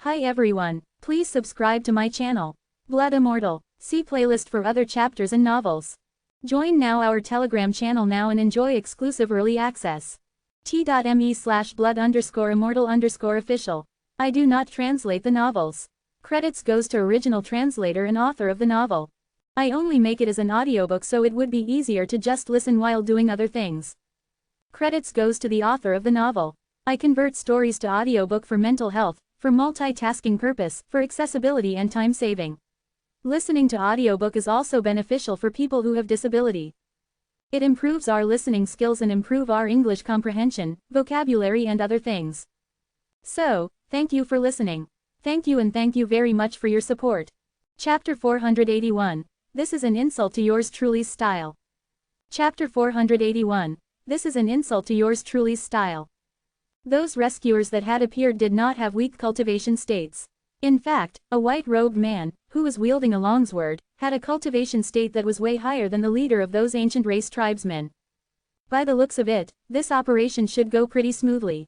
Hi everyone, please subscribe to my channel. Blood Immortal. See playlist for other chapters and novels. Join now our Telegram channel now and enjoy exclusive early access. t.me/blood_immortal_official. I do not translate the novels. Credits goes to original translator and author of the novel. I only make it as an audiobook so it would be easier to just listen while doing other things. Credits goes to the author of the novel. I convert stories to audiobook for mental health, for multitasking purpose, for accessibility and time saving. Listening to audiobook is also beneficial for people who have disability. It improves our listening skills and improve our English comprehension, vocabulary and other things. So, thank you for listening. Thank you and thank you very much for your support. Chapter 481. This is an insult to yours truly's style. Chapter 481. This is an insult to yours truly's style. Those rescuers that had appeared did not have weak cultivation states. In fact, a white-robed man, who was wielding a longsword, had a cultivation state that was way higher than the leader of those ancient race tribesmen. By the looks of it, this operation should go pretty smoothly.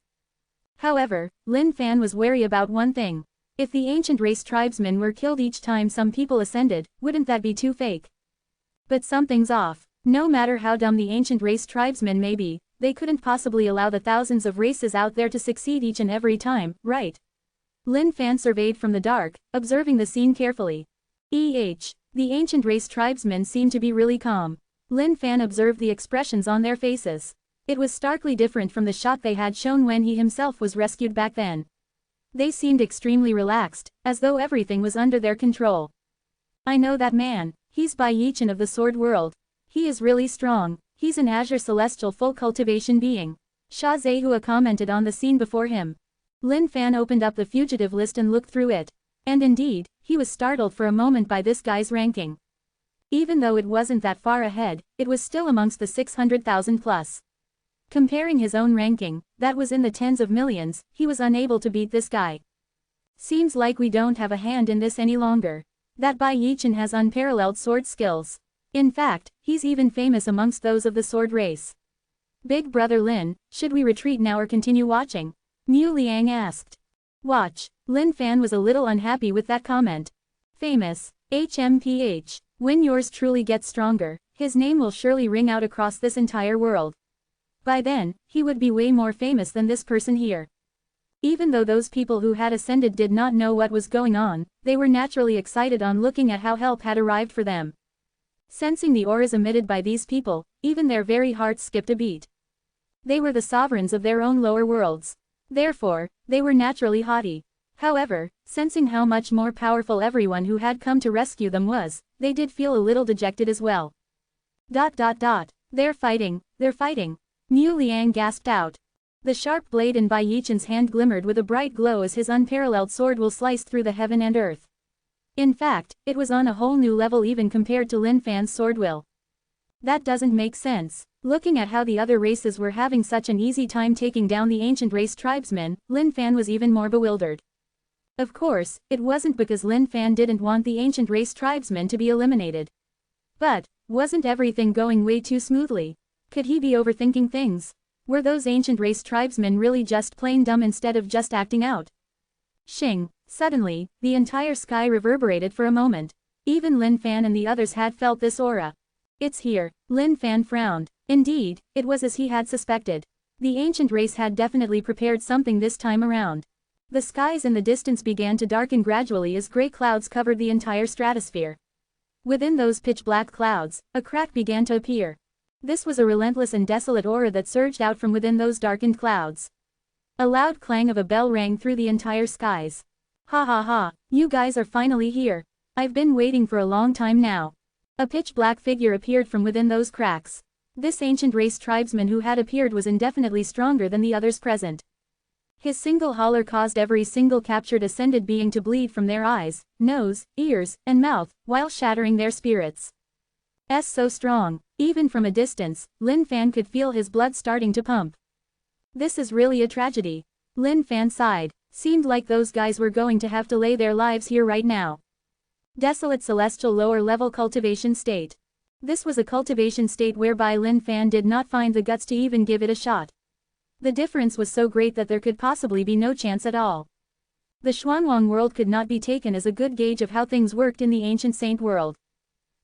However, Lin Fan was wary about one thing. If the ancient race tribesmen were killed each time some people ascended, wouldn't that be too fake? But something's off. No matter how dumb the ancient race tribesmen may be, they couldn't possibly allow the thousands of races out there to succeed each and every time, right? Lin Fan surveyed from the dark, observing the scene carefully. The ancient race tribesmen seemed to be really calm. Lin Fan observed the expressions on their faces. It was starkly different from the shot they had shown when he himself was rescued back then. They seemed extremely relaxed, as though everything was under their control. I know that man. He's Bai Yichin of the Sword World. He is really strong. He's an azure celestial full cultivation being. Sha Zehua commented on the scene before him. Lin Fan opened up the fugitive list and looked through it. And indeed, he was startled for a moment by this guy's ranking. Even though it wasn't that far ahead, it was still amongst the 600,000 plus. Comparing his own ranking, that was in the tens of millions, he was unable to beat this guy. Seems like we don't have a hand in this any longer. That Bai Yichin has unparalleled sword skills. In fact, he's even famous amongst those of the sword race. Big brother Lin, should we retreat now or continue watching? Mu Liang asked. Watch. Lin Fan was a little unhappy with that comment. Famous. HMPH. When yours truly gets stronger, his name will surely ring out across this entire world. By then, he would be way more famous than this person here. Even though those people who had ascended did not know what was going on, they were naturally excited on looking at how help had arrived for them. Sensing the auras emitted by these people, even their very hearts skipped a beat. They were the sovereigns of their own lower worlds. Therefore, they were naturally haughty. However, sensing how much more powerful everyone who had come to rescue them was, they did feel a little dejected as well. They're fighting. Mu Liang gasped out. The sharp blade in Bai Yichin's hand glimmered with a bright glow as his unparalleled sword will slice through the heaven and earth. In fact, it was on a whole new level even compared to Lin Fan's sword will. That doesn't make sense. Looking at how the other races were having such an easy time taking down the ancient race tribesmen, Lin Fan was even more bewildered. Of course, it wasn't because Lin Fan didn't want the ancient race tribesmen to be eliminated. But, wasn't everything going way too smoothly? Could he be overthinking things? Were those ancient race tribesmen really just plain dumb instead of just acting out? Shing. Suddenly, the entire sky reverberated for a moment. Even Lin Fan and the others had felt this aura. It's here. Lin Fan frowned. Indeed, it was as he had suspected. The ancient race had definitely prepared something this time around. The skies in the distance began to darken gradually as gray clouds covered the entire stratosphere. Within those pitch-black clouds, a crack began to appear. This was a relentless and desolate aura that surged out from within those darkened clouds. A loud clang of a bell rang through the entire skies. Ha ha ha, you guys are finally here. I've been waiting for a long time now. A pitch-black figure appeared from within those cracks. This ancient race tribesman who had appeared was indefinitely stronger than the others present. His single holler caused every single captured ascended being to bleed from their eyes, nose, ears, and mouth, while shattering their spirits. So strong. Even from a distance, Lin Fan could feel his blood starting to pump. This is really a tragedy. Lin Fan sighed. Seemed like those guys were going to have to lay their lives here right now. Desolate celestial lower level cultivation state. This was a cultivation state whereby Lin Fan did not find the guts to even give it a shot. The difference was so great that there could possibly be no chance at all. The Xuanwang world could not be taken as a good gauge of how things worked in the ancient saint world.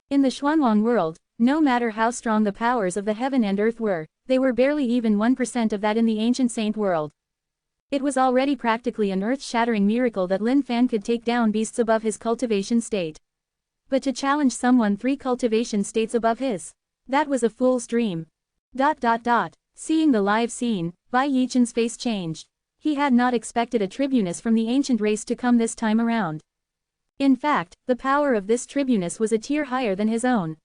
In the Xuanwang world, no matter how strong the powers of the heaven and earth were, they were barely even 1% of that in the ancient saint world. It was already practically an earth-shattering miracle that Lin Fan could take down beasts above his cultivation state. But to challenge someone 3 cultivation states above his, that was a fool's dream. Seeing the live scene, Bai Yichen's face changed. He had not expected a tribunus from the ancient race to come this time around. In fact, the power of this tribunus was a tier higher than his own.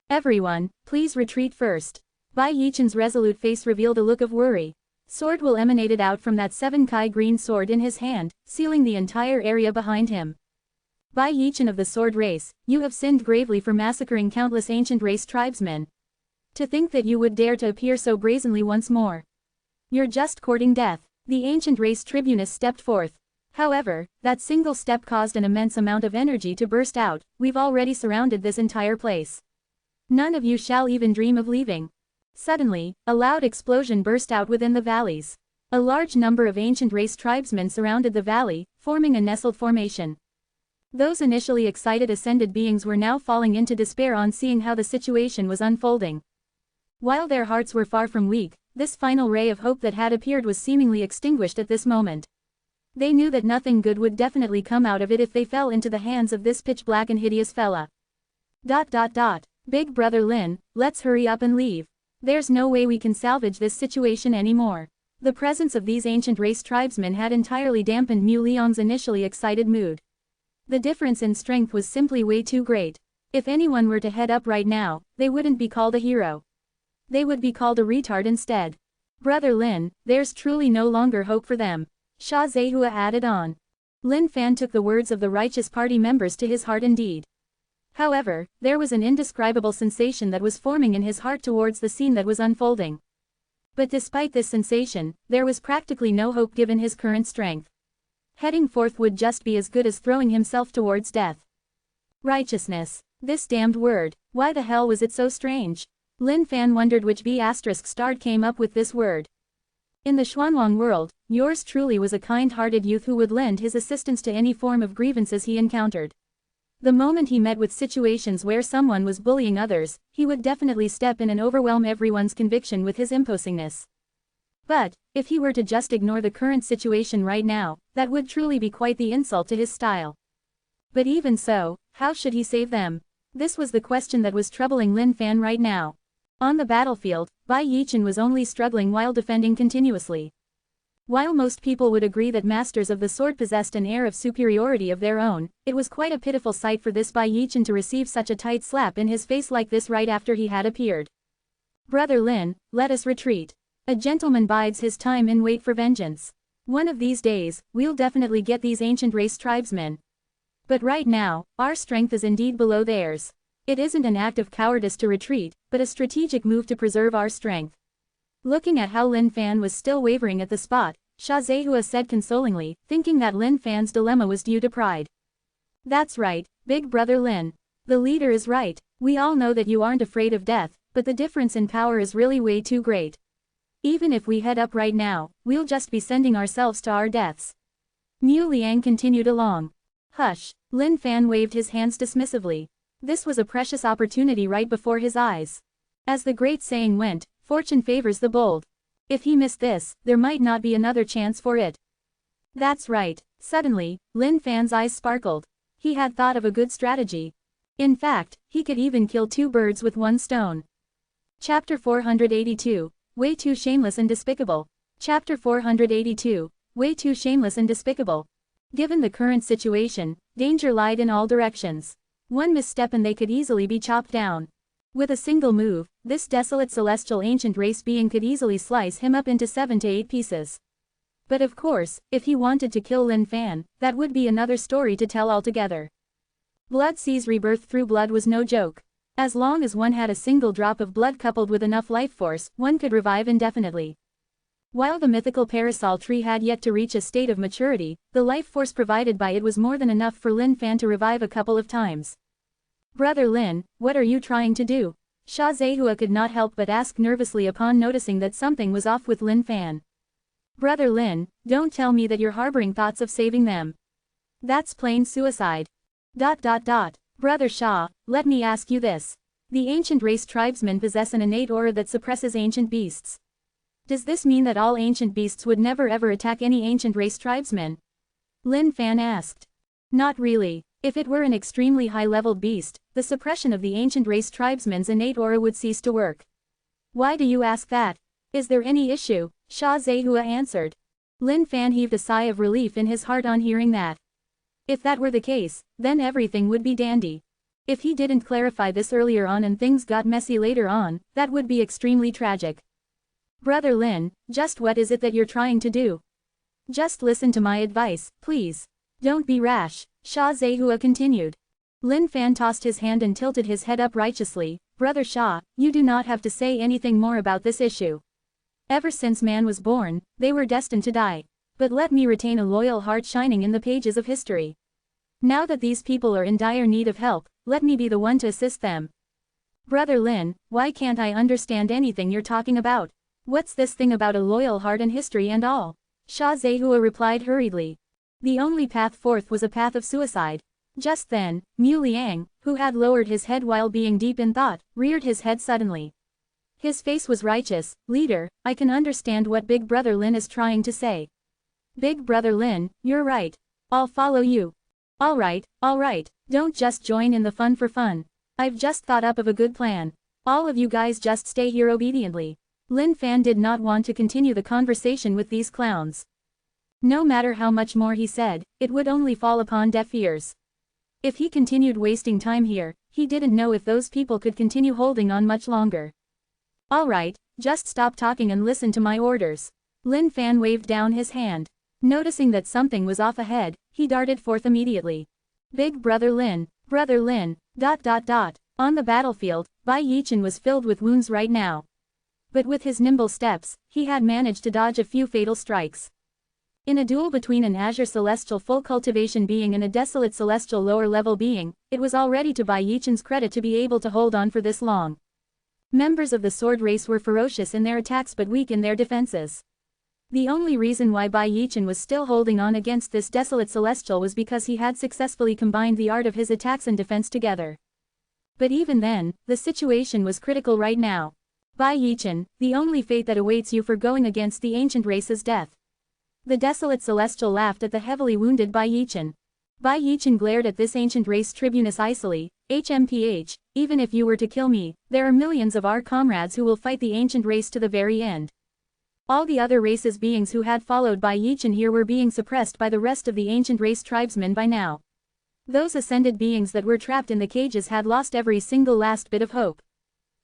Everyone, please retreat first. Bai Yichen's resolute face revealed a look of worry. Sword will emanated out from that 7-kai green sword in his hand, sealing the entire area behind him. Bai Yichen of the sword race, you have sinned gravely for massacring countless ancient race tribesmen. To think that you would dare to appear so brazenly once more. You're just courting death. The ancient race tribunus stepped forth. However, that single step caused an immense amount of energy to burst out. We've already surrounded this entire place. None of you shall even dream of leaving. Suddenly, a loud explosion burst out within the valleys. A large number of ancient race tribesmen surrounded the valley, forming a nestled formation. Those initially excited ascended beings were now falling into despair on seeing how the situation was unfolding. While their hearts were far from weak, this final ray of hope that had appeared was seemingly extinguished at this moment. They knew that nothing good would definitely come out of it if they fell into the hands of this pitch-black and hideous fella. Big brother Lin, let's hurry up and leave. There's no way we can salvage this situation anymore. The presence of these ancient race tribesmen had entirely dampened Mu Liang's initially excited mood. The difference in strength was simply way too great. If anyone were to head up right now, they wouldn't be called a hero. They would be called a retard instead. Brother Lin, there's truly no longer hope for them. Sha Zehua added on. Lin Fan took the words of the righteous party members to his heart indeed. However, there was an indescribable sensation that was forming in his heart towards the scene that was unfolding. But despite this sensation, there was practically no hope given his current strength. Heading forth would just be as good as throwing himself towards death. Righteousness. This damned word, why the hell was it so strange? Lin Fan wondered which B**** came up with this word. In the Xuanwang world, yours truly was a kind-hearted youth who would lend his assistance to any form of grievances he encountered. The moment he met with situations where someone was bullying others, he would definitely step in and overwhelm everyone's conviction with his imposingness. But, if he were to just ignore the current situation right now, that would truly be quite the insult to his style. But even so, how should he save them? This was the question that was troubling Lin Fan right now. On the battlefield, Bai Yichen was only struggling while defending continuously. While most people would agree that masters of the sword possessed an air of superiority of their own, it was quite a pitiful sight for this Bai Yichen to receive such a tight slap in his face like this right after he had appeared. Brother Lin, let us retreat. A gentleman bides his time in wait for vengeance. One of these days, we'll definitely get these ancient race tribesmen. But right now, our strength is indeed below theirs. It isn't an act of cowardice to retreat, but a strategic move to preserve our strength. Looking at how Lin Fan was still wavering at the spot, Sha Zehua said consolingly, thinking that Lin Fan's dilemma was due to pride. That's right, big brother Lin. The leader is right. We all know that you aren't afraid of death, but the difference in power is really way too great. Even if we head up right now, we'll just be sending ourselves to our deaths. Mu Liang continued along. Hush. Lin Fan waved his hands dismissively. This was a precious opportunity right before his eyes. As the great saying went, fortune favors the bold. If he missed this, there might not be another chance for it. That's right. Suddenly, Lin Fan's eyes sparkled. He had thought of a good strategy. In fact, he could even kill 2 birds with 1 stone. Chapter 482, Way Too Shameless and Despicable. Chapter 482, Way Too Shameless and Despicable. Given the current situation, danger lied in all directions. One misstep and they could easily be chopped down. With a single move, this desolate celestial ancient race being could easily slice him up into 7 to 8 pieces. But of course, if he wanted to kill Lin Fan, that would be another story to tell altogether. Blood Sea's rebirth through blood was no joke. As long as one had a single drop of blood coupled with enough life force, one could revive indefinitely. While the mythical parasol tree had yet to reach a state of maturity, the life force provided by it was more than enough for Lin Fan to revive a couple of times. Brother Lin, what are you trying to do? Sha Zehua could not help but ask nervously upon noticing that something was off with Lin Fan. Brother Lin, don't tell me that you're harboring thoughts of saving them. That's plain suicide. Brother Shah, let me ask you this. The ancient race tribesmen possess an innate aura that suppresses ancient beasts. Does this mean that all ancient beasts would never ever attack any ancient race tribesmen? Lin Fan asked. Not really. If it were an extremely high-leveled beast, the suppression of the ancient race tribesmen's innate aura would cease to work. Why do you ask that? Is there any issue? Shah Zehua answered. Lin Fan heaved a sigh of relief in his heart on hearing that. If that were the case, then everything would be dandy. If he didn't clarify this earlier on and things got messy later on, that would be extremely tragic. Brother Lin, just what is it that you're trying to do? Just listen to my advice, please. Don't be rash, Shah Zehua continued. Lin Fan tossed his hand and tilted his head up righteously. Brother Shah, you do not have to say anything more about this issue. Ever since man was born, they were destined to die. But let me retain a loyal heart shining in the pages of history. Now that these people are in dire need of help, let me be the one to assist them. Brother Lin, why can't I understand anything you're talking about? What's this thing about a loyal heart and history and all? Shah Zehua replied hurriedly. The only path forth was a path of suicide. Just then, Mu Liang, who had lowered his head while being deep in thought, reared his head suddenly. His face was righteous. Leader, I can understand what Big Brother Lin is trying to say. Big Brother Lin, you're right. I'll follow you. Alright, don't just join in the fun for fun. I've just thought up of a good plan. All of you guys just stay here obediently. Lin Fan did not want to continue the conversation with these clowns. No matter how much more he said, it would only fall upon deaf ears. If he continued wasting time here, he didn't know if those people could continue holding on much longer. Alright, just stop talking and listen to my orders. Lin Fan waved down his hand. Noticing that something was off ahead, he darted forth immediately. Big Brother Lin. On the battlefield, Bai Yichen was filled with wounds right now. But with his nimble steps, he had managed to dodge a few fatal strikes. In a duel between an Azure Celestial full cultivation being and a Desolate Celestial lower level being, it was already to Bai Yichen's credit to be able to hold on for this long. Members of the sword race were ferocious in their attacks but weak in their defenses. The only reason why Bai Yichen was still holding on against this Desolate Celestial was because he had successfully combined the art of his attacks and defense together. But even then, the situation was critical right now. Bai Yichen, the only fate that awaits you for going against the ancient race is death. The Desolate Celestial laughed at the heavily wounded Bai Yichen. Bai Yichen glared at this ancient race tribunus icily. HMPH, even if you were to kill me, there are millions of our comrades who will fight the ancient race to the very end. All the other races beings who had followed Bai Yichen here were being suppressed by the rest of the ancient race tribesmen by now. Those ascended beings that were trapped in the cages had lost every single last bit of hope.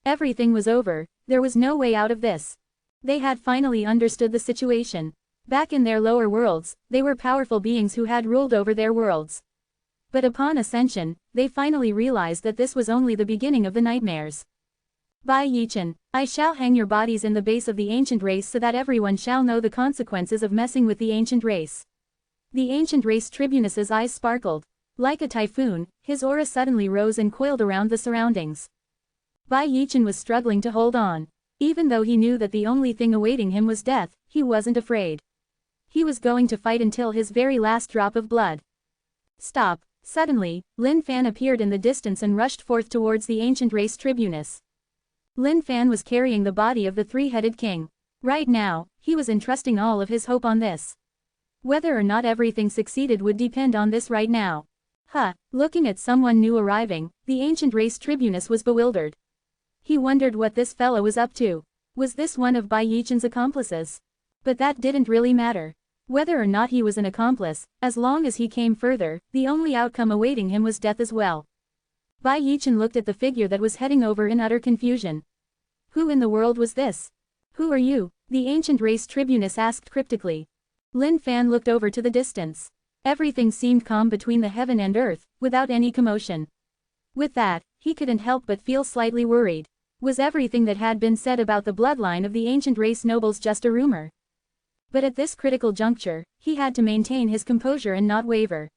Everything was over, there was no way out of this. They had finally understood the situation. Back in their lower worlds, they were powerful beings who had ruled over their worlds. But upon ascension, they finally realized that this was only the beginning of the nightmares. Bai Yichen, I shall hang your bodies in the base of the ancient race so that everyone shall know the consequences of messing with the ancient race. The ancient race tribunus's eyes sparkled. Like a typhoon, his aura suddenly rose and coiled around the surroundings. Bai Yichen was struggling to hold on. Even though he knew that the only thing awaiting him was death, he wasn't afraid. He was going to fight until his very last drop of blood. Stop. Suddenly, Lin Fan appeared in the distance and rushed forth towards the ancient race tribunus. Lin Fan was carrying the body of the three-headed king. Right now, he was entrusting all of his hope on this. Whether or not everything succeeded would depend on this right now. Looking at someone new arriving, the ancient race tribunus was bewildered. He wondered what this fellow was up to. Was this one of Bai Yichen's accomplices? But that didn't really matter. Whether or not he was an accomplice, as long as he came further, the only outcome awaiting him was death as well. Bai Yichen looked at the figure that was heading over in utter confusion. Who in the world was this? Who are you? The ancient race tribunus asked cryptically. Lin Fan looked over to the distance. Everything seemed calm between the heaven and earth, without any commotion. With that, he couldn't help but feel slightly worried. Was everything that had been said about the bloodline of the ancient race nobles just a rumor? But at this critical juncture, he had to maintain his composure and not waver.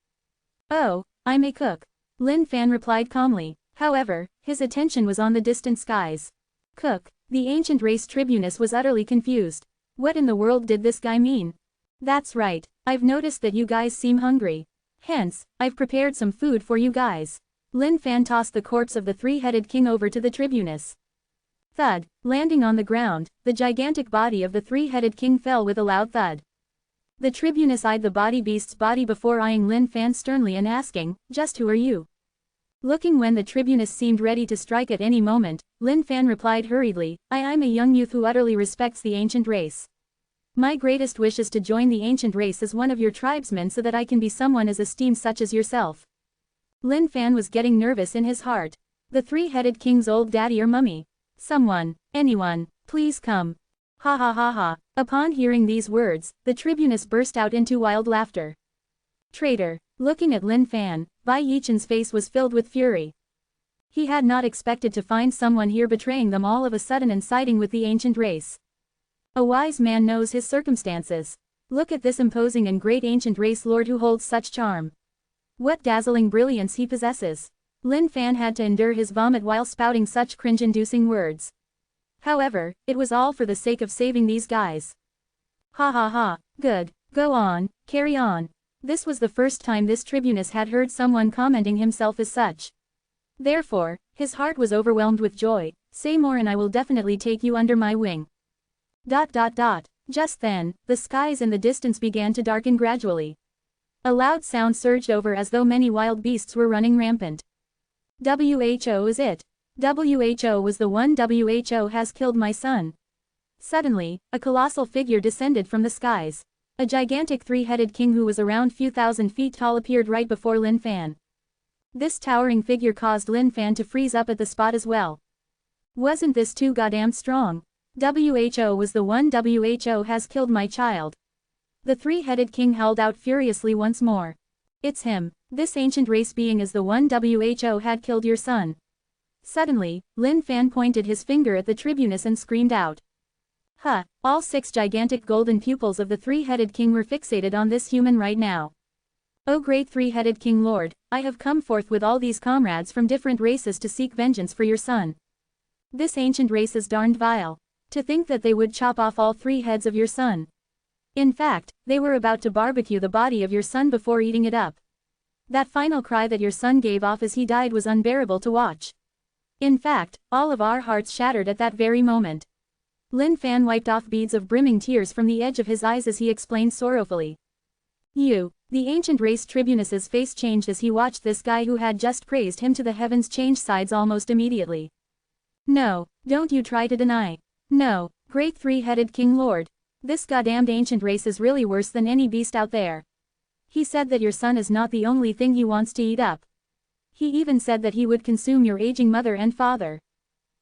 Oh, I'm a cook. Lin Fan replied calmly. However, his attention was on the distant skies. Cook. The ancient race tribunus was utterly confused. What in the world did this guy mean? That's right, I've noticed that you guys seem hungry. Hence, I've prepared some food for you guys. Lin Fan tossed the corpse of the three-headed king over to the tribunus. Thud, landing on the ground, the gigantic body of the three-headed king fell with a loud thud. The tribunus eyed the body beast's body before eyeing Lin Fan sternly and asking, "Just who are you?" Looking when the tribunus seemed ready to strike at any moment, Lin Fan replied hurriedly, I'm a young youth who utterly respects the ancient race. My greatest wish is to join the ancient race as one of your tribesmen so that I can be someone as esteemed such as yourself. Lin Fan was getting nervous in his heart. The three-headed king's old daddy or mummy. Someone, anyone, please come. Ha ha ha ha. Upon hearing these words, the tribunus burst out into wild laughter. Traitor. Looking at Lin Fan, Bai Yichen's face was filled with fury. He had not expected to find someone here betraying them all of a sudden and siding with the ancient race. A wise man knows his circumstances. Look at this imposing and great ancient race lord who holds such charm. What dazzling brilliance he possesses. Lin Fan had to endure his vomit while spouting such cringe-inducing words. However, it was all for the sake of saving these guys. Ha ha ha, good, go on, carry on. This was the first time this tribunus had heard someone commenting himself as such. Therefore, his heart was overwhelmed with joy. Say more and I will definitely take you under my wing. ... Just then, the skies in the distance began to darken gradually. A loud sound surged over as though many wild beasts were running rampant. WHO is it. WHO was the one. WHO has killed my son. Suddenly, a colossal figure descended from the skies. A gigantic three-headed king who was around few thousand feet tall appeared right before Lin Fan. This towering figure caused Lin Fan to freeze up at the spot as well. Wasn't this too goddamn strong? WHO was the one. WHO has killed my child. The three-headed king howled out furiously once more. It's him. This ancient race being is the one. WHO had killed your son. Suddenly, Lin Fan pointed his finger at the tribunus and screamed out. Huh, all 6 gigantic golden pupils of the three-headed king were fixated on this human right now. O great three-headed king lord, I have come forth with all these comrades from different races to seek vengeance for your son. This ancient race is darned vile. To think that they would chop off all 3 heads of your son. In fact, they were about to barbecue the body of your son before eating it up. That final cry that your son gave off as he died was unbearable to watch. In fact, all of our hearts shattered at that very moment. Lin Fan wiped off beads of brimming tears from the edge of his eyes as he explained sorrowfully. The ancient race tribunus's face changed as he watched this guy who had just praised him to the heavens change sides almost immediately. No, don't you try to deny. No, great three-headed king lord. This goddamned ancient race is really worse than any beast out there. He said that your son is not the only thing he wants to eat up. He even said that he would consume your aging mother and father.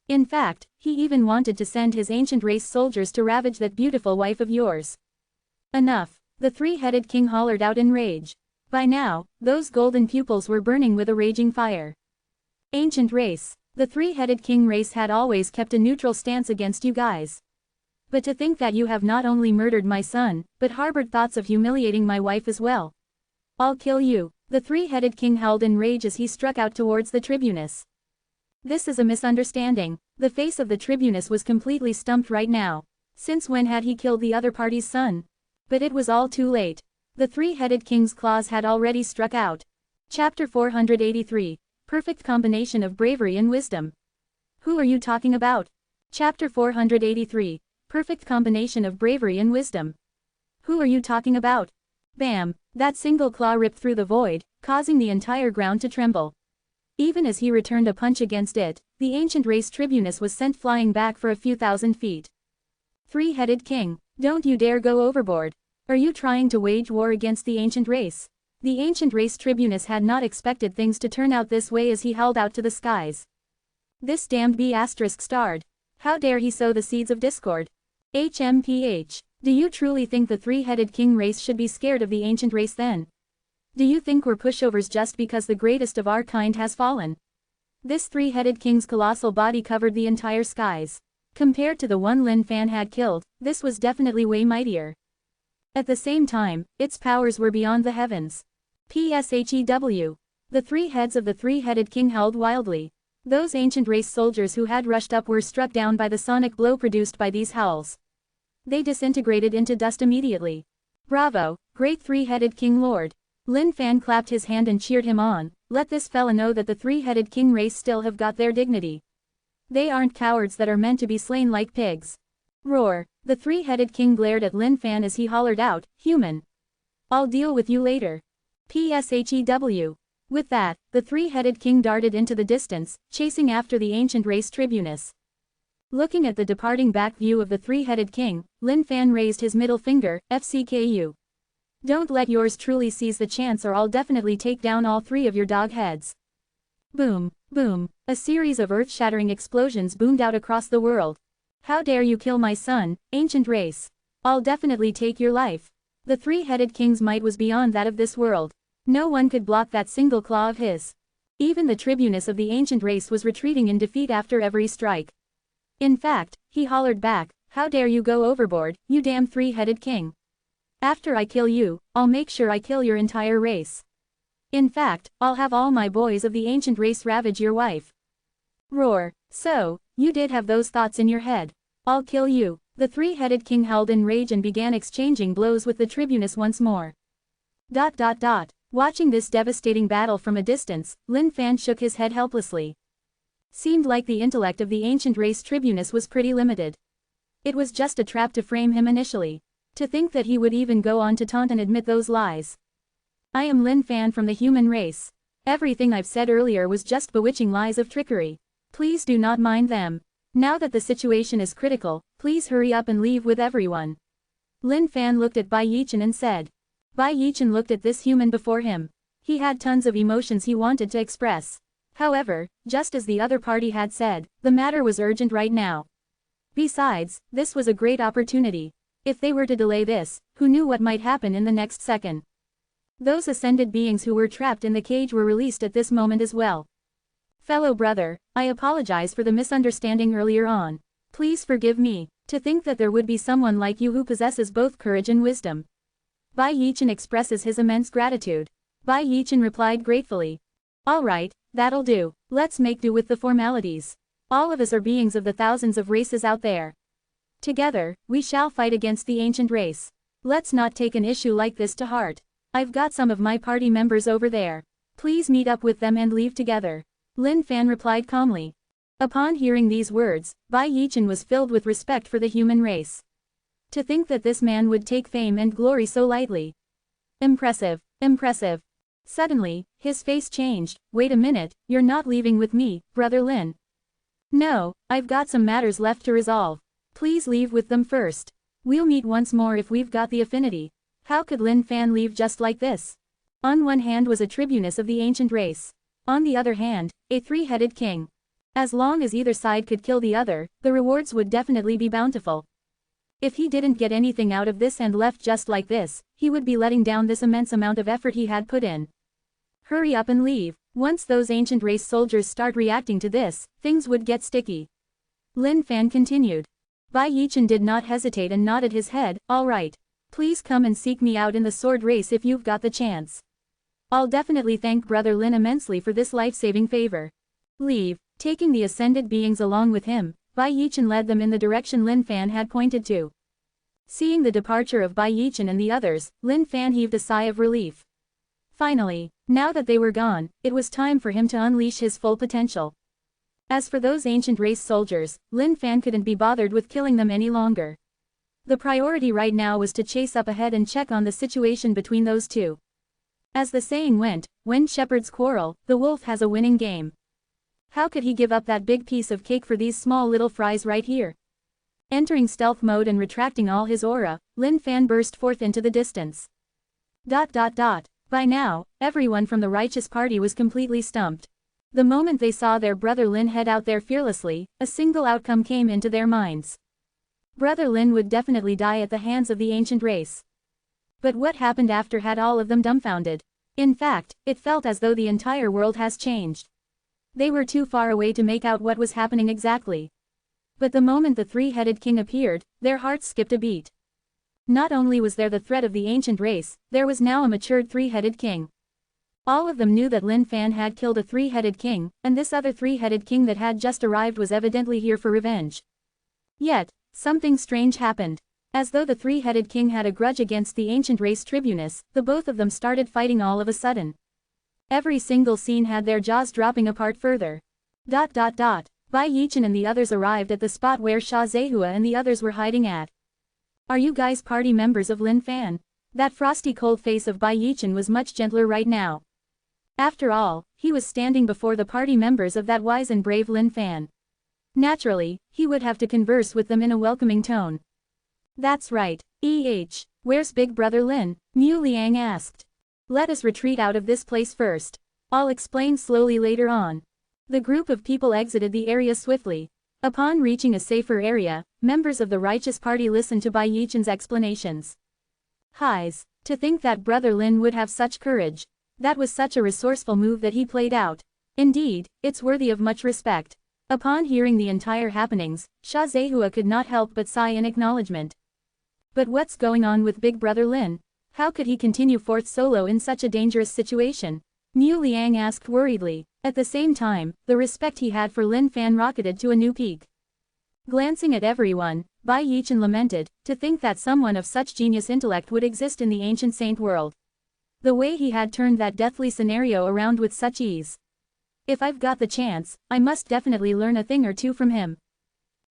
In fact, he even wanted to send his ancient race soldiers to ravage that beautiful wife of yours. Enough, the three-headed king hollered out in rage. By now, those golden pupils were burning with a raging fire. Ancient race. The three-headed king race had always kept a neutral stance against you guys. But to think that you have not only murdered my son, but harbored thoughts of humiliating my wife as well. I'll kill you, the three-headed king howled in rage as he struck out towards the tribunus. This is a misunderstanding. The face of the tribunus was completely stumped right now. Since when had he killed the other party's son? But it was all too late. The three-headed king's claws had already struck out. Chapter 483. Perfect combination of bravery and wisdom. Who are you talking about? Chapter 483. Perfect combination of bravery and wisdom. Who are you talking about? Bam! That single claw ripped through the void, causing the entire ground to tremble. Even as he returned a punch against it, the ancient race tribunus was sent flying back for a few thousand feet. Three-headed king, don't you dare go overboard. Are you trying to wage war against the ancient race? The ancient race tribunus had not expected things to turn out this way as he held out to the skies. This damned B*****. How dare he sow the seeds of discord? HMPH. Do you truly think the three-headed king race should be scared of the ancient race then? Do you think we're pushovers just because the greatest of our kind has fallen? This three-headed king's colossal body covered the entire skies. Compared to the one Lin Fan had killed, this was definitely way mightier. At the same time, its powers were beyond the heavens. PSHEW. The 3 heads of the three-headed king howled wildly. Those ancient race soldiers who had rushed up were struck down by the sonic blow produced by these howls. They disintegrated into dust immediately. Bravo, great three-headed king lord. Lin Fan clapped his hand and cheered him on. Let this fella know that the three-headed king race still have got their dignity. They aren't cowards that are meant to be slain like pigs. Roar. The three-headed king glared at Lin Fan as he hollered out, human. I'll deal with you later. PSHEW. With that, the three-headed king darted into the distance, chasing after the ancient race tribunus. Looking at the departing back view of the three-headed king, Lin Fan raised his middle finger, FCKU. Don't let yours truly seize the chance or I'll definitely take down all three of your dog heads. Boom, boom, a series of earth-shattering explosions boomed out across the world. How dare you kill my son, ancient race. I'll definitely take your life. The three-headed king's might was beyond that of this world. No one could block that single claw of his. Even the tribunus of the ancient race was retreating in defeat after every strike. In fact, he hollered back, how dare you go overboard, you damn three-headed king. After I kill you, I'll make sure I kill your entire race. In fact, I'll have all my boys of the ancient race ravage your wife. Roar. So, you did have those thoughts in your head. I'll kill you. The three-headed king howled in rage and began exchanging blows with the tribunus once more. Watching this devastating battle from a distance, Lin Fan shook his head helplessly. Seemed like the intellect of the ancient race tribunus was pretty limited. It was just a trap to frame him initially. To think that he would even go on to taunt and admit those lies. I am Lin Fan from the human race. Everything I've said earlier was just bewitching lies of trickery. Please do not mind them. Now that the situation is critical, please hurry up and leave with everyone. Lin Fan looked at Bai Yichen and said. Bai Yichen looked at this human before him. He had tons of emotions he wanted to express. However, just as the other party had said, the matter was urgent right now. Besides, this was a great opportunity. If they were to delay this, who knew what might happen in the next second? Those ascended beings who were trapped in the cage were released at this moment as well. Fellow brother, I apologize for the misunderstanding earlier on. Please forgive me. To think that there would be someone like you who possesses both courage and wisdom. Bai Yichen expresses his immense gratitude. Bai Yichen replied gratefully. Alright, that'll do. Let's make do with the formalities. All of us are beings of the thousands of races out there. Together, we shall fight against the ancient race. Let's not take an issue like this to heart. I've got some of my party members over there. Please meet up with them and leave together. Lin Fan replied calmly. Upon hearing these words, Bai Yichen was filled with respect for the human race. To think that this man would take fame and glory so lightly. Impressive, impressive. Suddenly, his face changed. Wait a minute, you're not leaving with me, brother Lin. No, I've got some matters left to resolve. Please leave with them first. We'll meet once more if we've got the affinity. How could Lin Fan leave just like this? On one hand was a tribunus of the ancient race. On the other hand, a three-headed king. As long as either side could kill the other, the rewards would definitely be bountiful. If he didn't get anything out of this and left just like this, he would be letting down this immense amount of effort he had put in. Hurry up and leave. Once those ancient race soldiers start reacting to this, things would get sticky. Lin Fan continued. Bai Yichen did not hesitate and nodded his head, all right. Please come and seek me out in the sword race if you've got the chance. I'll definitely thank brother Lin immensely for this life-saving favor. Leave. Taking the ascended beings along with him, Bai Yichen led them in the direction Lin Fan had pointed to. Seeing the departure of Bai Yichen and the others, Lin Fan heaved a sigh of relief. Finally, now that they were gone, it was time for him to unleash his full potential. As for those ancient race soldiers, Lin Fan couldn't be bothered with killing them any longer. The priority right now was to chase up ahead and check on the situation between those two. As the saying went, when shepherds quarrel, the wolf has a winning game. How could he give up that big piece of cake for these small little fries right here? Entering stealth mode and retracting all his aura, Lin Fan burst forth into the distance. By now, everyone from the righteous party was completely stumped. The moment they saw their brother Lin head out there fearlessly, a single outcome came into their minds. Brother Lin would definitely die at the hands of the ancient race. But what happened after had all of them dumbfounded. In fact, it felt as though the entire world has changed. They were too far away to make out what was happening exactly. But the moment the three-headed king appeared, their hearts skipped a beat. Not only was there the threat of the ancient race, there was now a matured three-headed king. All of them knew that Lin Fan had killed a three-headed king, and this other three-headed king that had just arrived was evidently here for revenge. Yet, something strange happened. As though the three-headed king had a grudge against the ancient race tribunus, the both of them started fighting all of a sudden. Every single scene had their jaws dropping apart further. Bai Yichen and the others arrived at the spot where Sha Zehua and the others were hiding at. Are you guys party members of Lin Fan? That frosty cold face of Bai Yichen was much gentler right now. After all, he was standing before the party members of that wise and brave Lin Fan. Naturally, he would have to converse with them in a welcoming tone. That's right, where's Big Brother Lin? Mu Liang asked. Let us retreat out of this place first. I'll explain slowly later on. The group of people exited the area swiftly. Upon reaching a safer area, members of the Righteous Party listened to Bai Yichen's explanations. Highs, to think that Brother Lin would have such courage. That was such a resourceful move that he played out. Indeed, it's worthy of much respect. Upon hearing the entire happenings, Sha Zehua could not help but sigh in acknowledgement. But what's going on with Big Brother Lin? How could he continue forth solo in such a dangerous situation? Mu Liang asked worriedly. At the same time, the respect he had for Lin Fan rocketed to a new peak. Glancing at everyone, Bai Yichen lamented, to think that someone of such genius intellect would exist in the ancient saint world. The way he had turned that deathly scenario around with such ease. If I've got the chance, I must definitely learn a thing or two from him.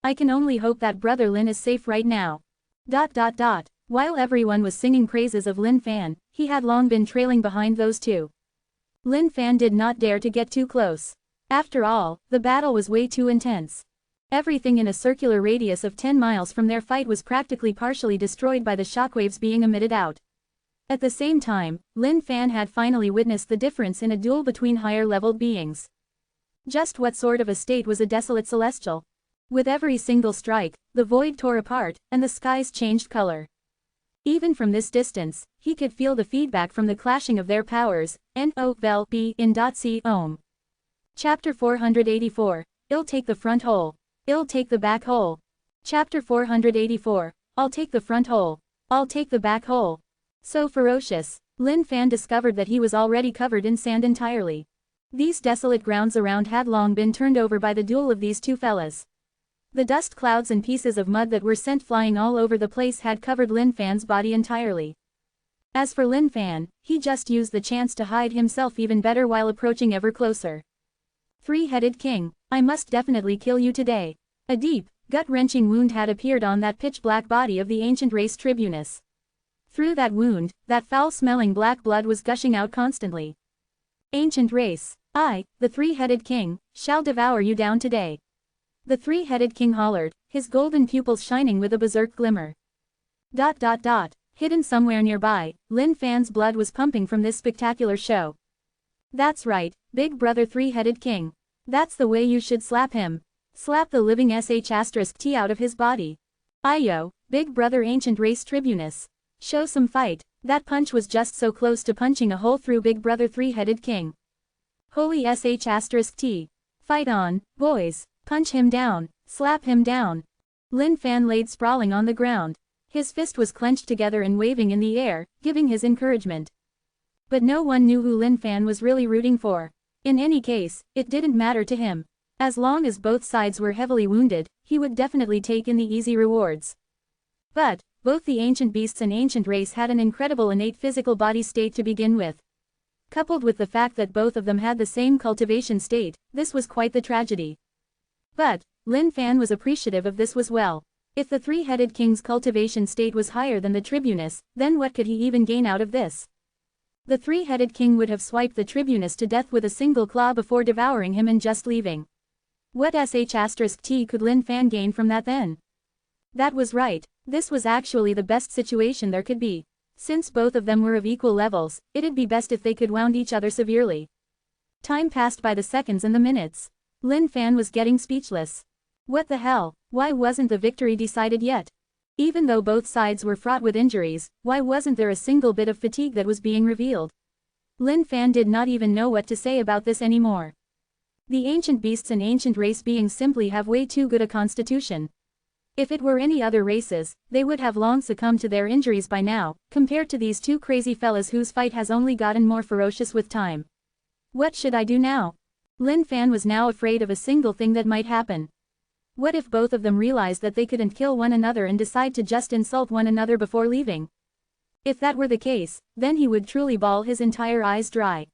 I can only hope that Brother Lin is safe right now. While everyone was singing praises of Lin Fan, he had long been trailing behind those two. Lin Fan did not dare to get too close. After all, the battle was way too intense. Everything in a circular radius of 10 miles from their fight was practically partially destroyed by the shockwaves being emitted out. At the same time, Lin Fan had finally witnessed the difference in a duel between higher-leveled beings. Just what sort of a state was a desolate celestial? With every single strike, the void tore apart, and the skies changed color. Even from this distance, he could feel the feedback from the clashing of their powers. N-O-V-E-L-B-in.C. Ohm. Chapter 484. I'll take the front hole. I'll take the back hole. Chapter 484. I'll take the front hole. I'll take the back hole. So ferocious, Lin Fan discovered that he was already covered in sand entirely. These desolate grounds around had long been turned over by the duel of these two fellas. The dust clouds and pieces of mud that were sent flying all over the place had covered Lin Fan's body entirely. As for Lin Fan, he just used the chance to hide himself even better while approaching ever closer. Three-headed king, I must definitely kill you today. A deep, gut-wrenching wound had appeared on that pitch-black body of the ancient race tribunus. Through that wound, that foul-smelling black blood was gushing out constantly. Ancient race, I, the three-headed king, shall devour you down today. The three-headed king hollered, his golden pupils shining with a berserk glimmer. Hidden somewhere nearby, Lin Fan's blood was pumping from this spectacular show. That's right, Big Brother Three-Headed King. That's the way you should slap him. Slap the living sh*t out of his body. Ayo, Big Brother Ancient Race Tribunus. Show some fight. That punch was just so close to punching a hole through Big Brother Three-Headed King. Holy sh*t. Fight on, boys. Punch him down. Slap him down. Lin Fan laid sprawling on the ground. His fist was clenched together and waving in the air, giving his encouragement. But no one knew who Lin Fan was really rooting for. In any case, it didn't matter to him. As long as both sides were heavily wounded, he would definitely take in the easy rewards. But, both the ancient beasts and ancient race had an incredible innate physical body state to begin with. Coupled with the fact that both of them had the same cultivation state, this was quite the tragedy. But, Lin Fan was appreciative of this as well. If the three-headed king's cultivation state was higher than the tribunus, then what could he even gain out of this? The three-headed king would have swiped the tribunus to death with a single claw before devouring him and just leaving. What sh*t could Lin Fan gain from that then? That was right, this was actually the best situation there could be. Since both of them were of equal levels, it'd be best if they could wound each other severely. Time passed by the seconds and the minutes. Lin Fan was getting speechless. What the hell, why wasn't the victory decided yet? Even though both sides were fraught with injuries, why wasn't there a single bit of fatigue that was being revealed? Lin Fan did not even know what to say about this anymore. The ancient beasts and ancient race beings simply have way too good a constitution. If it were any other races, they would have long succumbed to their injuries by now, compared to these two crazy fellas whose fight has only gotten more ferocious with time. What should I do now? Lin Fan was now afraid of a single thing that might happen. What if both of them realized that they couldn't kill one another and decide to just insult one another before leaving? If that were the case, then he would truly bawl his entire eyes dry.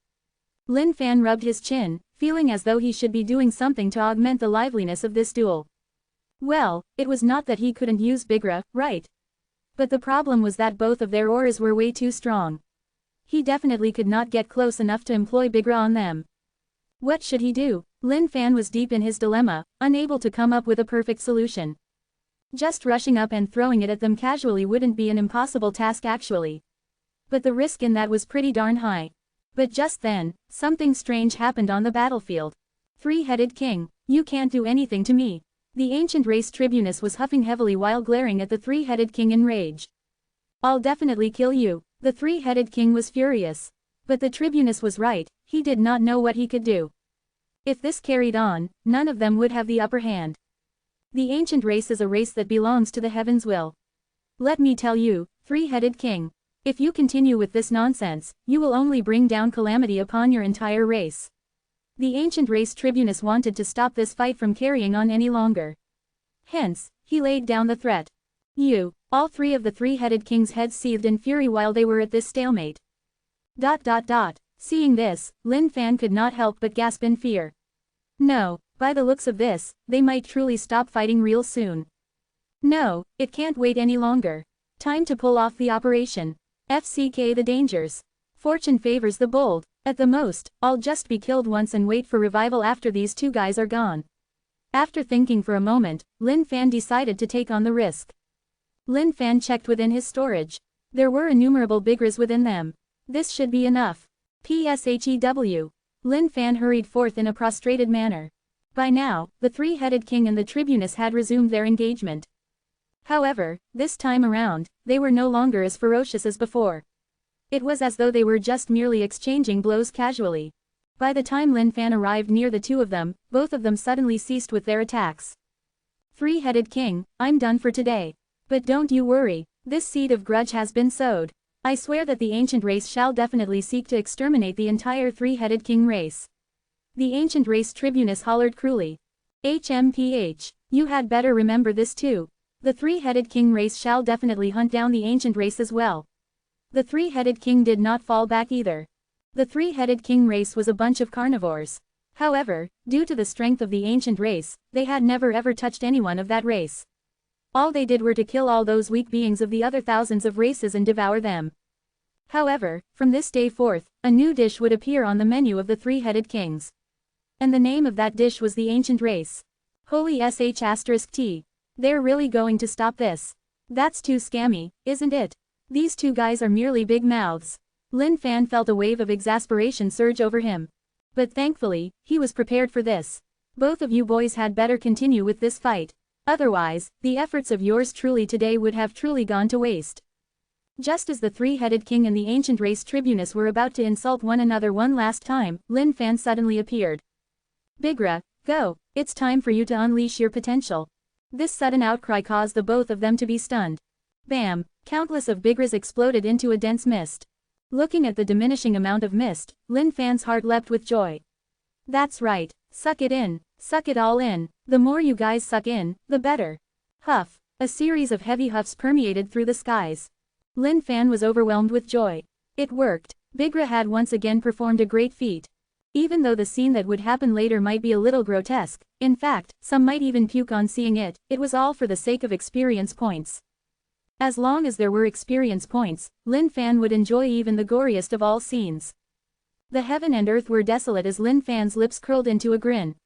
Lin Fan rubbed his chin, feeling as though he should be doing something to augment the liveliness of this duel. Well, it was not that he couldn't use Bigra, right? But the problem was that both of their auras were way too strong. He definitely could not get close enough to employ Bigra on them. What should he do? Lin Fan was deep in his dilemma, unable to come up with a perfect solution. Just rushing up and throwing it at them casually wouldn't be an impossible task actually. But the risk in that was pretty darn high. But just then, something strange happened on the battlefield. Three-headed king, you can't do anything to me. The ancient race tribunus was huffing heavily while glaring at the three-headed king in rage. I'll definitely kill you. The three-headed king was furious. But the tribunus was right, he did not know what he could do. If this carried on, none of them would have the upper hand. The ancient race is a race that belongs to the heavens' will. Let me tell you, three-headed king. If you continue with this nonsense, you will only bring down calamity upon your entire race. The ancient race tribunus wanted to stop this fight from carrying on any longer. Hence, he laid down the threat. All three of the three-headed king's heads seethed in fury while they were at this stalemate. Seeing this, Lin Fan could not help but gasp in fear. No, by the looks of this, they might truly stop fighting real soon. No, it can't wait any longer. Time to pull off the operation. FCK the dangers. Fortune favors the bold. At the most, I'll just be killed once and wait for revival after these two guys are gone. After thinking for a moment, Lin Fan decided to take on the risk. Lin Fan checked within his storage. There were innumerable Bigras within them. This should be enough. PSHEW. Lin Fan hurried forth in a prostrated manner. By now, the three-headed king and the tribunus had resumed their engagement. However, this time around, they were no longer as ferocious as before. It was as though they were just merely exchanging blows casually. By the time Lin Fan arrived near the two of them, both of them suddenly ceased with their attacks. Three-headed king, I'm done for today. But don't you worry, this seed of grudge has been sowed. I swear that the ancient race shall definitely seek to exterminate the entire three-headed king race. The ancient race tribunus hollered cruelly. HMPH, you had better remember this too. The three-headed king race shall definitely hunt down the ancient race as well. The three-headed king did not fall back either. The three-headed king race was a bunch of carnivores. However, due to the strength of the ancient race, they had never ever touched anyone of that race. All they did were to kill all those weak beings of the other thousands of races and devour them. However, from this day forth, a new dish would appear on the menu of the three-headed kings. And the name of that dish was the ancient race. Holy sh*t. They're really going to stop this. That's too scammy, isn't it? These two guys are merely big mouths. Lin Fan felt a wave of exasperation surge over him. But thankfully, he was prepared for this. Both of you boys had better continue with this fight. Otherwise, the efforts of yours truly today would have truly gone to waste. Just as the three-headed king and the ancient race tribunus were about to insult one another one last time, Lin Fan suddenly appeared. Bigra, go, it's time for you to unleash your potential. This sudden outcry caused the both of them to be stunned. Bam, countless of Bigras exploded into a dense mist. Looking at the diminishing amount of mist, Lin Fan's heart leapt with joy. That's right, suck it in, suck it all in, the more you guys suck in, the better. Huff, a series of heavy huffs permeated through the skies. Lin Fan was overwhelmed with joy. It worked. Bigra had once again performed a great feat. Even though the scene that would happen later might be a little grotesque, in fact, some might even puke on seeing it, it was all for the sake of experience points. As long as there were experience points, Lin Fan would enjoy even the goriest of all scenes. The heaven and earth were desolate as Lin Fan's lips curled into a grin.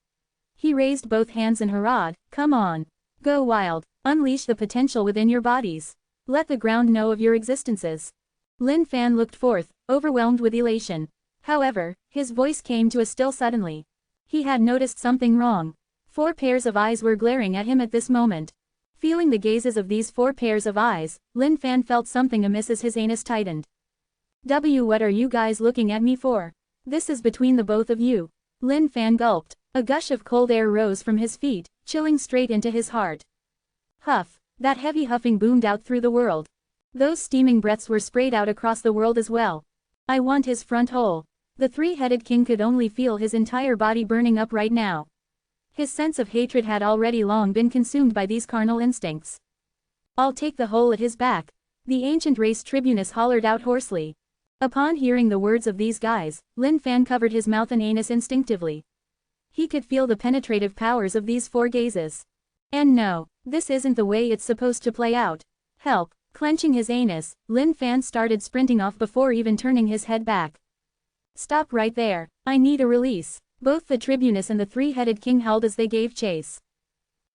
He raised both hands and hurrahed, come on. Go wild, unleash the potential within your bodies. Let the ground know of your existences. Lin Fan looked forth, overwhelmed with elation. However, his voice came to a still suddenly. He had noticed something wrong. 4 pairs of eyes were glaring at him at this moment. Feeling the gazes of these 4 pairs of eyes, Lin Fan felt something amiss as his anus tightened. What are you guys looking at me for? This is between the both of you. Lin Fan gulped. A gush of cold air rose from his feet, chilling straight into his heart. Huff. That heavy huffing boomed out through the world. Those steaming breaths were sprayed out across the world as well. I want his front hole. The three-headed king could only feel his entire body burning up right now. His sense of hatred had already long been consumed by these carnal instincts. "I'll take the hole at his back," the ancient race tribunus hollered out hoarsely. Upon hearing the words of these guys, Lin Fan covered his mouth and anus instinctively. He could feel the penetrative powers of these four gazes. And no, this isn't the way it's supposed to play out. Help! Clenching his anus, Lin Fan started sprinting off before even turning his head back. "Stop right there, I need a release," both the tribunus and the three-headed king howled as they gave chase.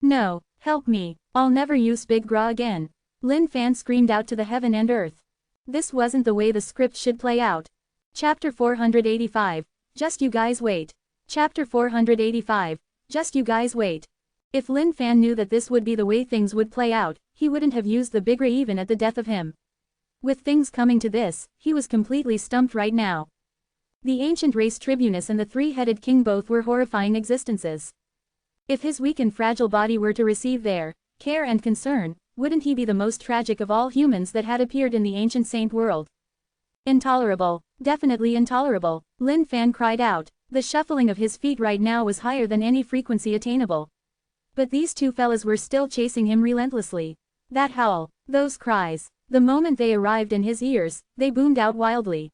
"No, help me, I'll never use Big Gra again," Lin Fan screamed out to the heaven and earth. This wasn't the way the script should play out. Chapter 485, just you guys wait. Chapter 485, just you guys wait. If Lin Fan knew that this would be the way things would play out, he wouldn't have used the Big Gra even at the death of him. With things coming to this, he was completely stumped right now. The ancient race tribunus and the three-headed king both were horrifying existences. If his weak and fragile body were to receive their care and concern, wouldn't he be the most tragic of all humans that had appeared in the ancient saint world? Intolerable, definitely intolerable, Lin Fan cried out. The shuffling of his feet right now was higher than any frequency attainable. But these two fellas were still chasing him relentlessly. That howl, those cries, the moment they arrived in his ears, they boomed out wildly.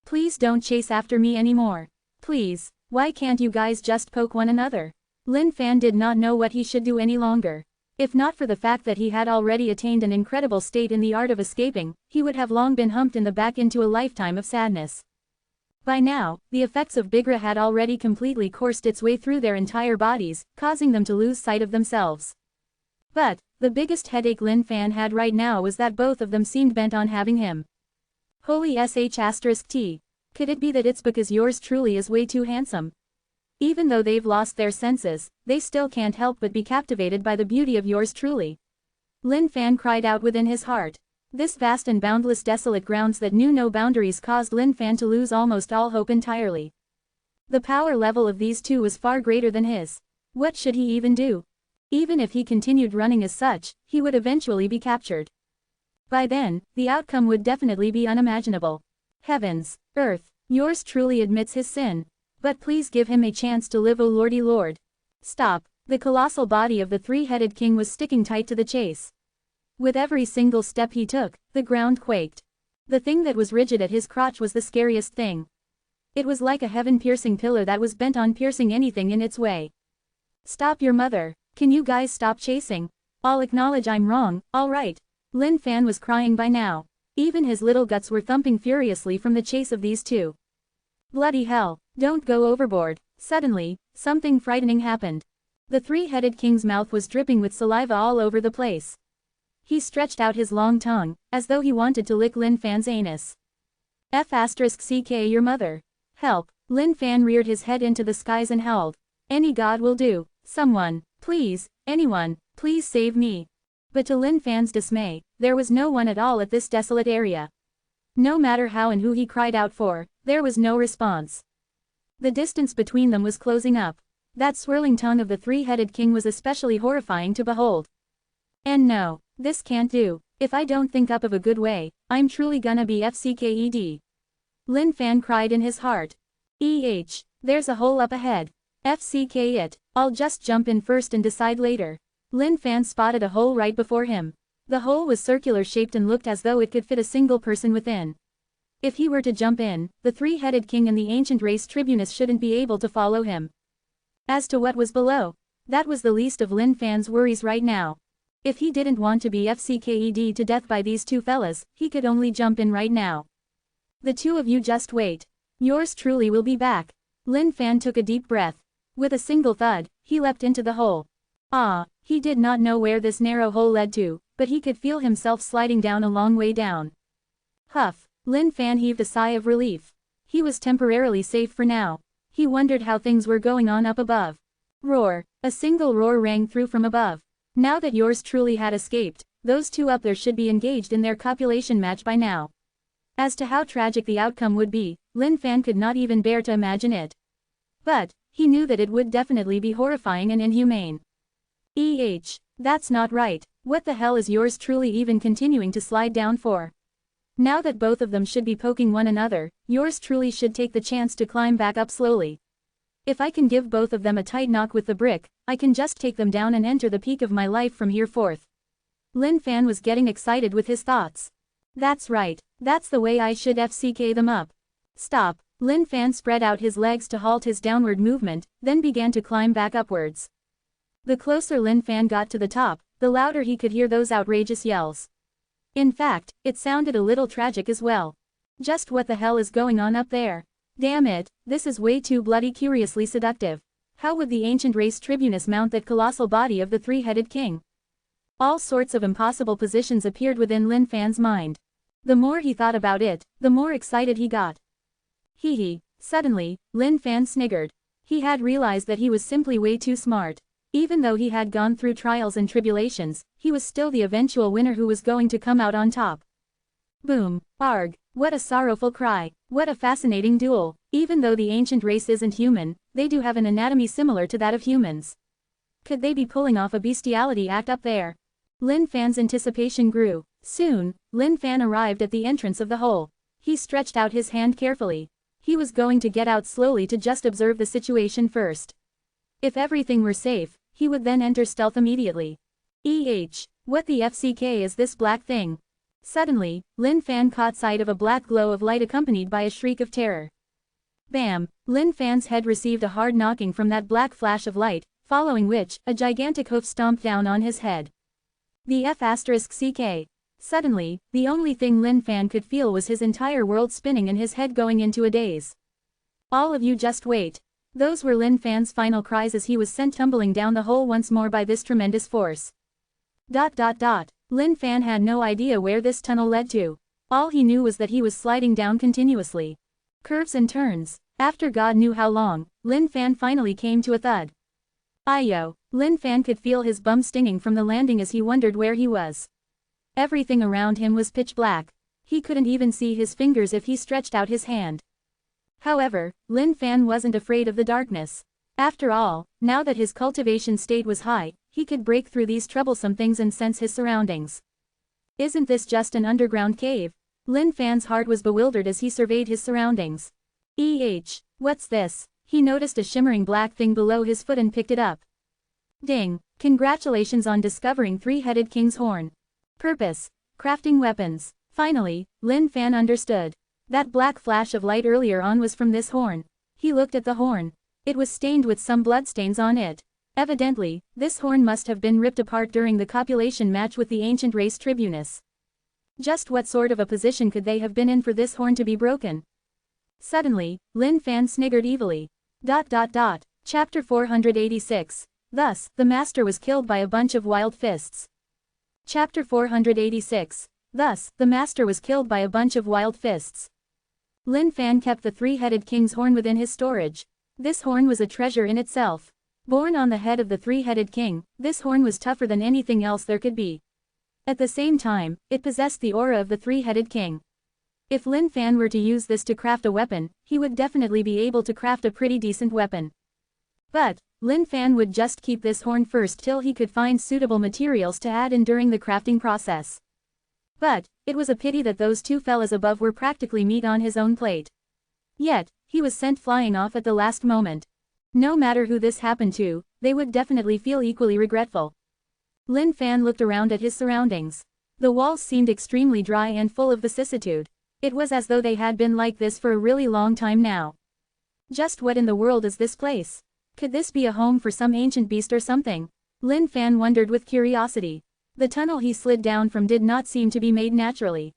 "Please don't chase after me anymore. Please, why can't you guys just poke one another?" Lin Fan did not know what he should do any longer. If not for the fact that he had already attained an incredible state in the art of escaping, he would have long been humped in the back into a lifetime of sadness. By now, the effects of Big Gra had already completely coursed its way through their entire bodies, causing them to lose sight of themselves. But, the biggest headache Lin Fan had right now was that both of them seemed bent on having him. Holy sh*t. Could it be that it's because yours truly is way too handsome? Even though they've lost their senses, they still can't help but be captivated by the beauty of yours truly. Lin Fan cried out within his heart. This vast and boundless desolate grounds that knew no boundaries caused Lin Fan to lose almost all hope entirely. The power level of these two was far greater than his. What should he even do? Even if he continued running as such, he would eventually be captured. By then, the outcome would definitely be unimaginable. Heavens, earth, yours truly admits his sin. But please give him a chance to live, O Lordy Lord. Stop. The colossal body of the three-headed king was sticking tight to the chase. With every single step he took, the ground quaked. The thing that was rigid at his crotch was the scariest thing. It was like a heaven-piercing pillar that was bent on piercing anything in its way. "Stop your mother. Can you guys stop chasing? I'll acknowledge I'm wrong, alright." Lin Fan was crying by now. Even his little guts were thumping furiously from the chase of these two. Bloody hell, don't go overboard. Suddenly, something frightening happened. The three-headed king's mouth was dripping with saliva all over the place. He stretched out his long tongue, as though he wanted to lick Lin Fan's anus. F***ck your mother. Help. Lin Fan reared his head into the skies and howled. Any god will do. Someone, please, anyone, please save me. But to Lin Fan's dismay, there was no one at all at this desolate area. No matter how and who he cried out for, there was no response. The distance between them was closing up. That swirling tongue of the three-headed king was especially horrifying to behold. And no, this can't do. If I don't think up of a good way, I'm truly gonna be FCKED. Lin Fan cried in his heart. There's a hole up ahead. FCK it, I'll just jump in first and decide later. Lin Fan spotted a hole right before him. The hole was circular-shaped and looked as though it could fit a single person within. If he were to jump in, the three-headed king and the ancient race tribunus shouldn't be able to follow him. As to what was below, that was the least of Lin Fan's worries right now. If he didn't want to be FCKED to death by these two fellas, he could only jump in right now. The two of you just wait. Yours truly will be back. Lin Fan took a deep breath. With a single thud, he leapt into the hole. He did not know where this narrow hole led to, but he could feel himself sliding down a long way down. Huff. Lin Fan heaved a sigh of relief. He was temporarily safe for now. He wondered how things were going on up above. Roar. A single roar rang through from above. Now that yours truly had escaped, those two up there should be engaged in their copulation match by now. As to how tragic the outcome would be, Lin Fan could not even bear to imagine it. But, he knew that it would definitely be horrifying and inhumane. That's not right. What the hell is yours truly even continuing to slide down for? Now that both of them should be poking one another, yours truly should take the chance to climb back up slowly. If I can give both of them a tight knock with the brick, I can just take them down and enter the peak of my life from here forth. Lin Fan was getting excited with his thoughts. That's right, that's the way I should FCK them up. Stop. Lin Fan spread out his legs to halt his downward movement, then began to climb back upwards. The closer Lin Fan got to the top, the louder he could hear those outrageous yells. In fact, it sounded a little tragic as well. Just what the hell is going on up there? Damn it, this is way too bloody curiously seductive. How would the ancient race tribunus mount that colossal body of the three-headed king? All sorts of impossible positions appeared within Lin Fan's mind. The more he thought about it, the more excited he got. Hee hee. Suddenly, Lin Fan sniggered. He had realized that he was simply way too smart. Even though he had gone through trials and tribulations, he was still the eventual winner who was going to come out on top. Boom. Arg. What a sorrowful cry. What a fascinating duel. Even though the ancient race isn't human, they do have an anatomy similar to that of humans. Could they be pulling off a bestiality act up there? Lin Fan's anticipation grew. Soon, Lin Fan arrived at the entrance of the hole. He stretched out his hand carefully. He was going to get out slowly to just observe the situation first. If everything were safe, he would then enter stealth immediately. What the FCK is this black thing? Suddenly, Lin Fan caught sight of a black glow of light accompanied by a shriek of terror. Bam! Lin Fan's head received a hard knocking from that black flash of light, following which, a gigantic hoof stomped down on his head. The F***CK. Suddenly, the only thing Lin Fan could feel was his entire world spinning and his head going into a daze. All of you just wait. Those were Lin Fan's final cries as he was sent tumbling down the hole once more by this tremendous force. Lin Fan had no idea where this tunnel led to. All he knew was that he was sliding down continuously. Curves and turns. After God knew how long, Lin Fan finally came to a thud. Ayo! Lin Fan could feel his bum stinging from the landing as he wondered where he was. Everything around him was pitch black. He couldn't even see his fingers if he stretched out his hand. However, Lin Fan wasn't afraid of the darkness. After all, now that his cultivation state was high, he could break through these troublesome things and sense his surroundings. Isn't this just an underground cave? Lin Fan's heart was bewildered as he surveyed his surroundings. What's this? He noticed a shimmering black thing below his foot and picked it up. Ding! Congratulations on discovering Three-Headed King's Horn. Purpose: crafting weapons. Finally, Lin Fan understood. That black flash of light earlier on was from this horn. He looked at the horn. It was stained with some bloodstains on it. Evidently, this horn must have been ripped apart during the copulation match with the ancient race tribunus. Just what sort of a position could they have been in for this horn to be broken? Suddenly, Lin Fan sniggered evilly. Chapter 486. Thus, the master was killed by a bunch of wild fists. Chapter 486. Thus, the master was killed by a bunch of wild fists. Lin Fan kept the three-headed king's horn within his storage. This horn was a treasure in itself. Born on the head of the three-headed king, this horn was tougher than anything else there could be. At the same time, it possessed the aura of the three-headed king. If Lin Fan were to use this to craft a weapon, he would definitely be able to craft a pretty decent weapon. But, Lin Fan would just keep this horn first till he could find suitable materials to add in during the crafting process. But, it was a pity that those two fellas above were practically meat on his own plate. Yet, he was sent flying off at the last moment. No matter who this happened to, they would definitely feel equally regretful. Lin Fan looked around at his surroundings. The walls seemed extremely dry and full of vicissitude. It was as though they had been like this for a really long time now. Just what in the world is this place? Could this be a home for some ancient beast or something? Lin Fan wondered with curiosity. The tunnel he slid down from did not seem to be made naturally.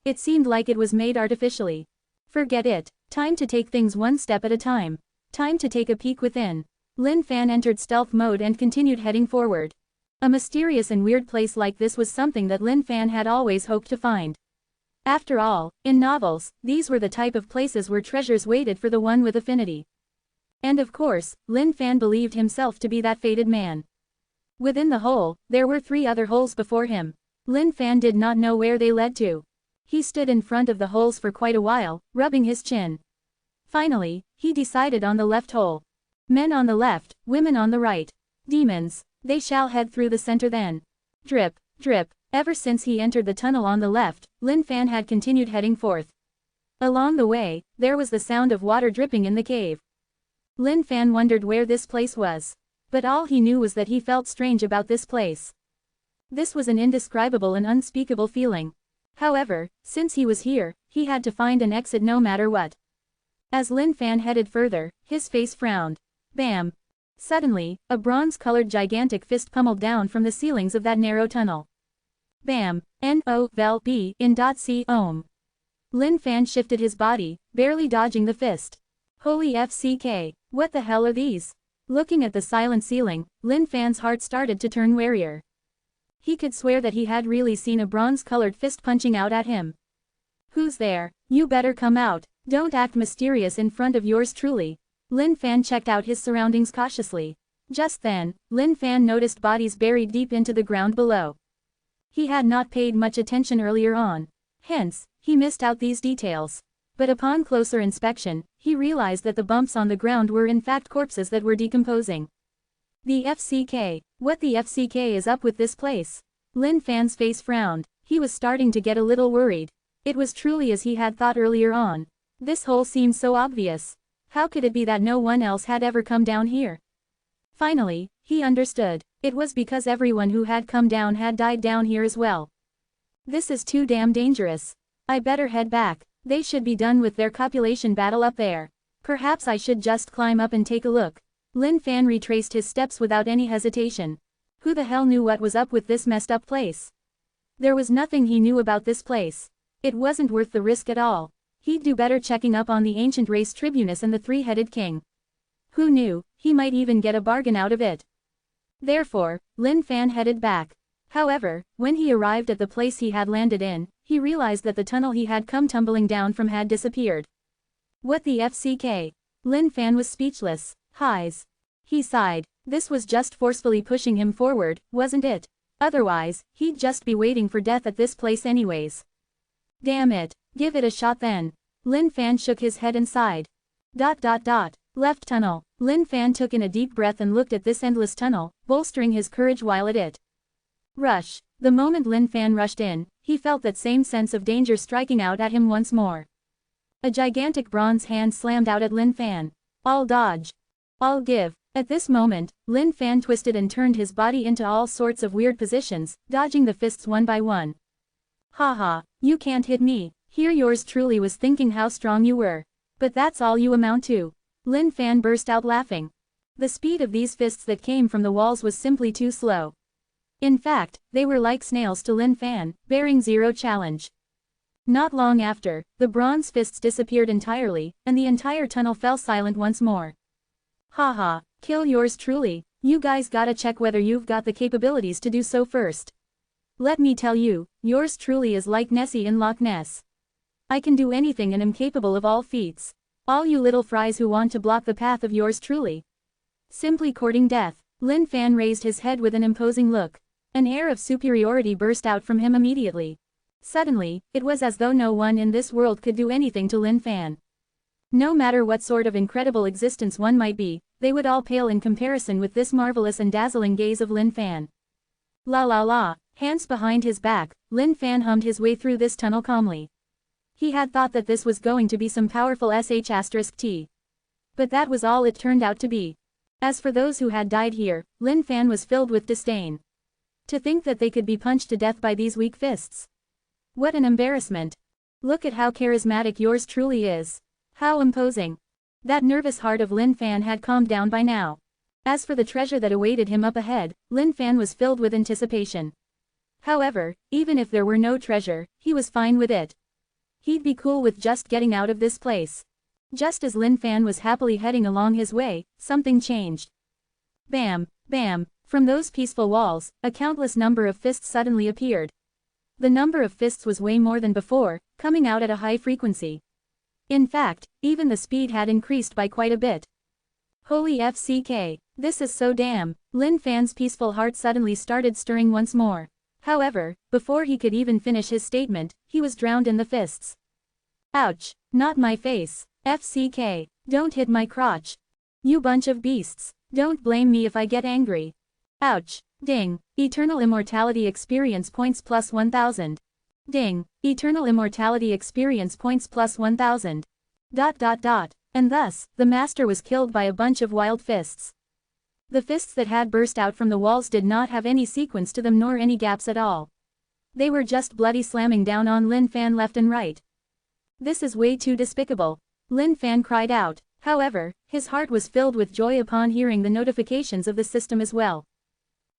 It seemed like it was made artificially. Forget it. Time to take things one step at a time. Time to take a peek within. Lin Fan entered stealth mode and continued heading forward. A mysterious and weird place like this was something that Lin Fan had always hoped to find. After all, in novels, these were the type of places where treasures waited for the one with affinity. And of course, Lin Fan believed himself to be that fated man. Within the hole, there were 3 other holes before him. Lin Fan did not know where they led to. He stood in front of the holes for quite a while, rubbing his chin. Finally, he decided on the left hole. Men on the left, women on the right. Demons. They shall head through the center then. Drip, drip. Ever since he entered the tunnel on the left, Lin Fan had continued heading forth. Along the way, there was the sound of water dripping in the cave. Lin Fan wondered where this place was. But all he knew was that he felt strange about this place. This was an indescribable and unspeakable feeling. However, since he was here, he had to find an exit no matter what. As Lin Fan headed further, his face frowned. Bam! Suddenly, a bronze-colored gigantic fist pummeled down from the ceilings of that narrow tunnel. Bam! N-O-V-E in .c ohm. Lin Fan shifted his body, barely dodging the fist. Holy FCK, what the hell are these? Looking at the silent ceiling, Lin Fan's heart started to turn warier. He could swear that he had really seen a bronze-colored fist punching out at him. Who's there? You better come out. Don't act mysterious in front of yours truly. Lin Fan checked out his surroundings cautiously. Just then, Lin Fan noticed bodies buried deep into the ground below. He had not paid much attention earlier on. Hence, he missed out these details. But upon closer inspection, he realized that the bumps on the ground were in fact corpses that were decomposing. The FCK. What the FCK is up with this place? Lin Fan's face frowned. He was starting to get a little worried. It was truly as he had thought earlier on. This hole seemed so obvious. How could it be that no one else had ever come down here? Finally, he understood. It was because everyone who had come down had died down here as well. This is too damn dangerous. I better head back. They should be done with their copulation battle up there. Perhaps I should just climb up and take a look. Lin Fan retraced his steps without any hesitation. Who the hell knew what was up with this messed up place? There was nothing he knew about this place. It wasn't worth the risk at all. He'd do better checking up on the ancient race Tribunus and the three-headed king. Who knew, he might even get a bargain out of it. Therefore, Lin Fan headed back. However, when he arrived at the place he had landed in, he realized that the tunnel he had come tumbling down from had disappeared. What the FCK? Lin Fan was speechless. Highs. He sighed. This was just forcefully pushing him forward, wasn't it? Otherwise, he'd just be waiting for death at this place anyways. Damn it. Give it a shot then. Lin Fan shook his head and sighed. Left tunnel. Lin Fan took in a deep breath and looked at this endless tunnel, bolstering his courage while at it. Rush. The moment Lin Fan rushed in, he felt that same sense of danger striking out at him once more. A gigantic bronze hand slammed out at Lin Fan. I'll dodge. I'll give. At this moment, Lin Fan twisted and turned his body into all sorts of weird positions, dodging the fists one by one. Haha, you can't hit me. Here yours truly was thinking how strong you were. But that's all you amount to. Lin Fan burst out laughing. The speed of these fists that came from the walls was simply too slow. In fact, they were like snails to Lin Fan, bearing zero challenge. Not long after, the bronze fists disappeared entirely, and the entire tunnel fell silent once more. Haha, kill yours truly. You guys gotta check whether you've got the capabilities to do so first. Let me tell you, yours truly is like Nessie in Loch Ness. I can do anything and am capable of all feats. All you little fries who want to block the path of yours truly. Simply courting death. Lin Fan raised his head with an imposing look. An air of superiority burst out from him immediately. Suddenly, it was as though no one in this world could do anything to Lin Fan. No matter what sort of incredible existence one might be, they would all pale in comparison with this marvelous and dazzling gaze of Lin Fan. La la la, hands behind his back, Lin Fan hummed his way through this tunnel calmly. He had thought that this was going to be some powerful sh*t. But that was all it turned out to be. As for those who had died here, Lin Fan was filled with disdain. To think that they could be punched to death by these weak fists. What an embarrassment. Look at how charismatic yours truly is. How imposing. That nervous heart of Lin Fan had calmed down by now. As for the treasure that awaited him up ahead, Lin Fan was filled with anticipation. However, even if there were no treasure, he was fine with it. He'd be cool with just getting out of this place. Just as Lin Fan was happily heading along his way, something changed. Bam, bam, from those peaceful walls, a countless number of fists suddenly appeared. The number of fists was way more than before, coming out at a high frequency. In fact, even the speed had increased by quite a bit. Holy FCK, this is so damn. Lin Fan's peaceful heart suddenly started stirring once more. However, before he could even finish his statement, he was drowned in the fists. Ouch, not my face. FCK, don't hit my crotch. You bunch of beasts, don't blame me if I get angry. Ouch, ding, eternal immortality experience points plus 1000. Ding, eternal immortality experience points plus 1000. And thus, the master was killed by a bunch of wild fists. The fists that had burst out from the walls did not have any sequence to them nor any gaps at all. They were just bloody slamming down on Lin Fan left and right. This is way too despicable. Lin Fan cried out. However, his heart was filled with joy upon hearing the notifications of the system as well.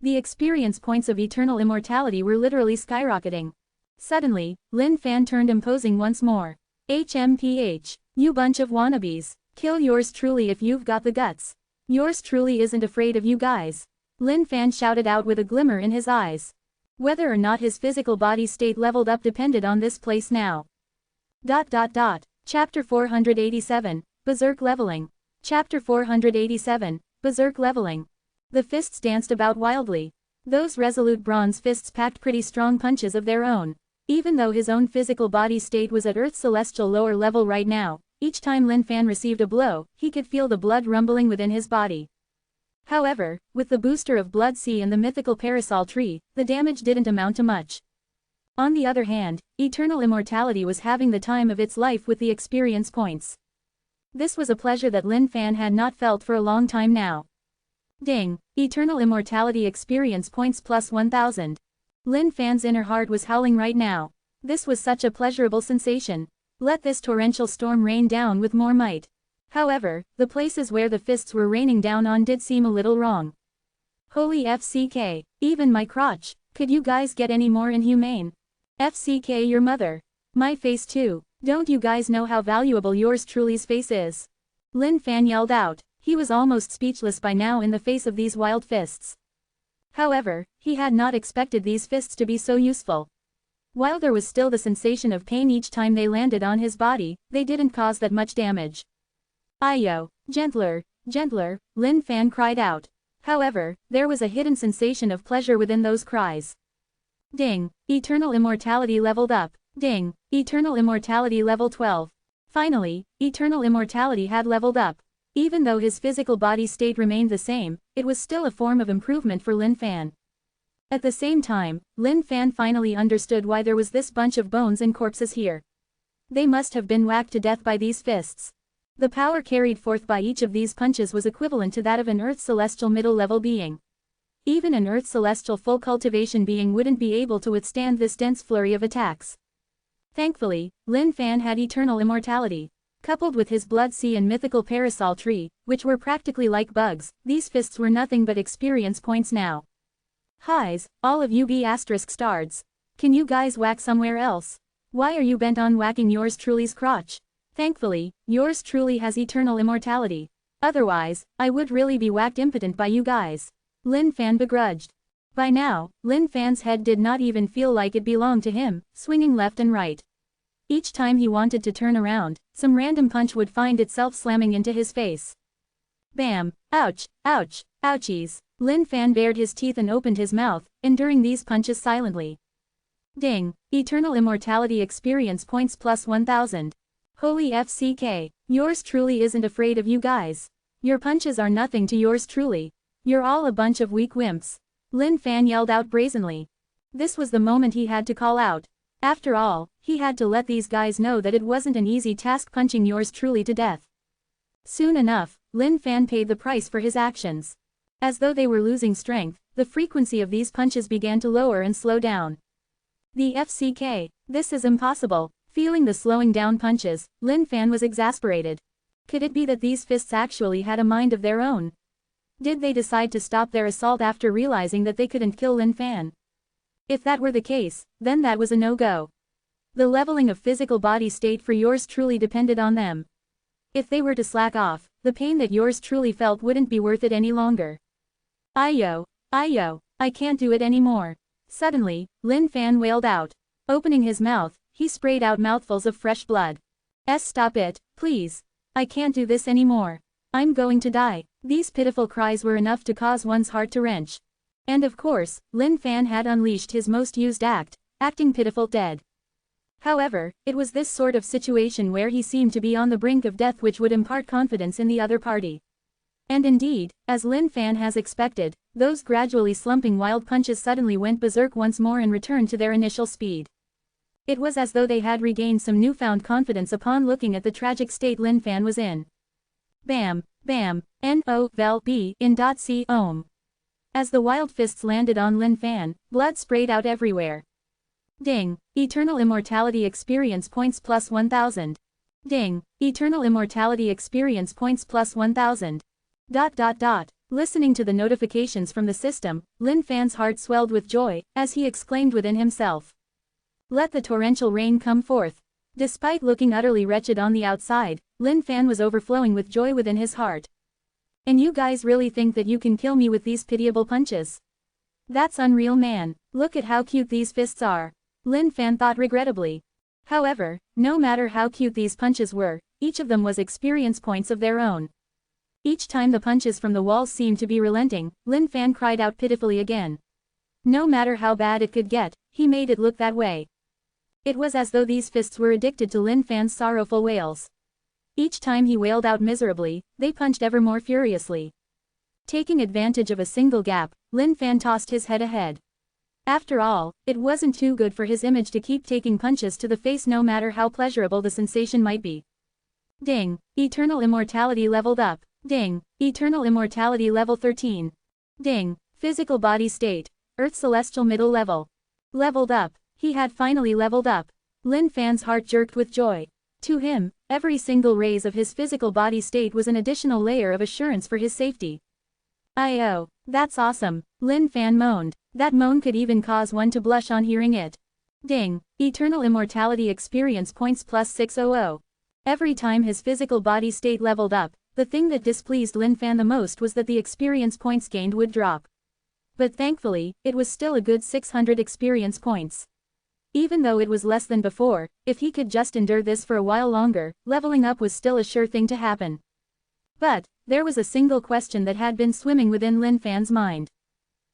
The experience points of eternal immortality were literally skyrocketing. Suddenly, Lin Fan turned imposing once more. HMPH. You bunch of wannabes. Kill yours truly if you've got the guts. Yours truly isn't afraid of you guys. Lin Fan shouted out with a glimmer in his eyes. Whether or not his physical body state leveled up depended on this place now. Chapter 487, Berserk Leveling. Chapter 487, Berserk Leveling. The fists danced about wildly. Those resolute bronze fists packed pretty strong punches of their own. Even though his own physical body state was at Earth's celestial lower level right now, each time Lin Fan received a blow, he could feel the blood rumbling within his body. However, with the booster of Blood Sea and the mythical parasol tree, the damage didn't amount to much. On the other hand, eternal immortality was having the time of its life with the experience points. This was a pleasure that Lin Fan had not felt for a long time now. Ding! Eternal immortality experience points plus 1000. Lin Fan's inner heart was howling right now. This was such a pleasurable sensation. Let this torrential storm rain down with more might. However, the places where the fists were raining down on did seem a little wrong. Holy FCK, even my crotch, could you guys get any more inhumane? FCK your mother. My face too, don't you guys know how valuable yours truly's face is? Lin Fan yelled out, he was almost speechless by now in the face of these wild fists. However, he had not expected these fists to be so useful. While there was still the sensation of pain each time they landed on his body, they didn't cause that much damage. Ayo, gentler, gentler, Lin Fan cried out. However, there was a hidden sensation of pleasure within those cries. Ding, eternal immortality leveled up. Ding, eternal immortality level 12. Finally, eternal immortality had leveled up. Even though his physical body state remained the same, it was still a form of improvement for Lin Fan. At the same time, Lin Fan finally understood why there was this bunch of bones and corpses here. They must have been whacked to death by these fists. The power carried forth by each of these punches was equivalent to that of an Earth Celestial middle-level being. Even an Earth Celestial full cultivation being wouldn't be able to withstand this dense flurry of attacks. Thankfully, Lin Fan had eternal immortality. Coupled with his Blood Sea and mythical parasol tree, which were practically like bugs, these fists were nothing but experience points now. Highs, all of you B***stards. Can you guys whack somewhere else? Why are you bent on whacking yours truly's crotch? Thankfully, yours truly has eternal immortality. Otherwise, I would really be whacked impotent by you guys. Lin Fan begrudged. By now, Lin Fan's head did not even feel like it belonged to him, swinging left and right. Each time he wanted to turn around, some random punch would find itself slamming into his face. Bam! Ouch! Ouch! Ouchies! Lin Fan bared his teeth and opened his mouth, enduring these punches silently. Ding! Eternal immortality experience points plus 1000. Holy FCK! Yours truly isn't afraid of you guys. Your punches are nothing to yours truly. You're all a bunch of weak wimps. Lin Fan yelled out brazenly. This was the moment he had to call out. After all, he had to let these guys know that it wasn't an easy task punching yours truly to death. Soon enough, Lin Fan paid the price for his actions. As though they were losing strength, the frequency of these punches began to lower and slow down. The FCK, this is impossible. Feeling the slowing down punches, Lin Fan was exasperated. Could it be that these fists actually had a mind of their own? Did they decide to stop their assault after realizing that they couldn't kill Lin Fan? If that were the case, then that was a no-go. The leveling of physical body state for yours truly depended on them. If they were to slack off, the pain that yours truly felt wouldn't be worth it any longer. Ayo, I can't do it anymore. Suddenly, Lin Fan wailed out. Opening his mouth, he sprayed out mouthfuls of fresh blood. Stop it, please. I can't do this anymore. I'm going to die. These pitiful cries were enough to cause one's heart to wrench. And of course, Lin Fan had unleashed his most used act, acting pitiful dead. However, it was this sort of situation where he seemed to be on the brink of death which would impart confidence in the other party. And indeed, as Lin Fan has expected, those gradually slumping wild punches suddenly went berserk once more and returned to their initial speed. It was as though they had regained some newfound confidence upon looking at the tragic state Lin Fan was in. Bam, bam, no vel b in dot c ohm. As the wild fists landed on Lin Fan, blood sprayed out everywhere. Ding, eternal immortality experience points plus 1000. Ding, eternal immortality experience points plus 1000. ... Listening to the notifications from the system, Lin Fan's heart swelled with joy, as he exclaimed within himself. Let the torrential rain come forth. Despite looking utterly wretched on the outside, Lin Fan was overflowing with joy within his heart. And you guys really think that you can kill me with these pitiable punches? That's unreal, man. Look at how cute these fists are. Lin Fan thought regrettably. However, no matter how cute these punches were, each of them was experience points of their own. Each time the punches from the walls seemed to be relenting, Lin Fan cried out pitifully again. No matter how bad it could get, he made it look that way. It was as though these fists were addicted to Lin Fan's sorrowful wails. Each time he wailed out miserably, they punched ever more furiously. Taking advantage of a single gap, Lin Fan tossed his head ahead. After all, it wasn't too good for his image to keep taking punches to the face no matter how pleasurable the sensation might be. Ding, eternal immortality leveled up. Ding, eternal immortality level 13. Ding, physical body state, Earth celestial middle level. Leveled up, he had finally leveled up. Lin Fan's heart jerked with joy. To him, every single raise of his physical body state was an additional layer of assurance for his safety. Oh, that's awesome, Lin Fan moaned. That moan could even cause one to blush on hearing it. Ding, eternal immortality experience points plus 600. Every time his physical body state leveled up, the thing that displeased Lin Fan the most was that the experience points gained would drop. But thankfully, it was still a good 600 experience points. Even though it was less than before, if he could just endure this for a while longer, leveling up was still a sure thing to happen. But, there was a single question that had been swimming within Lin Fan's mind.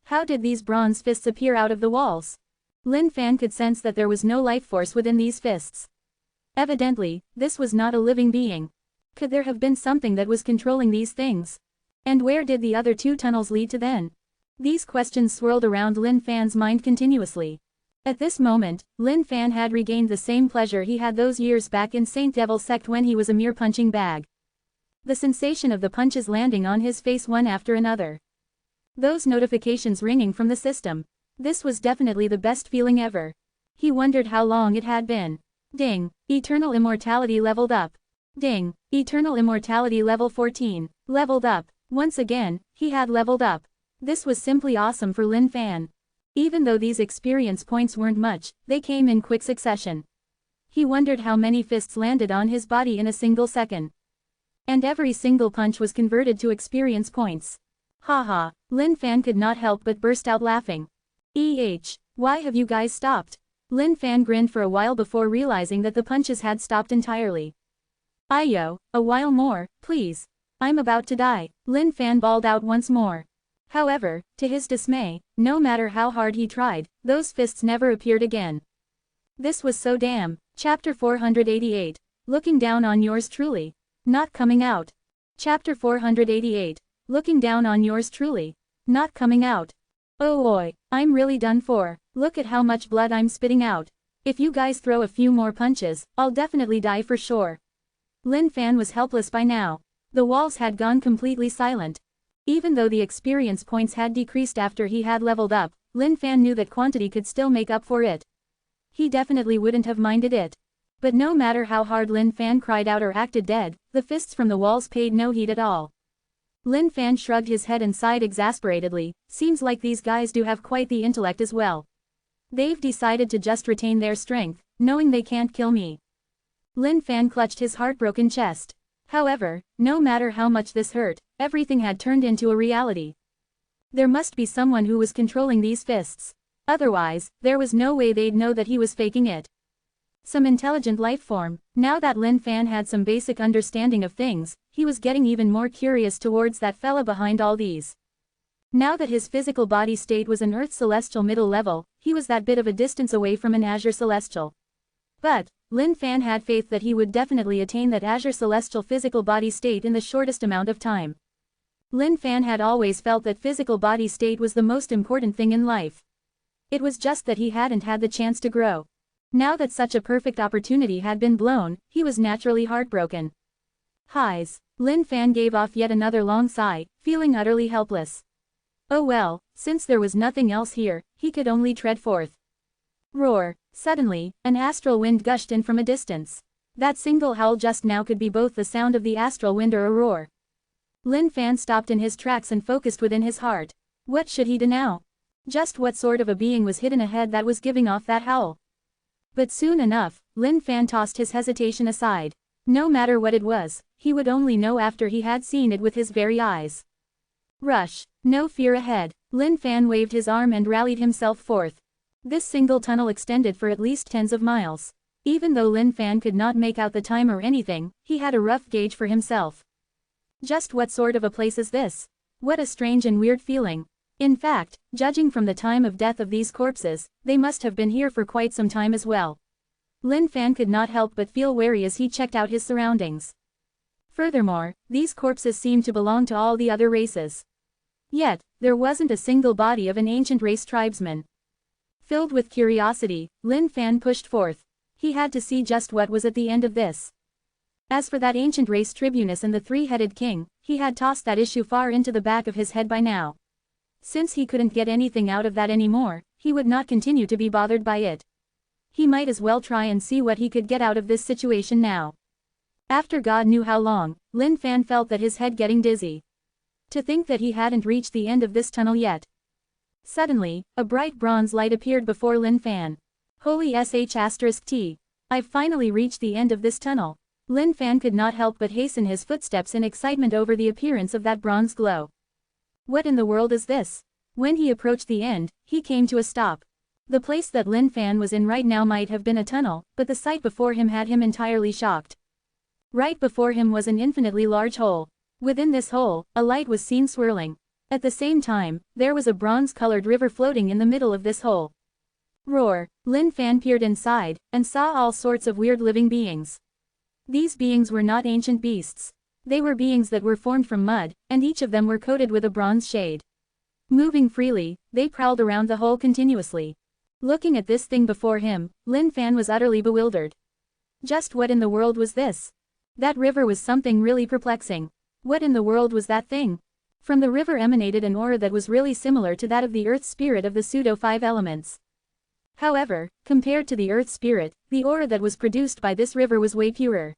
How did these bronze fists appear out of the walls? Lin Fan could sense that there was no life force within these fists. Evidently, this was not a living being. Could there have been something that was controlling these things? And where did the other two tunnels lead to then? These questions swirled around Lin Fan's mind continuously. At this moment, Lin Fan had regained the same pleasure he had those years back in Saint Devil's Sect when he was a mere punching bag. The sensation of the punches landing on his face one after another. Those notifications ringing from the system. This was definitely the best feeling ever. He wondered how long it had been. Ding, eternal immortality leveled up. Ding, eternal immortality level 14, leveled up. Once again, he had leveled up. This was simply awesome for Lin Fan. Even though these experience points weren't much, they came in quick succession. He wondered how many fists landed on his body in a single second. And every single punch was converted to experience points. Haha, Lin Fan could not help but burst out laughing. Why have you guys stopped? Lin Fan grinned for a while before realizing that the punches had stopped entirely. Ayo, a while more, please. I'm about to die, Lin Fan bawled out once more. However, to his dismay, no matter how hard he tried, those fists never appeared again. This was so damn. Chapter 488. Looking down on yours truly. Not coming out. Chapter 488. Looking down on yours truly. Not coming out. Oh boy, I'm really done for. Look at how much blood I'm spitting out. If you guys throw a few more punches, I'll definitely die for sure. Lin Fan was helpless by now. The walls had gone completely silent. Even though the experience points had decreased after he had leveled up, Lin Fan knew that quantity could still make up for it. He definitely wouldn't have minded it. But no matter how hard Lin Fan cried out or acted dead, the fists from the walls paid no heed at all. Lin Fan shrugged his head and sighed exasperatedly. Seems like these guys do have quite the intellect as well. They've decided to just retain their strength, knowing they can't kill me. Lin Fan clutched his heartbroken chest. However, no matter how much this hurt, everything had turned into a reality. There must be someone who was controlling these fists. Otherwise, there was no way they'd know that he was faking it. Some intelligent life form. Now that Lin Fan had some basic understanding of things, he was getting even more curious towards that fella behind all these. Now that his physical body state was an Earth Celestial middle level, he was that bit of a distance away from an Azure Celestial. But, Lin Fan had faith that he would definitely attain that Azure Celestial physical body state in the shortest amount of time. Lin Fan had always felt that physical body state was the most important thing in life. It was just that he hadn't had the chance to grow. Now that such a perfect opportunity had been blown, he was naturally heartbroken. Highs. Lin Fan gave off yet another long sigh, feeling utterly helpless. Oh well, since there was nothing else here, he could only tread forth. Roar. Suddenly, an astral wind gushed in from a distance. That single howl just now could be both the sound of the astral wind or a roar. Lin Fan stopped in his tracks and focused within his heart. What should he do now? Just what sort of a being was hidden ahead that was giving off that howl? But soon enough, Lin Fan tossed his hesitation aside. No matter what it was, he would only know after he had seen it with his very eyes. Rush. No fear ahead. Lin Fan waved his arm and rallied himself forth. This single tunnel extended for at least tens of miles. Even though Lin Fan could not make out the time or anything, he had a rough gauge for himself. Just what sort of a place is this? What a strange and weird feeling. In fact, judging from the time of death of these corpses, they must have been here for quite some time as well. Lin Fan could not help but feel wary as he checked out his surroundings. Furthermore, these corpses seemed to belong to all the other races. Yet, there wasn't a single body of an ancient race tribesman. Filled with curiosity, Lin Fan pushed forth. He had to see just what was at the end of this. As for that ancient race tribunus and the three-headed king, he had tossed that issue far into the back of his head by now. Since he couldn't get anything out of that anymore, he would not continue to be bothered by it. He might as well try and see what he could get out of this situation now. After God knew how long, Lin Fan felt that his head getting dizzy. To think that he hadn't reached the end of this tunnel yet. Suddenly, a bright bronze light appeared before Lin Fan. Holy sh*t. I've finally reached the end of this tunnel. Lin Fan could not help but hasten his footsteps in excitement over the appearance of that bronze glow. What in the world is this? When he approached the end, he came to a stop. The place that Lin Fan was in right now might have been a tunnel, but the sight before him had him entirely shocked. Right before him was an infinitely large hole. Within this hole, a light was seen swirling. At the same time, there was a bronze-colored river floating in the middle of this hole. Roar. Lin Fan peered inside, and saw all sorts of weird living beings. These beings were not ancient beasts. They were beings that were formed from mud, and each of them were coated with a bronze shade. Moving freely, they prowled around the hole continuously. Looking at this thing before him, Lin Fan was utterly bewildered. Just what in the world was this? That river was something really perplexing. What in the world was that thing? From the river emanated an aura that was really similar to that of the earth spirit of the pseudo-5 elements. However, compared to the earth spirit, the aura that was produced by this river was way purer.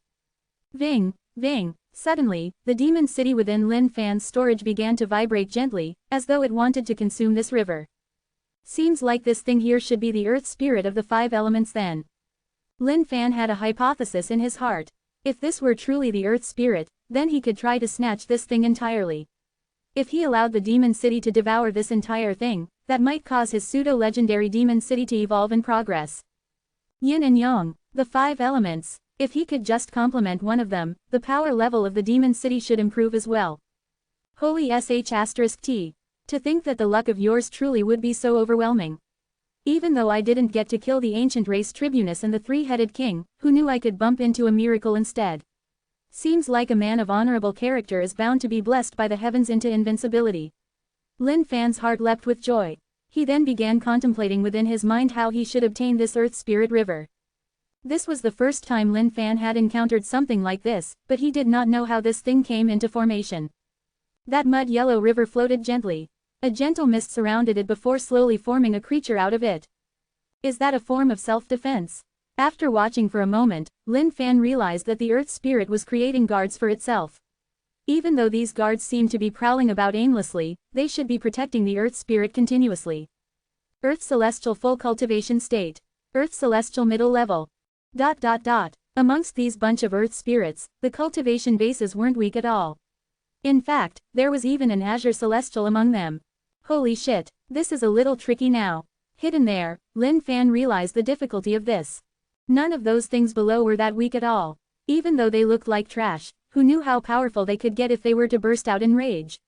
Ving, ving. Suddenly, the demon city within Lin Fan's storage began to vibrate gently, as though it wanted to consume this river. Seems like this thing here should be the earth spirit of the 5 elements then. Lin Fan had a hypothesis in his heart. If this were truly the earth spirit, then he could try to snatch this thing entirely. If he allowed the demon city to devour this entire thing, that might cause his pseudo-legendary demon city to evolve and progress. Yin and Yang, the 5 elements. If he could just complement one of them, the power level of the demon city should improve as well. Holy sh*t. To think that the luck of yours truly would be so overwhelming. Even though I didn't get to kill the ancient race tribunus and the three-headed king, who knew I could bump into a miracle instead. Seems like a man of honorable character is bound to be blessed by the heavens into invincibility. Lin Fan's heart leapt with joy. He then began contemplating within his mind how he should obtain this earth spirit river. This was the first time Lin Fan had encountered something like this, but he did not know how this thing came into formation. That mud-yellow river floated gently. A gentle mist surrounded it before slowly forming a creature out of it. Is that a form of self-defense? After watching for a moment, Lin Fan realized that the earth spirit was creating guards for itself. Even though these guards seemed to be prowling about aimlessly, they should be protecting the earth spirit continuously. Earth celestial full cultivation state. Earth celestial middle level. ... Amongst these bunch of earth spirits, the cultivation bases weren't weak at all. In fact, there was even an azure celestial among them. Holy shit, this is a little tricky now. Hidden there, Lin Fan realized the difficulty of this. None of those things below were that weak at all. Even though they looked like trash, who knew how powerful they could get if they were to burst out in rage.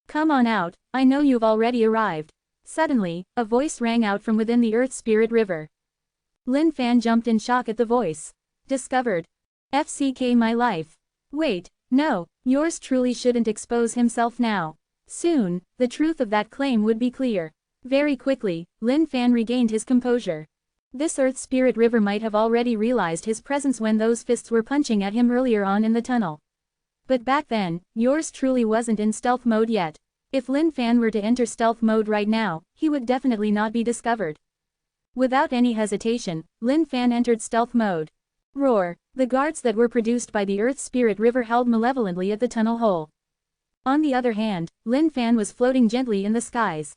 Come on out, I know you've already arrived. Suddenly, a voice rang out from within the earth spirit river. Lin Fan jumped in shock at the voice. Discovered. FCK my life. Wait, no, yours truly shouldn't expose himself now. Soon, the truth of that claim would be clear. Very quickly, Lin Fan regained his composure. This earth spirit river might have already realized his presence when those fists were punching at him earlier on in the tunnel. But back then, yours truly wasn't in stealth mode yet. If Lin Fan were to enter stealth mode right now, he would definitely not be discovered. Without any hesitation, Lin Fan entered stealth mode. Roar! The guards that were produced by the Earth Spirit River held malevolently at the tunnel hole. On the other hand, Lin Fan was floating gently in the skies.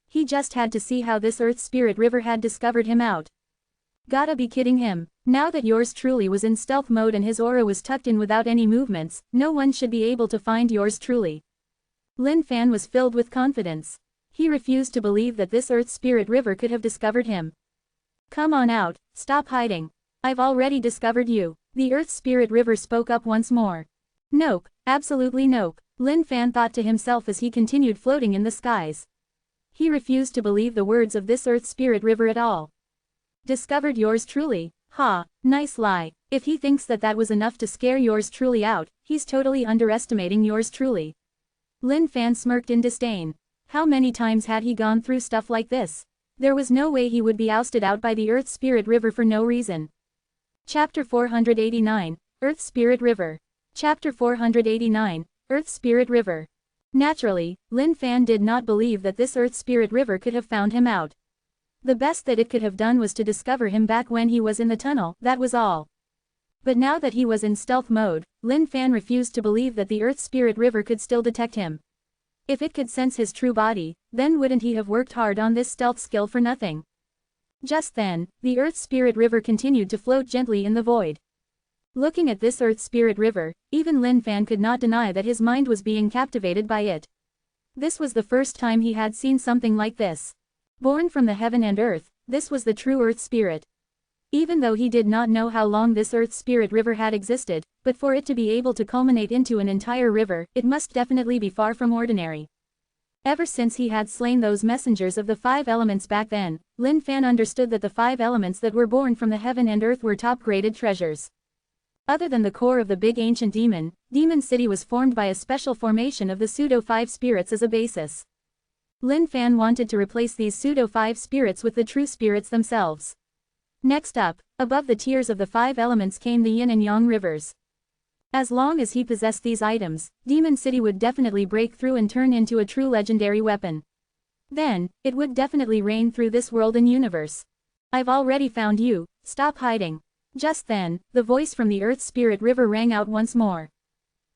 He just had to see how this Earth Spirit River had discovered him out. Gotta be kidding him. Now that yours truly was in stealth mode and his aura was tucked in without any movements, no one should be able to find yours truly. Lin Fan was filled with confidence. He refused to believe that this Earth Spirit River could have discovered him. Come on out, stop hiding. I've already discovered you. The Earth Spirit River spoke up once more. Nope, absolutely nope, Lin Fan thought to himself as he continued floating in the skies. He refused to believe the words of this Earth Spirit River at all. Discovered yours truly? Ha, nice lie. If he thinks that that was enough to scare yours truly out, he's totally underestimating yours truly. Lin Fan smirked in disdain. How many times had he gone through stuff like this? There was no way he would be ousted out by the Earth Spirit River for no reason. Chapter 489, Earth Spirit River. Chapter 489, Earth Spirit River. Naturally, Lin Fan did not believe that this Earth Spirit River could have found him out. The best that it could have done was to discover him back when he was in the tunnel, that was all. But now that he was in stealth mode, Lin Fan refused to believe that the Earth Spirit River could still detect him. If it could sense his true body, then wouldn't he have worked hard on this stealth skill for nothing? Just then, the Earth Spirit River continued to float gently in the void. Looking at this Earth Spirit River, even Lin Fan could not deny that his mind was being captivated by it. This was the first time he had seen something like this. Born from the heaven and earth, this was the true Earth Spirit. Even though he did not know how long this Earth Spirit River had existed, but for it to be able to culminate into an entire river, it must definitely be far from ordinary. Ever since he had slain those messengers of the 5 elements back then, Lin Fan understood that the 5 elements that were born from the heaven and earth were top-graded treasures. Other than the core of the big ancient demon, Demon City was formed by a special formation of the pseudo-5 spirits as a basis. Lin Fan wanted to replace these pseudo-5 spirits with the true spirits themselves. Next up, above the tiers of the 5 elements came the yin and yang rivers. As long as he possessed these items, Demon City would definitely break through and turn into a true legendary weapon. Then, it would definitely reign through this world and universe. I've already found you, stop hiding. Just then, the voice from the Earth Spirit River rang out once more.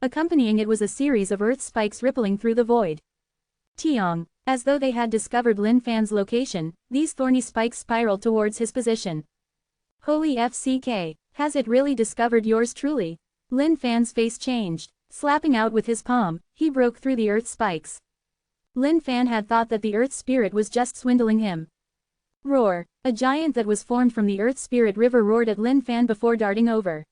Accompanying it was a series of earth spikes rippling through the void. Tiong. As though they had discovered Lin Fan's location, these thorny spikes spiraled towards his position. Holy FCK, has it really discovered yours truly? Lin Fan's face changed. Slapping out with his palm, he broke through the earth spikes. Lin Fan had thought that the Earth Spirit was just swindling him. Roar! A giant that was formed from the Earth Spirit River roared at Lin Fan before darting over.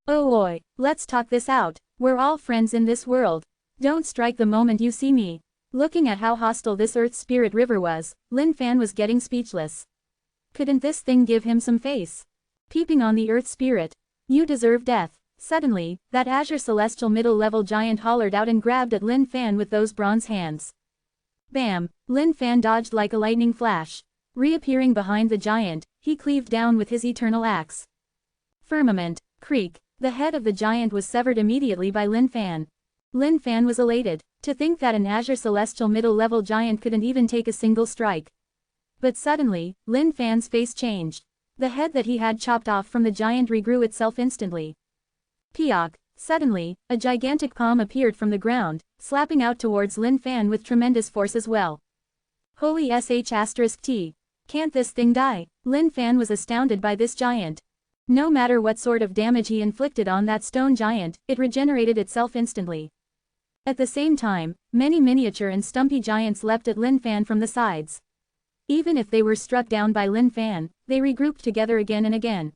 Oh oi, let's talk this out. We're all friends in this world. Don't strike the moment you see me. Looking at how hostile this Earth Spirit River was, Lin Fan was getting speechless. Couldn't this thing give him some face? Peeping on the Earth Spirit. You deserve death. Suddenly, that azure celestial middle-level giant hollered out and grabbed at Lin Fan with those bronze hands. Bam! Lin Fan dodged like a lightning flash. Reappearing behind the giant, he cleaved down with his eternal axe. Firmament. Creak. The head of the giant was severed immediately by Lin Fan. Lin Fan was elated. To think that an azure celestial middle-level giant couldn't even take a single strike. But suddenly, Lin Fan's face changed. The head that he had chopped off from the giant regrew itself instantly. Piok. Suddenly, a gigantic palm appeared from the ground, slapping out towards Lin Fan with tremendous force as well. Holy sh*t. Can't this thing die? Lin Fan was astounded by this giant. No matter what sort of damage he inflicted on that stone giant, it regenerated itself instantly. At the same time, many miniature and stumpy giants leapt at Lin Fan from the sides. Even if they were struck down by Lin Fan, they regrouped together again and again.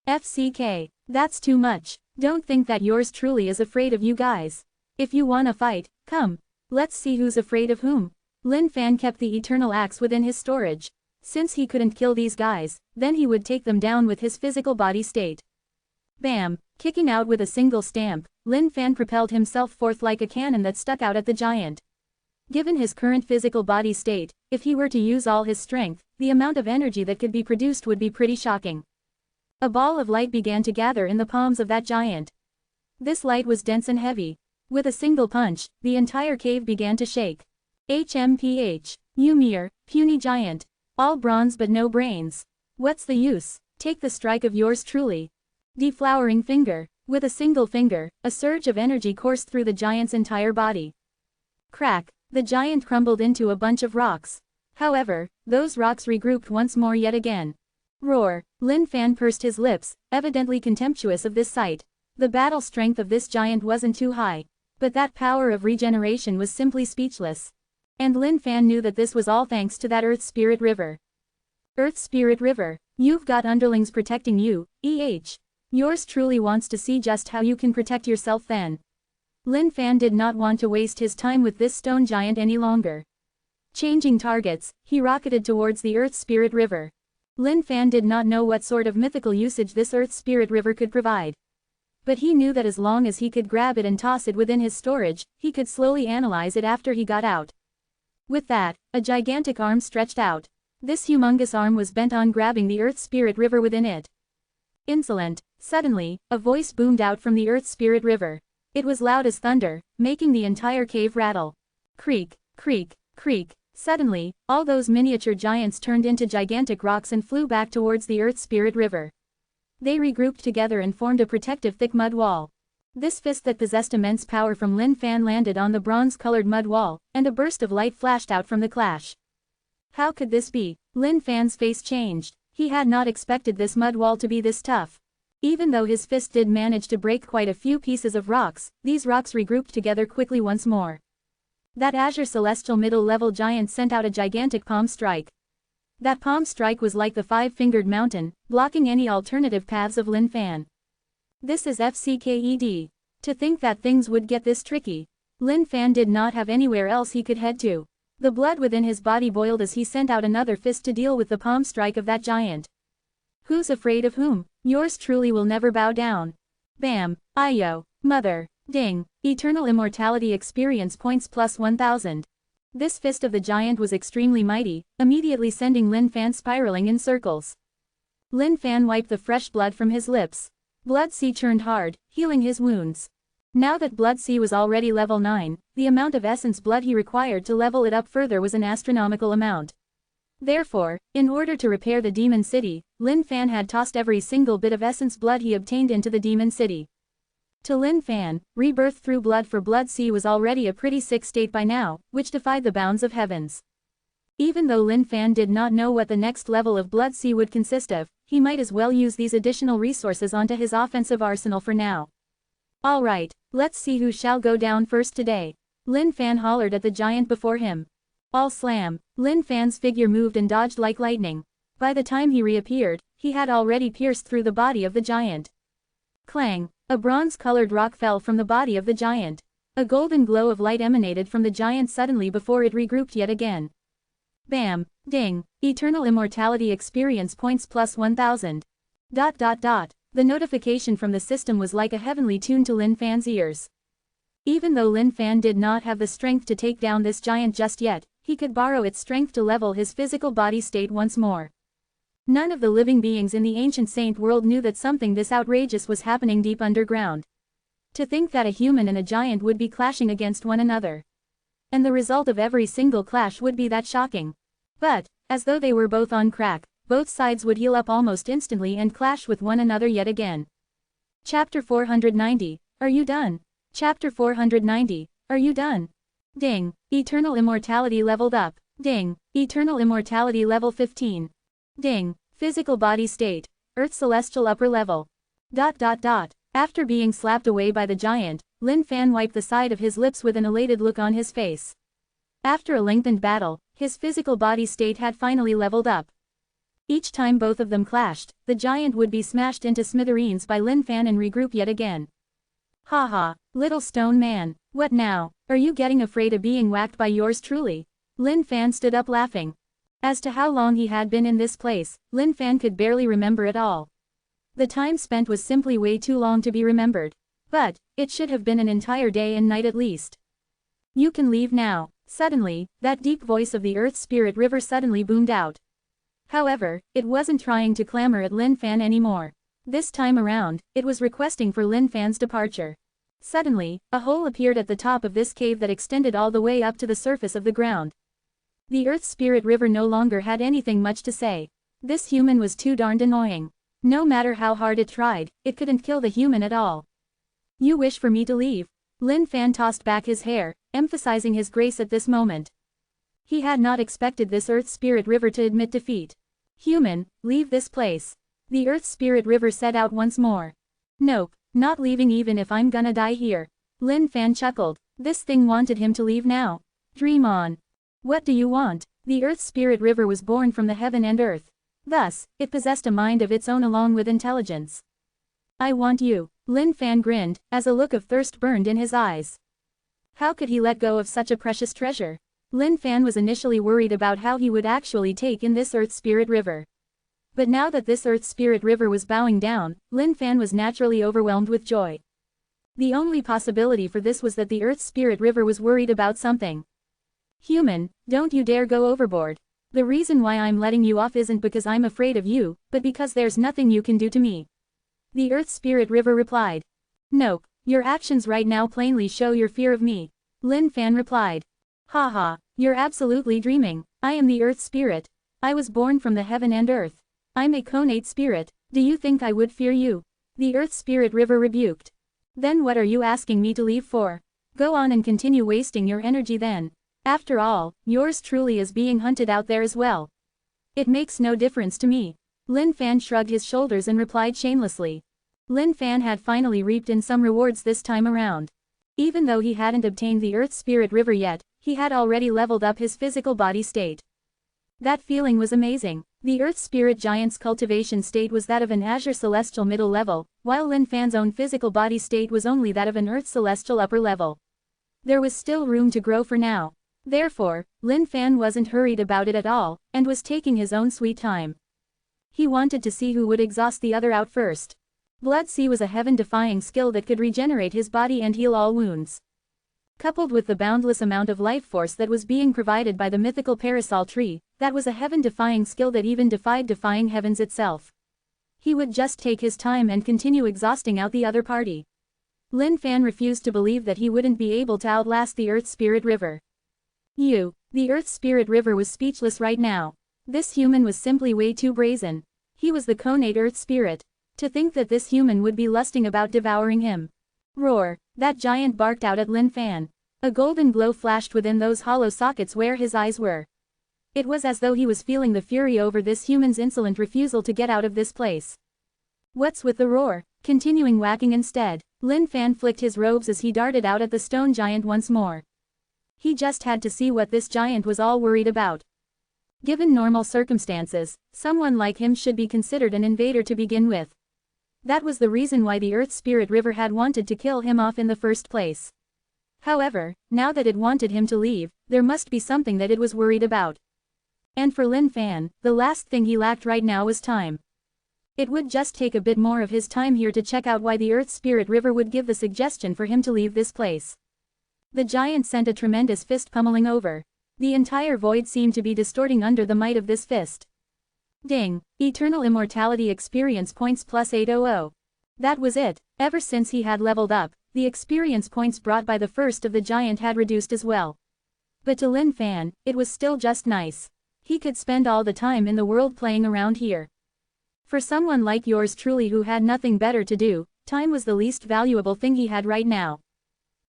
FCK. That's too much. Don't think that yours truly is afraid of you guys. If you wanna fight, come. Let's see who's afraid of whom. Lin Fan kept the eternal axe within his storage. Since he couldn't kill these guys, then he would take them down with his physical body state. Bam! Kicking out with a single stamp, Lin Fan propelled himself forth like a cannon that stuck out at the giant. Given his current physical body state, if he were to use all his strength, the amount of energy that could be produced would be pretty shocking. A ball of light began to gather in the palms of that giant. This light was dense and heavy. With a single punch, the entire cave began to shake. HMPH. You mere, puny giant. All bronze but no brains. What's the use? Take the strike of yours truly. Deflowering finger. With a single finger, a surge of energy coursed through the giant's entire body. Crack. The giant crumbled into a bunch of rocks. However, those rocks regrouped once more yet again. Roar. Lin Fan pursed his lips, evidently contemptuous of this sight. The battle strength of this giant wasn't too high. But that power of regeneration was simply speechless. And Lin Fan knew that this was all thanks to that Earth Spirit River. Earth Spirit River. You've got underlings protecting you, Yours truly wants to see just how you can protect yourself then. Lin Fan did not want to waste his time with this stone giant any longer. Changing targets, he rocketed towards the Earth Spirit River. Lin Fan did not know what sort of mythical usage this Earth Spirit River could provide. But he knew that as long as he could grab it and toss it within his storage, he could slowly analyze it after he got out. With that, a gigantic arm stretched out. This humongous arm was bent on grabbing the Earth Spirit River within it. Insolent. Suddenly, a voice boomed out from the Earth Spirit River. It was loud as thunder, making the entire cave rattle. Creak, creak, creak. Suddenly, all those miniature giants turned into gigantic rocks and flew back towards the Earth Spirit River. They regrouped together and formed a protective thick mud wall. This fist that possessed immense power from Lin Fan landed on the bronze-colored mud wall, and a burst of light flashed out from the clash. How could this be? Lin Fan's face changed. He had not expected this mud wall to be this tough. Even though his fist did manage to break quite a few pieces of rocks, these rocks regrouped together quickly once more. That azure celestial middle-level giant sent out a gigantic palm strike. That palm strike was like the five-fingered mountain, blocking any alternative paths of Lin Fan. This is FCKED. To think that things would get this tricky. Lin Fan did not have anywhere else he could head to. The blood within his body boiled as he sent out another fist to deal with the palm strike of that giant. Who's afraid of whom? Yours truly will never bow down. Bam. Ayo. Mother. Ding. Eternal immortality experience points plus 1000. This fist of the giant was extremely mighty, immediately sending Lin Fan spiraling in circles. Lin Fan wiped the fresh blood from his lips. Blood Sea churned hard, healing his wounds. Now that Blood Sea was already level 9, the amount of essence blood he required to level it up further was an astronomical amount. Therefore, in order to repair the Demon City, Lin Fan had tossed every single bit of essence blood he obtained into the Demon City. To Lin Fan, rebirth through blood for Blood Sea was already a pretty sick state by now, which defied the bounds of heavens. Even though Lin Fan did not know what the next level of Blood Sea would consist of, he might as well use these additional resources onto his offensive arsenal for now. Alright, let's see who shall go down first today. Lin Fan hollered at the giant before him. All slam. Lin Fan's figure moved and dodged like lightning. By the time he reappeared, he had already pierced through the body of the giant. Clang. A bronze-colored rock fell from the body of the giant. A golden glow of light emanated from the giant suddenly before it regrouped yet again. Bam. Ding. Eternal immortality experience points plus 1000. The notification from the system was like a heavenly tune to Lin Fan's ears. Even though Lin Fan did not have the strength to take down this giant just yet, he could borrow its strength to level his physical body state once more. None of the living beings in the ancient saint world knew that something this outrageous was happening deep underground. To think that a human and a giant would be clashing against one another. And the result of every single clash would be that shocking. But, as though they were both on crack, both sides would heal up almost instantly and clash with one another yet again. Chapter 490, Are you done? Chapter 490, Are you done? Ding. Eternal immortality leveled up. Ding. Eternal immortality level 15. Ding. Physical body state. Earth celestial upper level. After being slapped away by the giant, Lin Fan wiped the side of his lips with an elated look on his face. After a lengthened battle, his physical body state had finally leveled up. Each time both of them clashed, the giant would be smashed into smithereens by Lin Fan and regroup yet again. Haha, little stone man, what now? Are you getting afraid of being whacked by yours truly? Lin Fan stood up laughing. As to how long he had been in this place, Lin Fan could barely remember it all. The time spent was simply way too long to be remembered. But, it should have been an entire day and night at least. You can leave now. Suddenly, that deep voice of the Earth Spirit River suddenly boomed out. However, it wasn't trying to clamor at Lin Fan anymore. This time around, it was requesting for Lin Fan's departure. Suddenly, a hole appeared at the top of this cave that extended all the way up to the surface of the ground. The Earth Spirit River no longer had anything much to say. This human was too darned annoying. No matter how hard it tried, it couldn't kill the human at all. You wish for me to leave? Lin Fan tossed back his hair, emphasizing his grace at this moment. He had not expected this Earth Spirit River to admit defeat. Human, leave this place. The Earth Spirit River said out once more. Nope, not leaving even if I'm gonna die here. Lin Fan chuckled. This thing wanted him to leave now. Dream on. What do you want? The Earth Spirit River was born from the heaven and earth. Thus, it possessed a mind of its own along with intelligence. I want you. Lin Fan grinned, as a look of thirst burned in his eyes. How could he let go of such a precious treasure? Lin Fan was initially worried about how he would actually take in this Earth Spirit River. But now that this Earth Spirit River was bowing down, Lin Fan was naturally overwhelmed with joy. The only possibility for this was that the Earth Spirit River was worried about something. Human, don't you dare go overboard. The reason why I'm letting you off isn't because I'm afraid of you, but because there's nothing you can do to me. The Earth Spirit River replied. Nope, your actions right now plainly show your fear of me. Lin Fan replied. Haha, you're absolutely dreaming. I am the Earth Spirit. I was born from the heaven and earth. I'm a connate spirit. Do you think I would fear you? The Earth Spirit River rebuked. Then what are you asking me to leave for? Go on and continue wasting your energy then. After all, yours truly is being hunted out there as well. It makes no difference to me. Lin Fan shrugged his shoulders and replied shamelessly. Lin Fan had finally reaped in some rewards this time around. Even though he hadn't obtained the Earth Spirit River yet, he had already leveled up his physical body state. That feeling was amazing. The Earth Spirit Giant's cultivation state was that of an Azure Celestial middle level, while Lin Fan's own physical body state was only that of an Earth Celestial upper level. There was still room to grow for now. Therefore, Lin Fan wasn't hurried about it at all, and was taking his own sweet time. He wanted to see who would exhaust the other out first. Blood Sea was a heaven-defying skill that could regenerate his body and heal all wounds. Coupled with the boundless amount of life force that was being provided by the mythical parasol tree, that was a heaven-defying skill that even defied defying heavens itself. He would just take his time and continue exhausting out the other party. Lin Fan refused to believe that he wouldn't be able to outlast the Earth Spirit River. The Earth Spirit River was speechless right now. This human was simply way too brazen. He was the connate Earth Spirit. To think that this human would be lusting about devouring him. Roar! That giant barked out at Lin Fan. A golden glow flashed within those hollow sockets where his eyes were. It was as though he was feeling the fury over this human's insolent refusal to get out of this place. What's with the roar? Continuing whacking instead, Lin Fan flicked his robes as he darted out at the stone giant once more. He just had to see what this giant was all worried about. Given normal circumstances, someone like him should be considered an invader to begin with. That was the reason why the Earth Spirit River had wanted to kill him off in the first place. However, now that it wanted him to leave, there must be something that it was worried about. And for Lin Fan, the last thing he lacked right now was time. It would just take a bit more of his time here to check out why the Earth Spirit River would give the suggestion for him to leave this place. The giant sent a tremendous fist pummeling over. The entire void seemed to be distorting under the might of this fist. Ding! Eternal Immortality Experience Points plus 800. That was it. Ever since he had leveled up, the experience points brought by the first of the giant had reduced as well. But to Lin Fan, it was still just nice. He could spend all the time in the world playing around here. For someone like yours truly who had nothing better to do, time was the least valuable thing he had right now.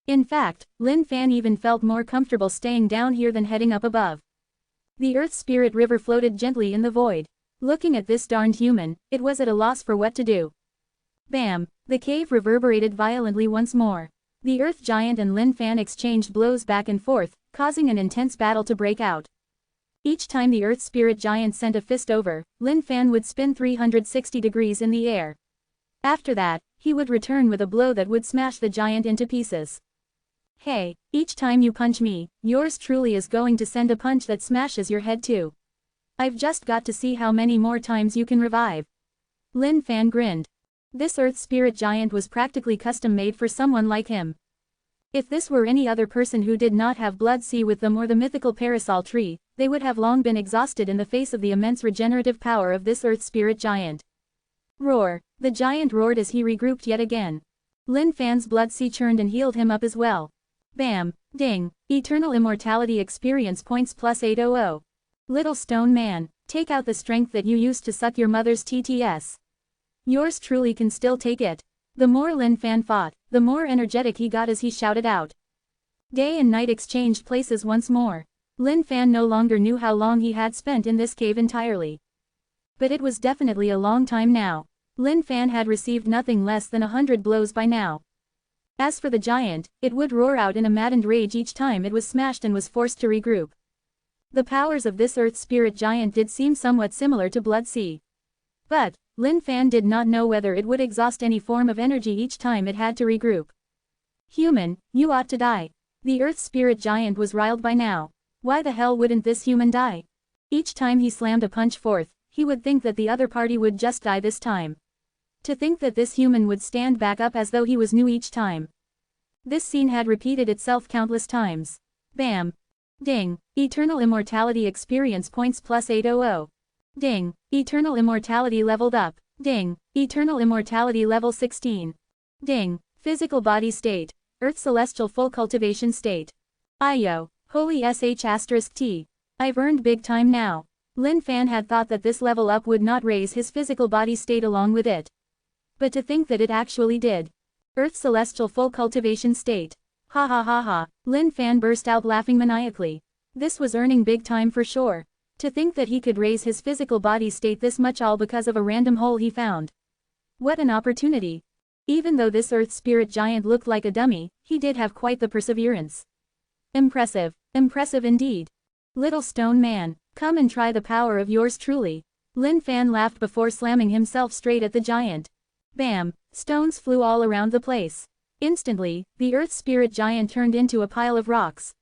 In fact, Lin Fan even felt more comfortable staying down here than heading up above. The Earth Spirit River floated gently in the void. Looking at this darned human, it was at a loss for what to do. Bam! The cave reverberated violently once more. The Earth Giant and Lin Fan exchanged blows back and forth, causing an intense battle to break out. Each time the Earth Spirit Giant sent a fist over, Lin Fan would spin 360 degrees in the air. After that, he would return with a blow that would smash the giant into pieces. Hey, each time you punch me, yours truly is going to send a punch that smashes your head too. I've just got to see how many more times you can revive. Lin Fan grinned. This Earth Spirit Giant was practically custom-made for someone like him. If this were any other person who did not have Blood Sea with them or the mythical parasol tree, they would have long been exhausted in the face of the immense regenerative power of this Earth Spirit Giant. Roar! The giant roared as he regrouped yet again. Lin Fan's blood sea churned and healed him up as well. Bam. Ding. Eternal immortality experience points plus 800. Little stone man, take out the strength that you used to suck your mother's TTS. Yours truly can still take it. The more Lin Fan fought, the more energetic he got as he shouted out. Day and night exchanged places once more. Lin Fan no longer knew how long he had spent in this cave entirely. But it was definitely a long time now. Lin Fan had received nothing less than 100 blows by now. As for the giant, it would roar out in a maddened rage each time it was smashed and was forced to regroup. The powers of this earth spirit giant did seem somewhat similar to Blood Sea. But, Lin Fan did not know whether it would exhaust any form of energy each time it had to regroup. Human, you ought to die. The earth spirit giant was riled by now. Why the hell wouldn't this human die? Each time he slammed a punch forth, he would think that the other party would just die this time. To think that this human would stand back up as though he was new each time. This scene had repeated itself countless times. Bam. Ding. Eternal immortality experience points plus 800. Ding. Eternal immortality leveled up. Ding. Eternal immortality level 16. Ding. Physical body state. Earth celestial full cultivation state. Ayo. Holy sh*t. I've earned big time now. Lin Fan had thought that this level up would not raise his physical body state along with it. But to think that it actually did. Earth celestial full cultivation state. Ha ha ha ha. Lin Fan burst out laughing maniacally. This was earning big time for sure. To think that he could raise his physical body state this much all because of a random hole he found. What an opportunity. Even though this earth spirit giant looked like a dummy, he did have quite the perseverance. Impressive. Impressive indeed. Little stone man, come and try the power of yours truly. Lin Fan laughed before slamming himself straight at the giant. Bam. Stones flew all around the place. Instantly, the earth spirit giant turned into a pile of rocks.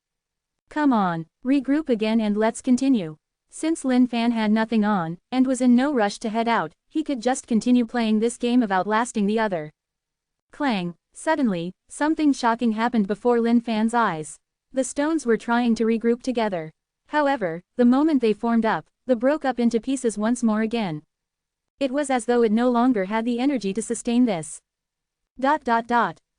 Come on, regroup again and let's continue. Since Lin Fan had nothing on, and was in no rush to head out, he could just continue playing this game of outlasting the other. Clang. Suddenly, something shocking happened before Lin Fan's eyes. The stones were trying to regroup together. However, the moment they formed up, they broke up into pieces once more again. It was as though it no longer had the energy to sustain this.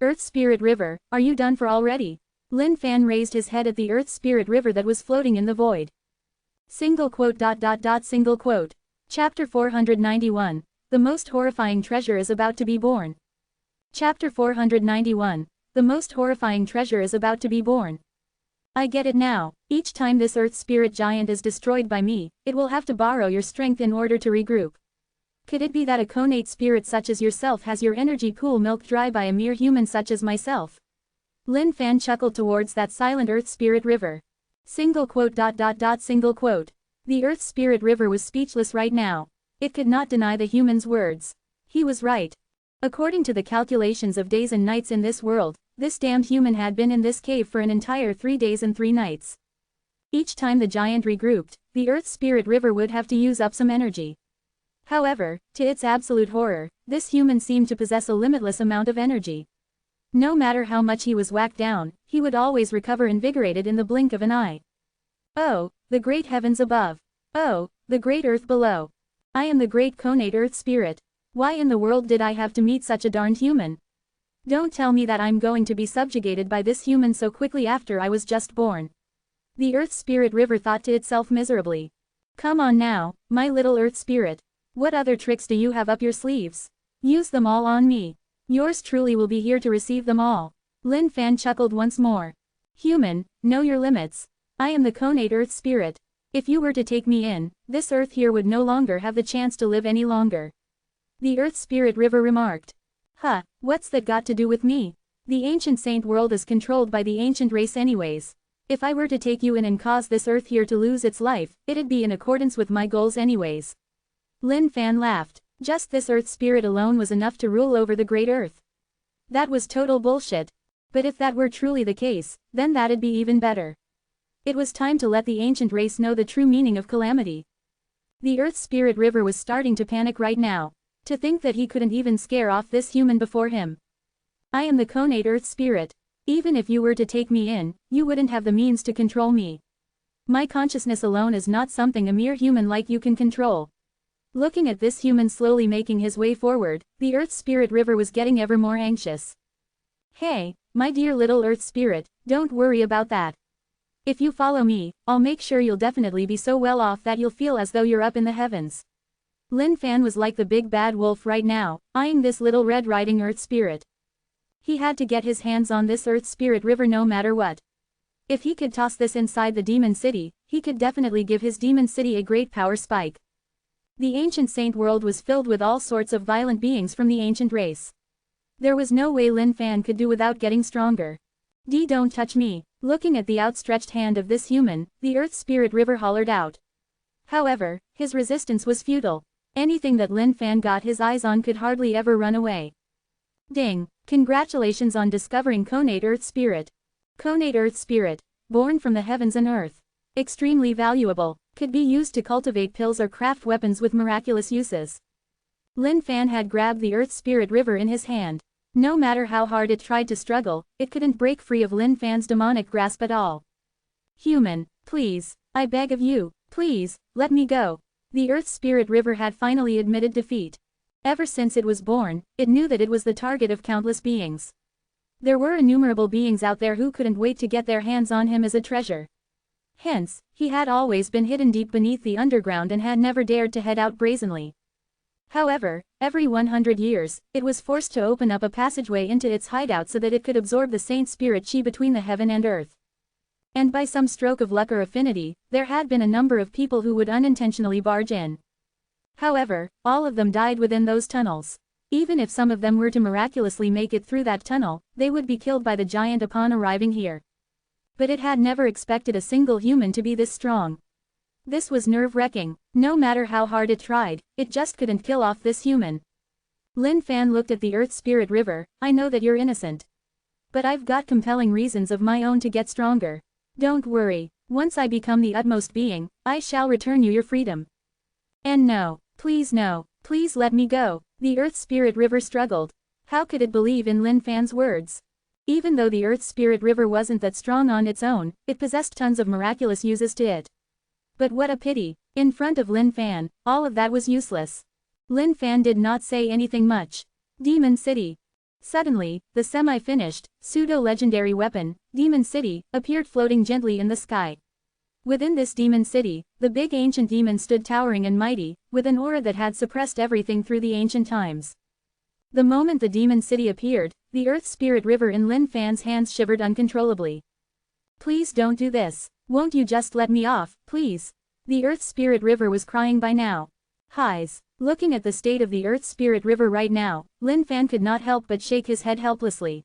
Earth Spirit River, are you done for already? Lin Fan raised his head at the Earth Spirit River that was floating in the void. Single quote. Chapter 491. The most horrifying treasure is about to be born. Chapter 491. The most horrifying treasure is about to be born. I get it now. Each time this earth spirit giant is destroyed by me, it will have to borrow your strength in order to regroup. Could it be that a connate spirit such as yourself has your energy pool milked dry by a mere human such as myself? Lin Fan chuckled towards that silent earth spirit river. Single quote. Single quote. The earth spirit river was speechless right now. It could not deny the human's words. He was right. According to the calculations of days and nights in this world, this damned human had been in this cave for an entire 3 days and 3 nights. Each time the giant regrouped, the earth spirit river would have to use up some energy. However, to its absolute horror, this human seemed to possess a limitless amount of energy. No matter how much he was whacked down, he would always recover invigorated in the blink of an eye. Oh, the great heavens above. Oh, the great earth below. I am the great connate earth spirit. Why in the world did I have to meet such a darned human? Don't tell me that I'm going to be subjugated by this human so quickly after I was just born. The earth spirit river thought to itself miserably. Come on now, my little earth spirit. What other tricks do you have up your sleeves? Use them all on me. Yours truly will be here to receive them all. Lin Fan chuckled once more. Human, know your limits. I am the connate earth spirit. If you were to take me in, this earth here would no longer have the chance to live any longer. The earth spirit river remarked. Huh, what's that got to do with me? The ancient saint world is controlled by the ancient race anyways. If I were to take you in and cause this earth here to lose its life, it'd be in accordance with my goals anyways. Lin Fan laughed. Just this earth spirit alone was enough to rule over the great earth. That was total bullshit. But if that were truly the case, then that'd be even better. It was time to let the ancient race know the true meaning of calamity. The earth spirit river was starting to panic right now. To think that he couldn't even scare off this human before him. I am the connate earth spirit. Even if you were to take me in, you wouldn't have the means to control me. My consciousness alone is not something a mere human like you can control. Looking at this human slowly making his way forward, the earth spirit river was getting ever more anxious. Hey, my dear little earth spirit, don't worry about that. If you follow me, I'll make sure you'll definitely be so well off that you'll feel as though you're up in the heavens. Lin Fan was like the big bad wolf right now, eyeing this little Red Riding Earth spirit. He had to get his hands on this Earth Spirit River no matter what. If he could toss this inside the Demon City, he could definitely give his Demon City a great power spike. The ancient saint world was filled with all sorts of violent beings from the ancient race. There was no way Lin Fan could do without getting stronger. Don't touch me. Looking at the outstretched hand of this human, the Earth Spirit River hollered out. However, his resistance was futile. Anything that Lin Fan got his eyes on could hardly ever run away. Ding! Congratulations on discovering Connate Earth Spirit. Connate Earth Spirit, born from the heavens and earth. Extremely valuable, could be used to cultivate pills or craft weapons with miraculous uses. Lin Fan had grabbed the Earth Spirit River in his hand. No matter how hard it tried to struggle, it couldn't break free of Lin Fan's demonic grasp at all. Human, please, I beg of you, please, let me go. The Earth Spirit River had finally admitted defeat. Ever since it was born, it knew that it was the target of countless beings. There were innumerable beings out there who couldn't wait to get their hands on him as a treasure. Hence, he had always been hidden deep beneath the underground and had never dared to head out brazenly. However, every 100 years, it was forced to open up a passageway into its hideout so that it could absorb the saint spirit chi between the heaven and earth. And by some stroke of luck or affinity, there had been a number of people who would unintentionally barge in. However, all of them died within those tunnels. Even if some of them were to miraculously make it through that tunnel, they would be killed by the giant upon arriving here. But it had never expected a single human to be this strong. This was nerve-wracking. No matter how hard it tried, it just couldn't kill off this human. Lin Fan looked at the Earth Spirit River. I know that you're innocent. But I've got compelling reasons of my own to get stronger. Don't worry, once I become the utmost being, I shall return you your freedom. And no, please let me go. The Earth Spirit River struggled. How could it believe in Lin Fan's words? Even though the Earth Spirit River wasn't that strong on its own, it possessed tons of miraculous uses to it. But what a pity, in front of Lin Fan, all of that was useless. Lin Fan did not say anything much. Demon City. Suddenly, the semi-finished, pseudo-legendary weapon, Demon City, appeared floating gently in the sky. Within this Demon City, the big ancient demon stood towering and mighty, with an aura that had suppressed everything through the ancient times. The moment the Demon City appeared, the Earth Spirit River in Lin Fan's hands shivered uncontrollably. Please don't do this. Won't you just let me off, please? The Earth Spirit River was crying by now. Highs. Looking at the state of the Earth Spirit River right now, Lin Fan could not help but shake his head helplessly.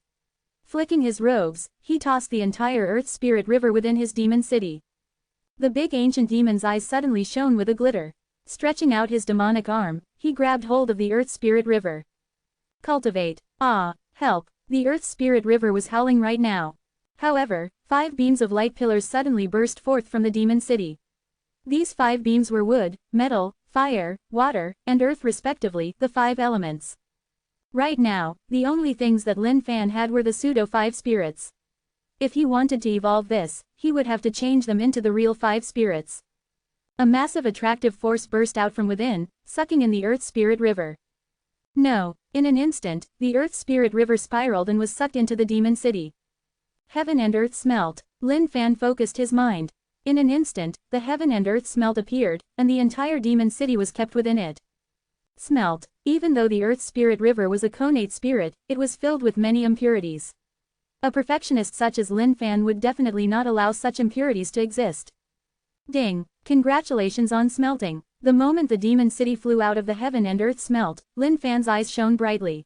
Flicking his robes, he tossed the entire Earth Spirit River within his Demon City. The big ancient demon's eyes suddenly shone with a glitter. Stretching out his demonic arm, he grabbed hold of the Earth Spirit River. Cultivate. Ah, help. The Earth Spirit River was howling right now. However, 5 beams of light pillars suddenly burst forth from the Demon City. These 5 beams were wood, metal, fire, water, and earth respectively, the 5 elements. Right now, the only things that Lin Fan had were the pseudo-5 spirits. If he wanted to evolve this, he would have to change them into the real 5 spirits. A massive attractive force burst out from within, sucking in the Earth Spirit River. No, in an instant, the Earth Spirit River spiraled and was sucked into the Demon City. Heaven and earth smelt. Lin Fan focused his mind. In an instant, the heaven and earth smelt appeared, and the entire Demon City was kept within it. Smelt. Even though the Earth Spirit River was a connate spirit, it was filled with many impurities. A perfectionist such as Lin Fan would definitely not allow such impurities to exist. Ding! Congratulations on smelting. The moment the Demon City flew out of the heaven and earth smelt, Lin Fan's eyes shone brightly.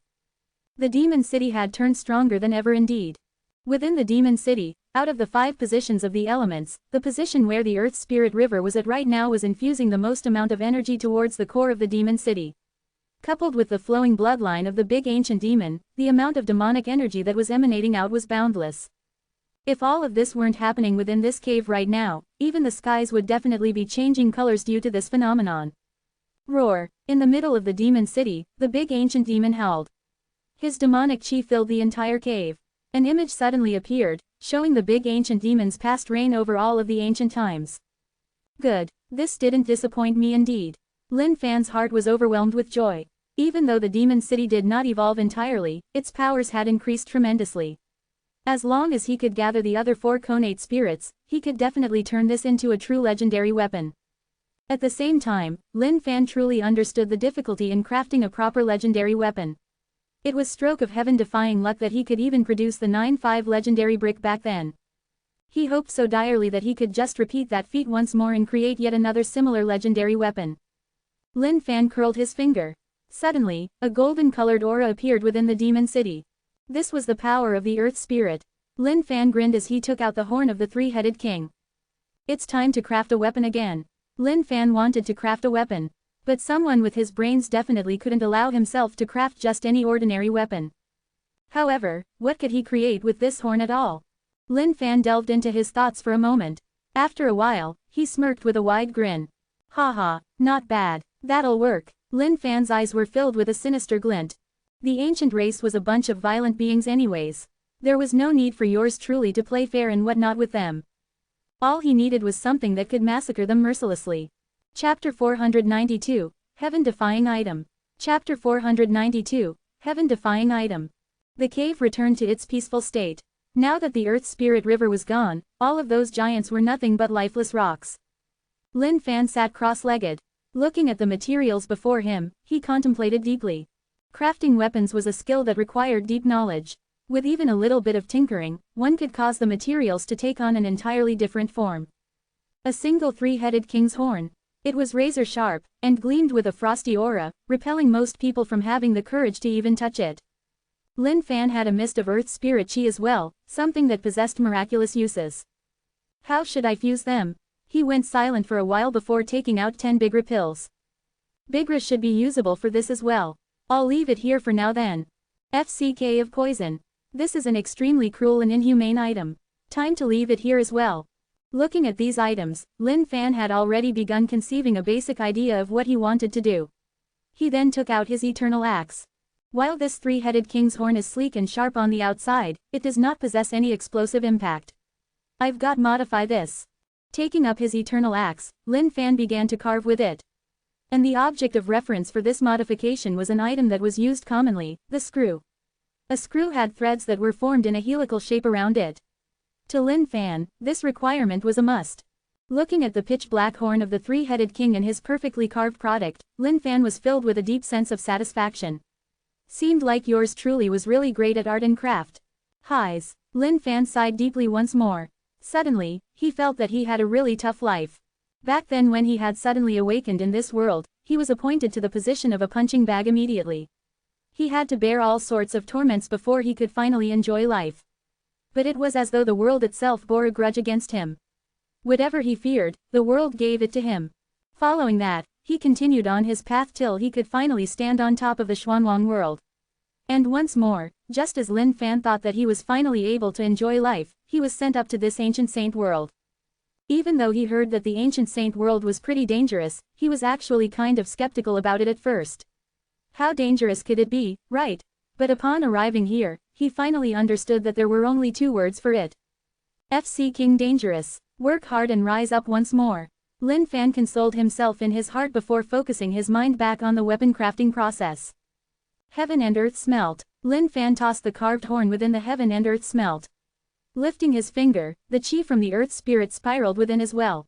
The Demon City had turned stronger than ever indeed. Within the Demon City, out of the 5 positions of the elements, the position where the Earth Spirit River was at right now was infusing the most amount of energy towards the core of the Demon City. Coupled with the flowing bloodline of the big ancient demon, the amount of demonic energy that was emanating out was boundless. If all of this weren't happening within this cave right now, even the skies would definitely be changing colors due to this phenomenon. Roar! In the middle of the Demon City, the big ancient demon howled. His demonic chi filled the entire cave. An image suddenly appeared, showing the big ancient demon's past reign over all of the ancient times. Good. This didn't disappoint me indeed. Lin Fan's heart was overwhelmed with joy. Even though the demon city did not evolve entirely, its powers had increased tremendously. As long as he could gather the other 4 connate spirits, he could definitely turn this into a true legendary weapon. At the same time, Lin Fan truly understood the difficulty in crafting a proper legendary weapon. It was stroke of heaven-defying luck that he could even produce the 9-5 legendary brick back then. He hoped so direly that he could just repeat that feat once more and create yet another similar legendary weapon. Lin Fan curled his finger. Suddenly, a golden-colored aura appeared within the demon city. This was the power of the earth spirit. Lin Fan grinned as he took out the horn of the 3-headed king. It's time to craft a weapon again. Lin Fan wanted to craft a weapon. But someone with his brains definitely couldn't allow himself to craft just any ordinary weapon. However, what could he create with this horn at all? Lin Fan delved into his thoughts for a moment. After a while, he smirked with a wide grin. Haha, not bad. That'll work. Lin Fan's eyes were filled with a sinister glint. The ancient race was a bunch of violent beings anyways. There was no need for yours truly to play fair and whatnot with them. All he needed was something that could massacre them mercilessly. Chapter 492, Heaven-Defying Item. Chapter 492, Heaven-Defying Item. The cave returned to its peaceful state. Now that the Earth Spirit River was gone, all of those giants were nothing but lifeless rocks. Lin Fan sat cross-legged. Looking at the materials before him, he contemplated deeply. Crafting weapons was a skill that required deep knowledge. With even a little bit of tinkering, one could cause the materials to take on an entirely different form. A single 3-headed king's horn. It was razor-sharp, and gleamed with a frosty aura, repelling most people from having the courage to even touch it. Lin Fan had a mist of earth spirit chi as well, something that possessed miraculous uses. How should I fuse them? He went silent for a while before taking out 10 Bigra pills. Bigra should be usable for this as well. I'll leave it here for now then. FCK of poison. This is an extremely cruel and inhumane item. Time to leave it here as well. Looking at these items, Lin Fan had already begun conceiving a basic idea of what he wanted to do. He then took out his eternal axe. While this 3-headed king's horn is sleek and sharp on the outside, it does not possess any explosive impact. I've got to modify this. Taking up his eternal axe, Lin Fan began to carve with it. And the object of reference for this modification was an item that was used commonly, the screw. A screw had threads that were formed in a helical shape around it. To Lin Fan, this requirement was a must. Looking at the pitch-black horn of the 3-headed king and his perfectly carved product, Lin Fan was filled with a deep sense of satisfaction. Seemed like yours truly was really great at art and craft. Highs. Lin Fan sighed deeply once more. Suddenly, he felt that he had a really tough life. Back then when he had suddenly awakened in this world, he was appointed to the position of a punching bag immediately. He had to bear all sorts of torments before he could finally enjoy life. But it was as though the world itself bore a grudge against him. Whatever he feared, the world gave it to him. Following that, he continued on his path till he could finally stand on top of the Xuanwang world. And once more, just as Lin Fan thought that he was finally able to enjoy life, he was sent up to this ancient saint world. Even though he heard that the ancient saint world was pretty dangerous, he was actually kind of skeptical about it at first. How dangerous could it be, right? But upon arriving here, he finally understood that there were only 2 words for it. FC King Dangerous. Work hard and rise up once more. Lin Fan consoled himself in his heart before focusing his mind back on the weapon crafting process. Heaven and earth smelt. Lin Fan tossed the carved horn within the heaven and earth smelt. Lifting his finger, the chi from the earth spirit spiraled within as well.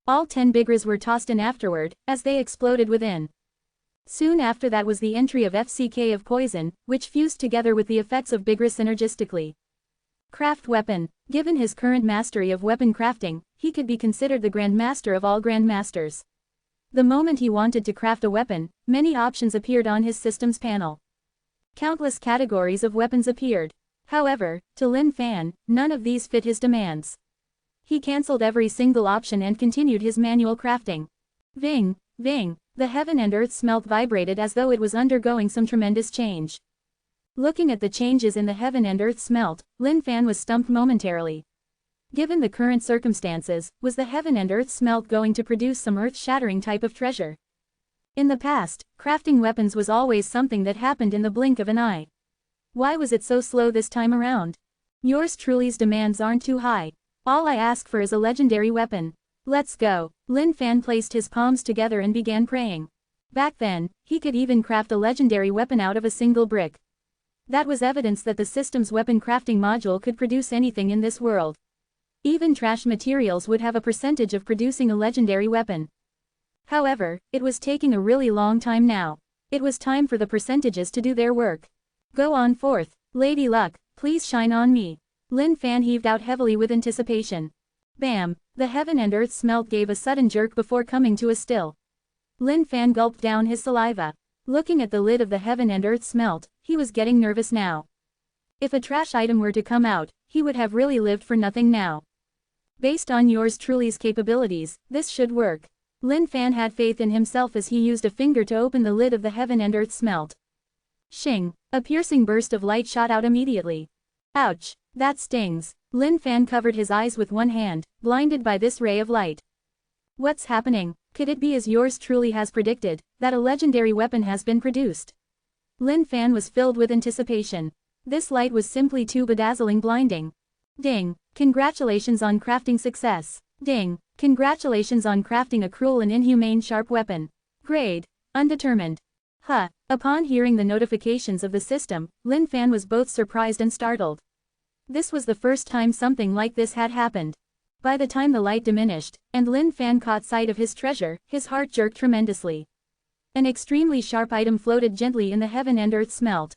All 10 bigras were tossed in afterward, as they exploded within. Soon after that was the entry of FCK of poison, which fused together with the effects of bigra synergistically. Craft weapon. Given his current mastery of weapon crafting, he could be considered the Grand Master of all Grand Masters. The moment he wanted to craft a weapon, many options appeared on his system's panel. Countless categories of weapons appeared. However, to Lin Fan, none of these fit his demands. He cancelled every single option and continued his manual crafting. Ving, ving. The heaven and earth smelt vibrated as though it was undergoing some tremendous change. Looking at the changes in the heaven and earth smelt, Lin Fan was stumped momentarily. Given the current circumstances, was the heaven and earth smelt going to produce some earth-shattering type of treasure? In the past, crafting weapons was always something that happened in the blink of an eye. Why was it so slow this time around? Yours truly's demands aren't too high. All I ask for is a legendary weapon. Let's go. Lin Fan placed his palms together and began praying. Back then, he could even craft a legendary weapon out of a single brick. That was evidence that the system's weapon crafting module could produce anything in this world. Even trash materials would have a percentage of producing a legendary weapon. However, it was taking a really long time now. It was time for the percentages to do their work. Go on forth, Lady Luck, please shine on me. Lin Fan heaved out heavily with anticipation. Bam! The heaven and earth smelt gave a sudden jerk before coming to a still. Lin Fan gulped down his saliva. Looking at the lid of the heaven and earth smelt, he was getting nervous now. If a trash item were to come out, he would have really lived for nothing now. Based on yours truly's capabilities, this should work. Lin Fan had faith in himself as he used a finger to open the lid of the heaven and earth smelt. Shing! A piercing burst of light shot out immediately. Ouch! That stings. Lin Fan covered his eyes with one hand, blinded by this ray of light. What's happening? Could it be as yours truly has predicted, that a legendary weapon has been produced? Lin Fan was filled with anticipation. This light was simply too bedazzling blinding. Ding! Congratulations on crafting success. Ding! Congratulations on crafting a cruel and inhumane sharp weapon. Grade: undetermined. Huh! Upon hearing the notifications of the system, Lin Fan was both surprised and startled. This was the first time something like this had happened. By the time the light diminished, and Lin Fan caught sight of his treasure, his heart jerked tremendously. An extremely sharp item floated gently in the heaven and earth smelt.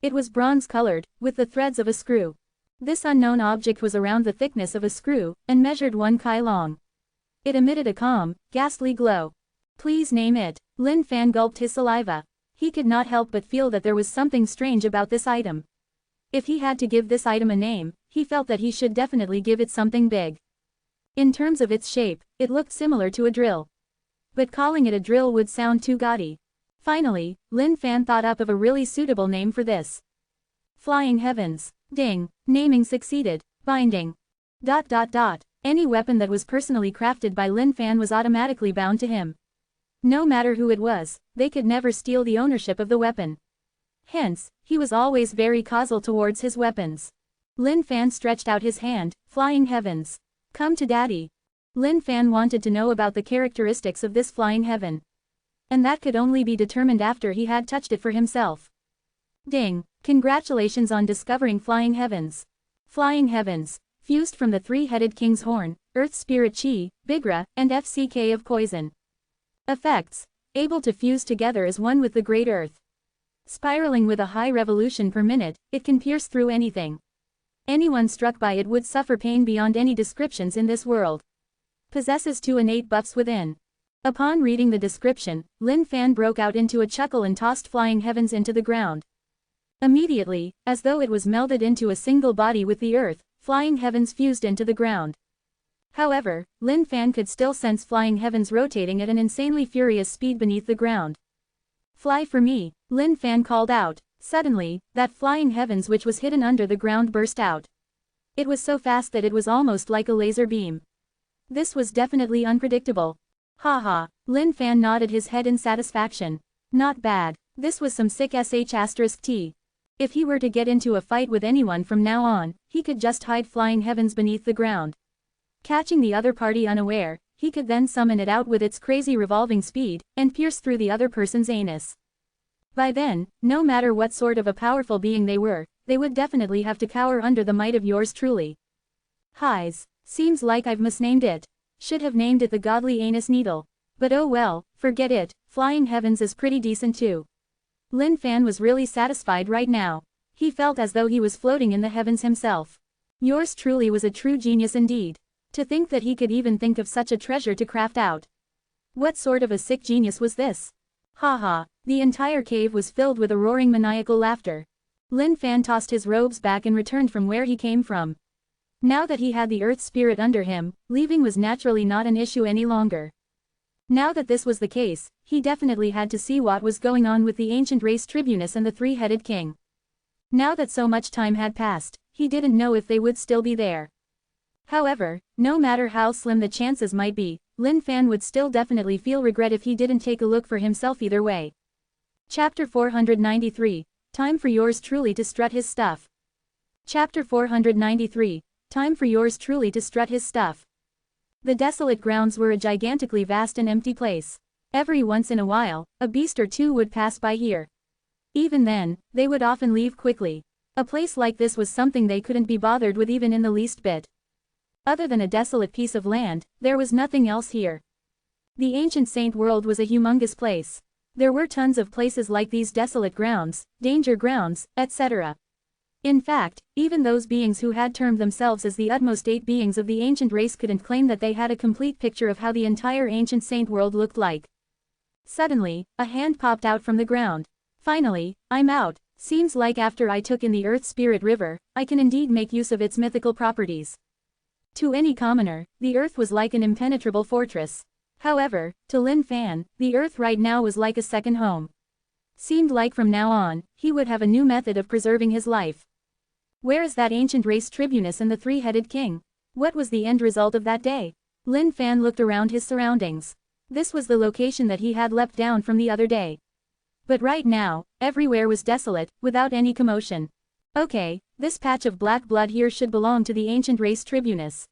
It was bronze-colored, with the threads of a screw. This unknown object was around the thickness of a screw, and measured 1 ki long. It emitted a calm, ghastly glow. Please name it. Lin Fan gulped his saliva. He could not help but feel that there was something strange about this item. If he had to give this item a name, he felt that he should definitely give it something big. In terms of its shape, it looked similar to a drill. But calling it a drill would sound too gaudy. Finally, Lin Fan thought up of a really suitable name for this. Flying Heavens. Ding! Naming succeeded. Binding. ... Any weapon that was personally crafted by Lin Fan was automatically bound to him. No matter who it was, they could never steal the ownership of the weapon. Hence, he was always very causal towards his weapons. Lin Fan stretched out his hand. Flying Heavens. Come to Daddy. Lin Fan wanted to know about the characteristics of this flying heaven. And that could only be determined after he had touched it for himself. Ding! Congratulations on discovering Flying Heavens. Flying Heavens. Fused from the three-headed king's horn, Earth Spirit Chi, Bigra, and FCK of Poison. Effects. Able to fuse together as one with the Great Earth. Spiraling with a high revolution per minute, it can pierce through anything. Anyone struck by it would suffer pain beyond any descriptions in this world. Possesses 2 innate buffs within. Upon reading the description, Lin Fan broke out into a chuckle and tossed Flying Heavens into the ground. Immediately, as though it was melded into a single body with the earth, Flying Heavens fused into the ground. However, Lin Fan could still sense Flying Heavens rotating at an insanely furious speed beneath the ground. Fly for me, Lin Fan called out. Suddenly, that Flying Heavens which was hidden under the ground burst out. It was so fast that it was almost like a laser beam. This was definitely unpredictable. Haha, Lin Fan nodded his head in satisfaction. Not bad. This was some sick sh*t. If he were to get into a fight with anyone from now on, he could just hide Flying Heavens beneath the ground. Catching the other party unaware, he could then summon it out with its crazy revolving speed, and pierce through the other person's anus. By then, no matter what sort of a powerful being they were, they would definitely have to cower under the might of yours truly. Highs. Seems like I've misnamed it. Should have named it the Godly Anus Needle. But oh well, forget it, Flying Heavens is pretty decent too. Lin Fan was really satisfied right now. He felt as though he was floating in the heavens himself. Yours truly was a true genius indeed. To think that he could even think of such a treasure to craft out. What sort of a sick genius was this? Haha, the entire cave was filled with a roaring maniacal laughter. Lin Fan tossed his robes back and returned from where he came from. Now that he had the earth spirit under him, leaving was naturally not an issue any longer. Now that this was the case, he definitely had to see what was going on with the ancient race Tribunus and the three-headed king. Now that so much time had passed, he didn't know if they would still be there. However, no matter how slim the chances might be, Lin Fan would still definitely feel regret if he didn't take a look for himself either way. Chapter 493. Time for yours truly to strut his stuff. Chapter 493. Time for yours truly to strut his stuff. The desolate grounds were a gigantically vast and empty place. Every once in a while, a beast or two would pass by here. Even then, they would often leave quickly. A place like this was something they couldn't be bothered with even in the least bit. Other than a desolate piece of land, there was nothing else here. The ancient saint world was a humongous place. There were tons of places like these: desolate grounds, danger grounds, etc. In fact, even those beings who had termed themselves as the utmost 8 beings of the ancient race couldn't claim that they had a complete picture of how the entire ancient saint world looked like. Suddenly, a hand popped out from the ground. Finally, I'm out. Seems like after I took in the Earth Spirit River, I can indeed make use of its mythical properties. To any commoner, the Earth was like an impenetrable fortress. However, to Lin Fan, the Earth right now was like a second home. Seemed like from now on, he would have a new method of preserving his life. Where is that ancient race tribunus and the 3-headed king? What was the end result of that day? Lin Fan looked around his surroundings. This was the location that he had leapt down from the other day. But right now, everywhere was desolate, without any commotion. Okay, this patch of black blood here should belong to the ancient race tribunus.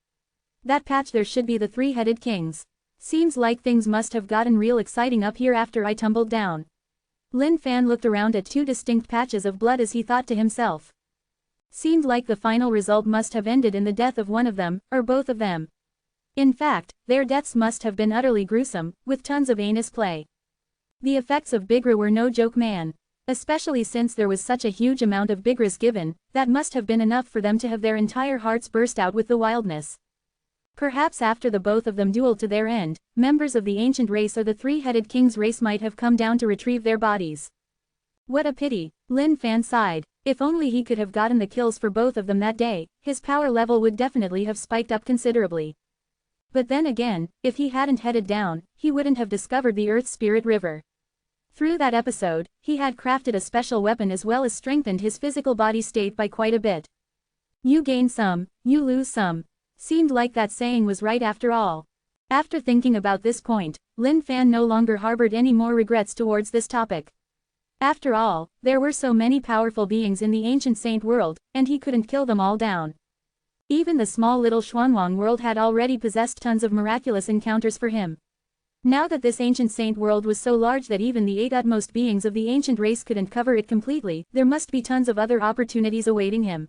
That patch there should be the 3-headed kings. Seems like things must have gotten real exciting up here after I tumbled down. Lin Fan looked around at 2 distinct patches of blood as he thought to himself. Seemed like the final result must have ended in the death of one of them, or both of them. In fact, their deaths must have been utterly gruesome, with tons of anus play. The effects of Bigra were no joke, man. Especially since there was such a huge amount of Bigras given, that must have been enough for them to have their entire hearts burst out with the wildness. Perhaps after the both of them dueled to their end, members of the ancient race or the 3-headed king's race might have come down to retrieve their bodies. What a pity, Lin Fan sighed. If only he could have gotten the kills for both of them that day, his power level would definitely have spiked up considerably. But then again, if he hadn't headed down, he wouldn't have discovered the Earth Spirit River. Through that episode, he had crafted a special weapon as well as strengthened his physical body state by quite a bit. You gain some, you lose some. Seemed like that saying was right after all. After thinking about this point, Lin Fan no longer harbored any more regrets towards this topic. After all, there were so many powerful beings in the ancient saint world, and he couldn't kill them all down. Even the small little Xuanwang world had already possessed tons of miraculous encounters for him. Now that this ancient saint world was so large that even the 8 utmost beings of the ancient race couldn't cover it completely, there must be tons of other opportunities awaiting him.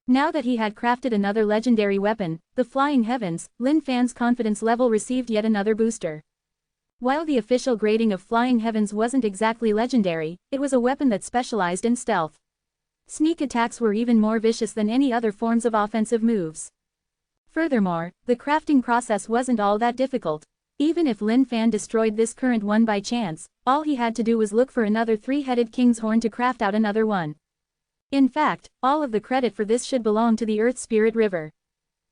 Now that he had crafted another legendary weapon, the Flying Heavens, Lin Fan's confidence level received yet another booster. While the official grading of Flying Heavens wasn't exactly legendary, it was a weapon that specialized in stealth. Sneak attacks were even more vicious than any other forms of offensive moves. Furthermore, the crafting process wasn't all that difficult. Even if Lin Fan destroyed this current one by chance, all he had to do was look for another 3-headed king's horn to craft out another one. In fact, all of the credit for this should belong to the Earth Spirit River.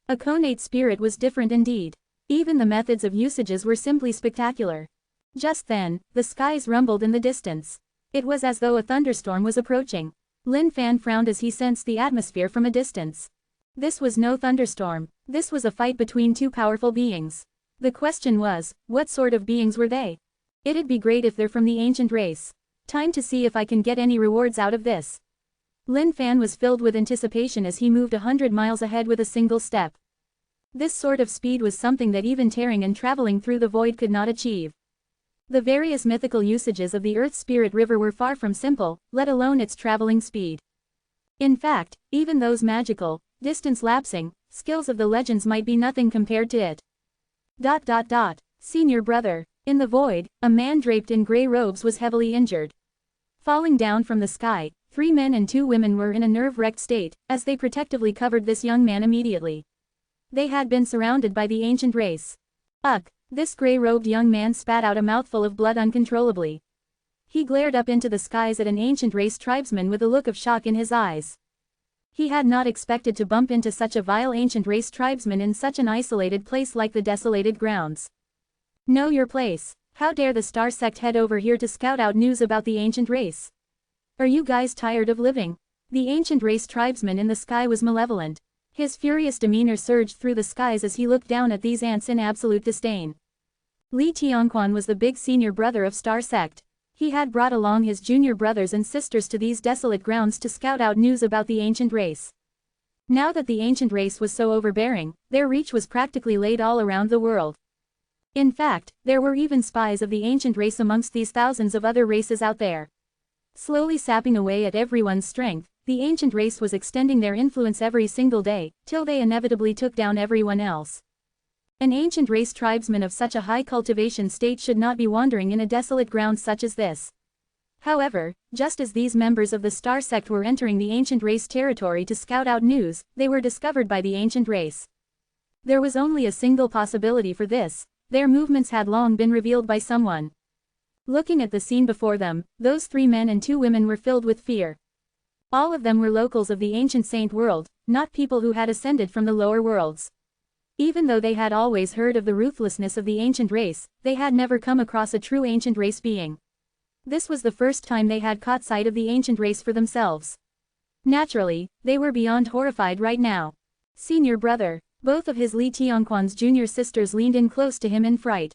A connate spirit was different indeed. Even the methods of usages were simply spectacular. Just then, the skies rumbled in the distance. It was as though a thunderstorm was approaching. Lin Fan frowned as he sensed the atmosphere from a distance. This was no thunderstorm. This was a fight between 2 powerful beings. The question was, what sort of beings were they? It'd be great if they're from the ancient race. Time to see if I can get any rewards out of this. Lin Fan was filled with anticipation as he moved 100 miles ahead with a single step. This sort of speed was something that even tearing and traveling through the void could not achieve. The various mythical usages of the Earth Spirit River were far from simple, let alone its traveling speed. In fact, even those magical, distance-lapsing, skills of the legends might be nothing compared to it. Senior brother. In the void, a man draped in gray robes was heavily injured. Falling down from the sky, 3 men and 2 women were in a nerve-wrecked state, as they protectively covered this young man immediately. They had been surrounded by the ancient race. This gray-robed young man spat out a mouthful of blood uncontrollably. He glared up into the skies at an ancient race tribesman with a look of shock in his eyes. He had not expected to bump into such a vile ancient race tribesman in such an isolated place like the desolated grounds. Know your place. How dare the Star Sect head over here to scout out news about the ancient race? Are you guys tired of living? The ancient race tribesman in the sky was malevolent. His furious demeanor surged through the skies as he looked down at these ants in absolute disdain. Li Tianquan was the big senior brother of Star Sect. He had brought along his junior brothers and sisters to these desolate grounds to scout out news about the ancient race. Now that the ancient race was so overbearing, their reach was practically laid all around the world. In fact, there were even spies of the ancient race amongst these thousands of other races out there. Slowly sapping away at everyone's strength, the ancient race was extending their influence every single day, till they inevitably took down everyone else. An ancient race tribesman of such a high cultivation state should not be wandering in a desolate ground such as this. However, just as these members of the Star sect were entering the ancient race territory to scout out news, they were discovered by the ancient race. There was only a single possibility for this: their movements had long been revealed by someone. Looking at the scene before them, those 3 men and 2 women were filled with fear. All of them were locals of the ancient saint world, not people who had ascended from the lower worlds. Even though they had always heard of the ruthlessness of the ancient race, they had never come across a true ancient race being. This was the first time they had caught sight of the ancient race for themselves. Naturally, they were beyond horrified right now. Senior brother. Both of his Li Tianquan's junior sisters leaned in close to him in fright.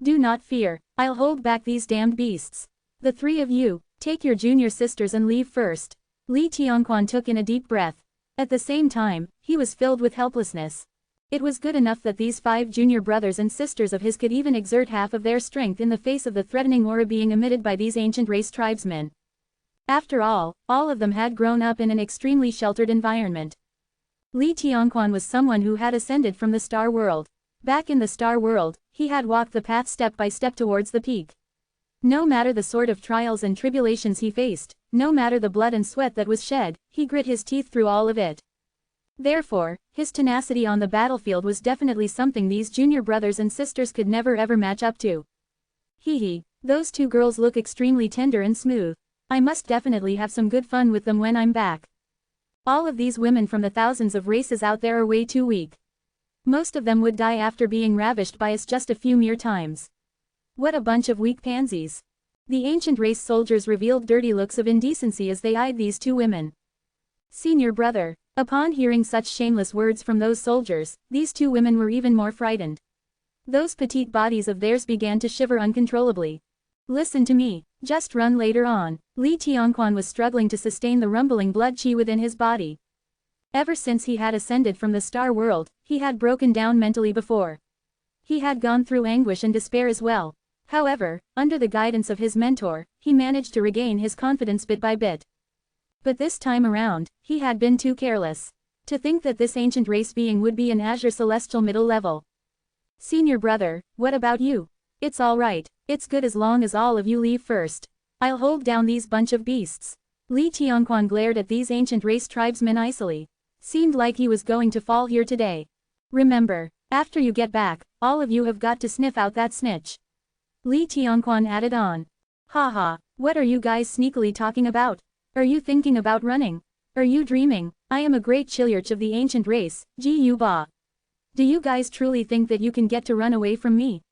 Do not fear, I'll hold back these damned beasts. The 3 of you, take your junior sisters and leave first. Li Tianquan took in a deep breath. At the same time, he was filled with helplessness. It was good enough that these 5 junior brothers and sisters of his could even exert half of their strength in the face of the threatening aura being emitted by these ancient race tribesmen. After all of them had grown up in an extremely sheltered environment. Li Tianquan was someone who had ascended from the star world. Back in the star world, he had walked the path step by step towards the peak. No matter the sort of trials and tribulations he faced, no matter the blood and sweat that was shed, he grit his teeth through all of it. Therefore, his tenacity on the battlefield was definitely something these junior brothers and sisters could never ever match up to. Hee, those 2 girls look extremely tender and smooth. I must definitely have some good fun with them when I'm back. All of these women from the thousands of races out there are way too weak. Most of them would die after being ravished by us just a few mere times. What a bunch of weak pansies. The ancient race soldiers revealed dirty looks of indecency as they eyed these 2 women. Senior brother. Upon hearing such shameless words from those soldiers, these 2 women were even more frightened. Those petite bodies of theirs began to shiver uncontrollably. Listen to me, just run later on. Li Tianquan was struggling to sustain the rumbling blood qi within his body. Ever since he had ascended from the star world, he had broken down mentally before. He had gone through anguish and despair as well. However, under the guidance of his mentor, he managed to regain his confidence bit by bit. But this time around, he had been too careless. To think that this ancient race being would be an azure celestial middle level. Senior brother, what about you? It's alright, it's good as long as all of you leave first. I'll hold down these bunch of beasts. Li Tianquan glared at these ancient race tribesmen icily. Seemed like he was going to fall here today. Remember, after you get back, all of you have got to sniff out that snitch. Li Tianquan added on. Haha, what are you guys sneakily talking about? Are you thinking about running? Are you dreaming? I am a great chilyarch of the ancient race, Yu Ba. Do you guys truly think that you can get to run away from me?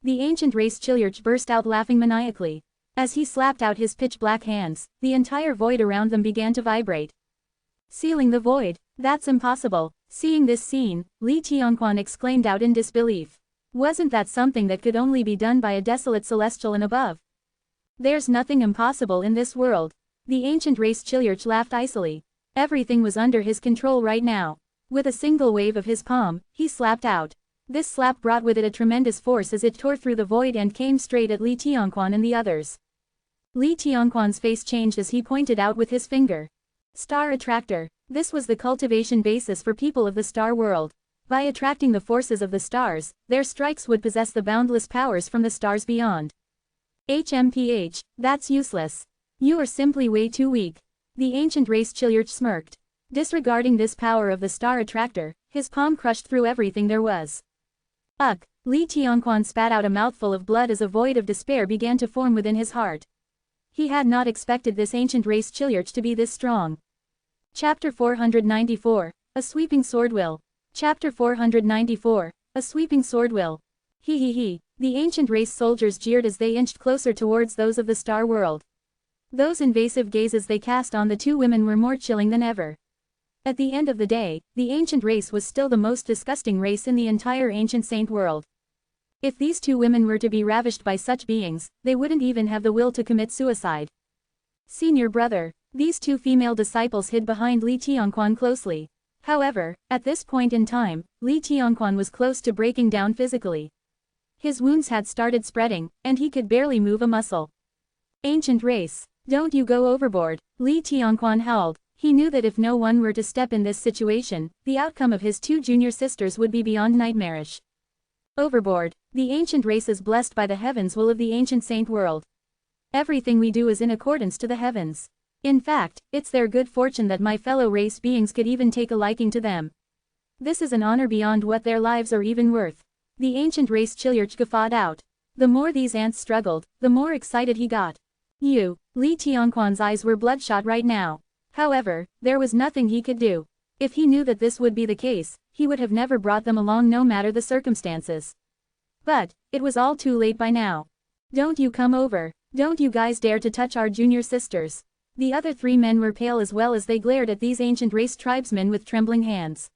The ancient race chilyarch burst out laughing maniacally. As he slapped out his pitch-black hands, the entire void around them began to vibrate. Sealing the void? That's impossible. Seeing this scene, Li Tianquan exclaimed out in disbelief. Wasn't that something that could only be done by a desolate celestial and above? There's nothing impossible in this world. The ancient race chilyarch laughed icily. Everything was under his control right now. With a single wave of his palm, he slapped out. This slap brought with it a tremendous force as it tore through the void and came straight at Li Tianquan and the others. Li Tianquan's face changed as he pointed out with his finger. Star Attractor. This was the cultivation basis for people of the star world. By attracting the forces of the stars, their strikes would possess the boundless powers from the stars beyond. HMPH, that's useless. You are simply way too weak. The ancient race chilyarch smirked. Disregarding this power of the star attractor, his palm crushed through everything there was. Ugh! Li Tianquan spat out a mouthful of blood as a void of despair began to form within his heart. He had not expected this ancient race chilyarch to be this strong. Chapter 494, A Sweeping Sword Will. Chapter 494, A Sweeping Sword Will. He. The ancient race soldiers jeered as they inched closer towards those of the star world. Those invasive gazes they cast on the 2 women were more chilling than ever. At the end of the day, the ancient race was still the most disgusting race in the entire ancient saint world. If these 2 women were to be ravished by such beings, they wouldn't even have the will to commit suicide. Senior brother. These 2 female disciples hid behind Li Tianquan closely. However, at this point in time, Li Tianquan was close to breaking down physically. His wounds had started spreading, and he could barely move a muscle. Ancient race, don't you go overboard, Li Tianquan howled. He knew that if no one were to step in this situation, the outcome of his two junior sisters would be beyond nightmarish. Overboard, the ancient races blessed by the heavens will of the ancient saint world. Everything we do is in accordance to the heavens. In fact, it's their good fortune that my fellow race beings could even take a liking to them. This is an honor beyond what their lives are even worth. The ancient race Chilyurch guffawed out. The more these ants struggled, the more excited he got. Li Tianquan's eyes were bloodshot right now. However, there was nothing he could do. If he knew that this would be the case, he would have never brought them along no matter the circumstances. But, it was all too late by now. Don't you come over. Don't you guys dare to touch our junior sisters. The other three men were pale as well as they glared at these ancient race tribesmen with trembling hands.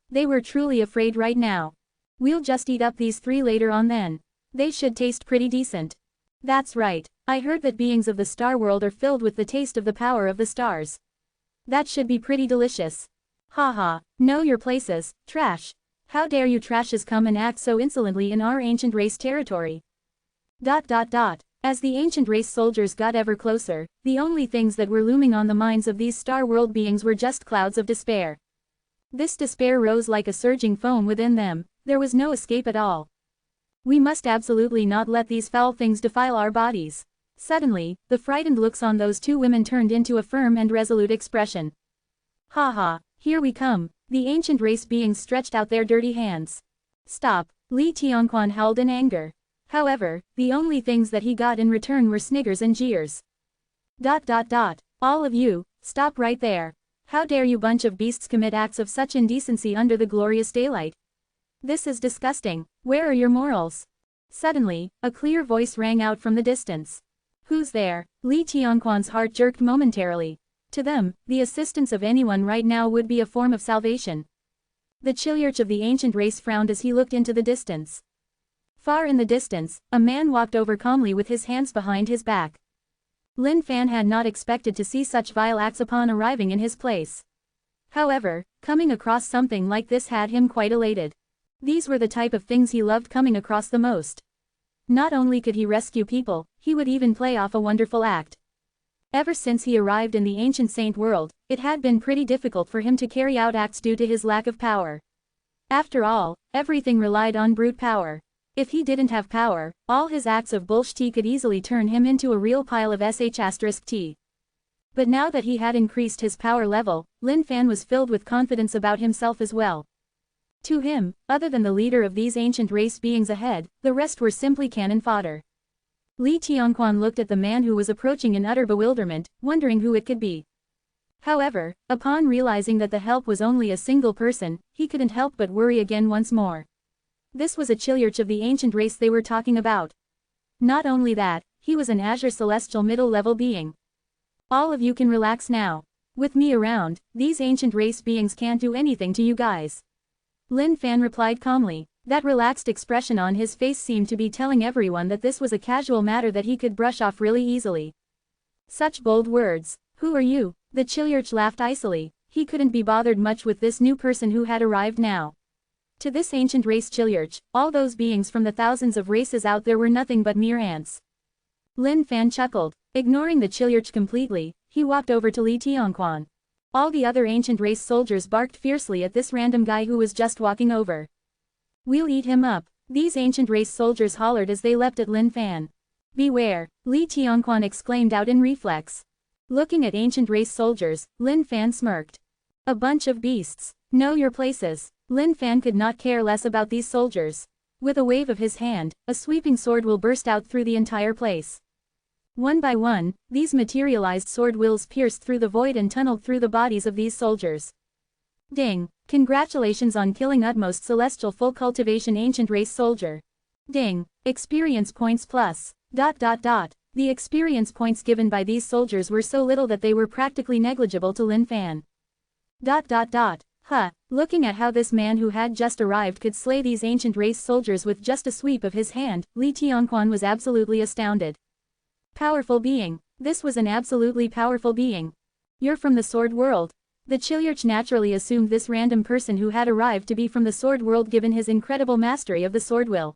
They were truly afraid right now. We'll just eat up these three later on then. They should taste pretty decent. That's right, I heard that beings of the star world are filled with the taste of the power of the stars. That should be pretty delicious. Haha, know your places, trash. How dare you trashes come and act so insolently in our ancient race territory. ... As the ancient race soldiers got ever closer, the only things that were looming on the minds of these star world beings were just clouds of despair. This despair rose like a surging foam within them. There was no escape at all. We must absolutely not let these foul things defile our bodies. Suddenly, the frightened looks on those two women turned into a firm and resolute expression. Haha, here we come, the ancient race beings stretched out their dirty hands. Stop, Li Tianquan howled in anger. However, the only things that he got in return were sniggers and jeers. ... All of you, stop right there. How dare you bunch of beasts commit acts of such indecency under the glorious daylight? This is disgusting. Where are your morals? Suddenly, a clear voice rang out from the distance. Who's there? Li Tianquan's heart jerked momentarily. To them, the assistance of anyone right now would be a form of salvation. The Chilyurch of the ancient race frowned as he looked into the distance. Far in the distance, a man walked over calmly with his hands behind his back. Lin Fan had not expected to see such vile acts upon arriving in his place. However, coming across something like this had him quite elated. These were the type of things he loved coming across the most. Not only could he rescue people, he would even play off a wonderful act. Ever since he arrived in the ancient saint world, it had been pretty difficult for him to carry out acts due to his lack of power. After all, everything relied on brute power. If he didn't have power, all his acts of bullshit could easily turn him into a real pile of sh*t. But now that he had increased his power level, Lin Fan was filled with confidence about himself as well. To him, other than the leader of these ancient race beings ahead, the rest were simply cannon fodder. Li Tianquan looked at the man who was approaching in utter bewilderment, wondering who it could be. However, upon realizing that the help was only a single person, he couldn't help but worry again once more. This was a Chilyurch of the ancient race they were talking about. Not only that, he was an Azure Celestial middle-level being. All of you can relax now. With me around, these ancient race beings can't do anything to you guys. Lin Fan replied calmly. That relaxed expression on his face seemed to be telling everyone that this was a casual matter that he could brush off really easily. Such bold words. Who are you? The Chilyurch laughed icily. He couldn't be bothered much with this new person who had arrived now. To this ancient race Chilyurch, all those beings from the thousands of races out there were nothing but mere ants. Lin Fan chuckled. Ignoring the Chilyurch completely, he walked over to Li Tianquan. All the other ancient race soldiers barked fiercely at this random guy who was just walking over. We'll eat him up, these ancient race soldiers hollered as they leapt at Lin Fan. Beware, Li Tianquan exclaimed out in reflex. Looking at ancient race soldiers, Lin Fan smirked. A bunch of beasts. Know your places. Lin Fan could not care less about these soldiers. With a wave of his hand, a sweeping sword will burst out through the entire place. One by one, these materialized sword wills pierced through the void and tunneled through the bodies of these soldiers. Ding! Congratulations on killing utmost celestial full cultivation ancient race soldier. Ding! Experience points plus. ... The experience points given by these soldiers were so little that they were practically negligible to Lin Fan. ... Looking at how this man who had just arrived could slay these ancient race soldiers with just a sweep of his hand, Li Tianquan was absolutely astounded. Powerful being. This was an absolutely powerful being. You're from the sword world. The Chilyurch naturally assumed this random person who had arrived to be from the sword world given his incredible mastery of the sword will.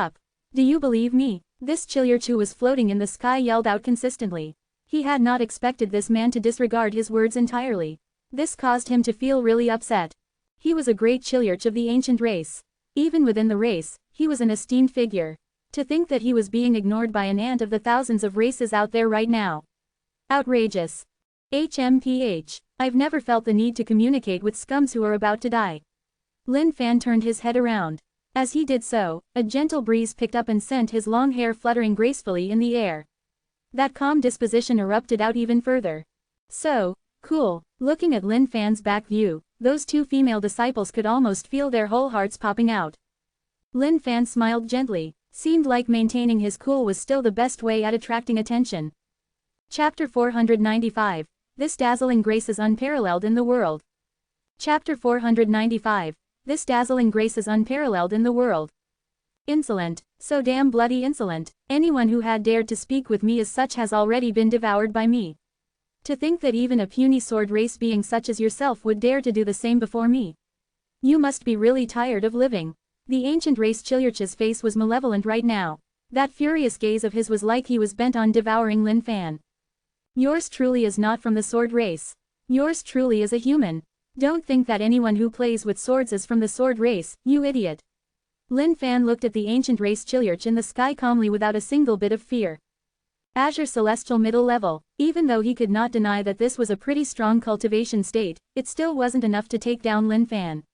up. Do you believe me? This Chilyarch who was floating in the sky yelled out consistently. He had not expected this man to disregard his words entirely. This caused him to feel really upset. He was a great Chilyarch of the ancient race. Even within the race, he was an esteemed figure. To think that he was being ignored by an ant of the thousands of races out there right now. Outrageous. HMPH. I've never felt the need to communicate with scums who are about to die. Lin Fan turned his head around. As he did so, a gentle breeze picked up and sent his long hair fluttering gracefully in the air. That calm disposition erupted out even further. So, cool. Looking at Lin Fan's back view, those two female disciples could almost feel their whole hearts popping out. Lin Fan smiled gently. Seemed like maintaining his cool was still the best way at attracting attention. Chapter 495. This dazzling grace is unparalleled in the world. Chapter 495. This dazzling grace is unparalleled in the world. Insolent, so damn bloody insolent. Anyone who had dared to speak with me as such has already been devoured by me. To think that even a puny sword race being such as yourself would dare to do the same before me. You must be really tired of living. The ancient race Chilyarch's face was malevolent right now. That furious gaze of his was like he was bent on devouring Lin Fan. Yours truly is not from the sword race. Yours truly is a human. Don't think that anyone who plays with swords is from the sword race, you idiot. Lin Fan looked at the ancient race Chilyarch in the sky calmly without a single bit of fear. Azure Celestial middle level. Even though he could not deny that this was a pretty strong cultivation state, it still wasn't enough to take down Lin Fan.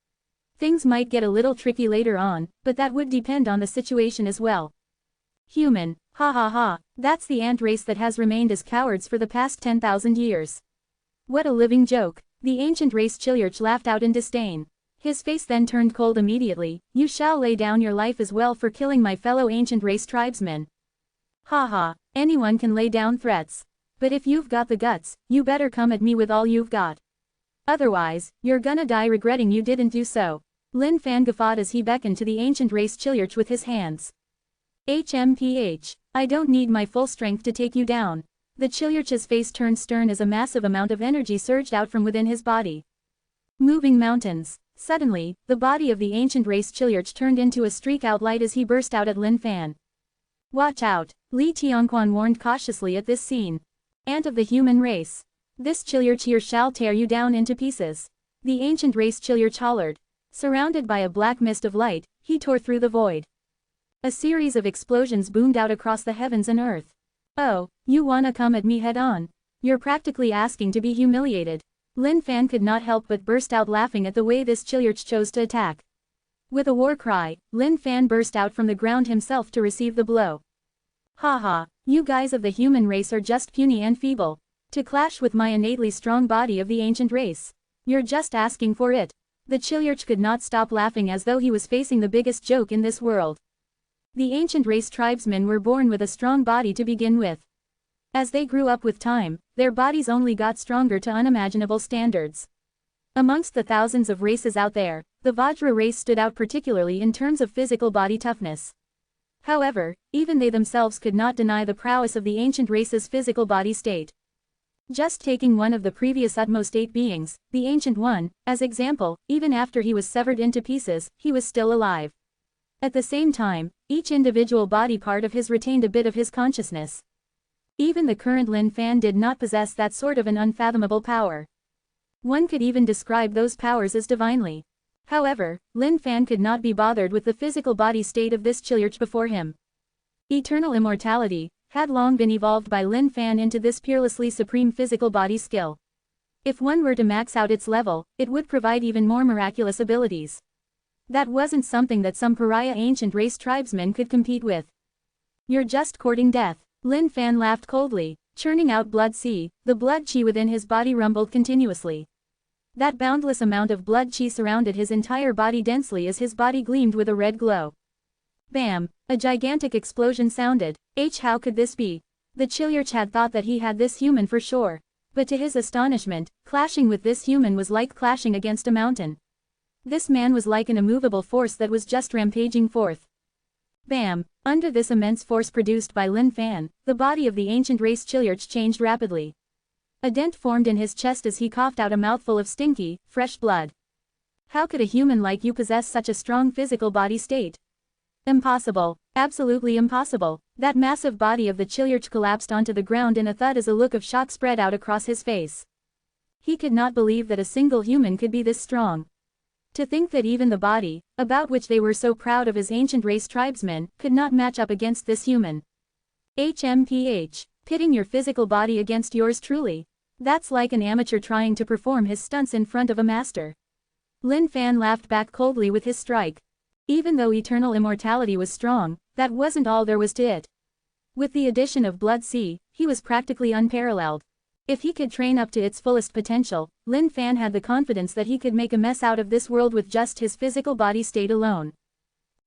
Things might get a little tricky later on, but that would depend on the situation as well. Human, ha ha ha, that's the ant race that has remained as cowards for the past 10,000 years. What a living joke. The ancient race Chilyarch laughed out in disdain. His face then turned cold immediately. You shall lay down your life as well for killing my fellow ancient race tribesmen. Ha ha, anyone can lay down threats. But if you've got the guts, you better come at me with all you've got. Otherwise, you're gonna die regretting you didn't do so. Lin Fan guffawed as he beckoned to the ancient race Chilyarch with his hands. HMPH. I don't need my full strength to take you down. The Chilyarch's face turned stern as a massive amount of energy surged out from within his body. Moving mountains. Suddenly, the body of the ancient race Chilyarch turned into a streak out light as he burst out at Lin Fan. Watch out, Li Tianquan warned cautiously at this scene. Ant of the human race. This Chilyarch here shall tear you down into pieces. The ancient race Chilyarch hollered. Surrounded by a black mist of light, he tore through the void. A series of explosions boomed out across the heavens and earth. Oh, you wanna come at me head on? You're practically asking to be humiliated. Lin Fan could not help but burst out laughing at the way this Chilyarch chose to attack. With a war cry, Lin Fan burst out from the ground himself to receive the blow. Ha ha, you guys of the human race are just puny and feeble. To clash with my innately strong body of the ancient race. You're just asking for it. The Chilyarch could not stop laughing as though he was facing the biggest joke in this world. The ancient race tribesmen were born with a strong body to begin with. As they grew up with time, their bodies only got stronger to unimaginable standards. Amongst the thousands of races out there, the Vajra race stood out particularly in terms of physical body toughness. However, even they themselves could not deny the prowess of the ancient race's physical body state. Just taking one of the previous utmost 8 beings, the Ancient One, as example, even after he was severed into pieces, he was still alive. At the same time, each individual body part of his retained a bit of his consciousness. Even the current Lin Fan did not possess that sort of an unfathomable power. One could even describe those powers as divinely. However, Lin Fan could not be bothered with the physical body state of this Chilyarch before him. Eternal immortality had long been evolved by Lin Fan into this peerlessly supreme physical body skill. If one were to max out its level, it would provide even more miraculous abilities. That wasn't something that some pariah ancient race tribesmen could compete with. You're just courting death. Lin Fan laughed coldly, churning out blood chi. The blood chi within his body rumbled continuously. That boundless amount of blood chi surrounded his entire body densely as his body gleamed with a red glow. Bam! A gigantic explosion sounded. How could this be? The Chilyarch had thought that he had this human for sure. But to his astonishment, clashing with this human was like clashing against a mountain. This man was like an immovable force that was just rampaging forth. Bam! Under this immense force produced by Lin Fan, the body of the ancient race Chilyarch changed rapidly. A dent formed in his chest as he coughed out a mouthful of stinky, fresh blood. How could a human like you possess such a strong physical body state? Impossible. Absolutely impossible. That massive body of the Chilyarch collapsed onto the ground in a thud as a look of shock spread out across his face. He could not believe that a single human could be this strong. To think that even the body, about which they were so proud of as ancient race tribesmen, could not match up against this human. HMPH. Pitting your physical body against yours truly. That's like an amateur trying to perform his stunts in front of a master. Lin Fan laughed back coldly with his strike. Even though eternal immortality was strong, that wasn't all there was to it. With the addition of blood chi, he was practically unparalleled. If he could train up to its fullest potential, Lin Fan had the confidence that he could make a mess out of this world with just his physical body state alone.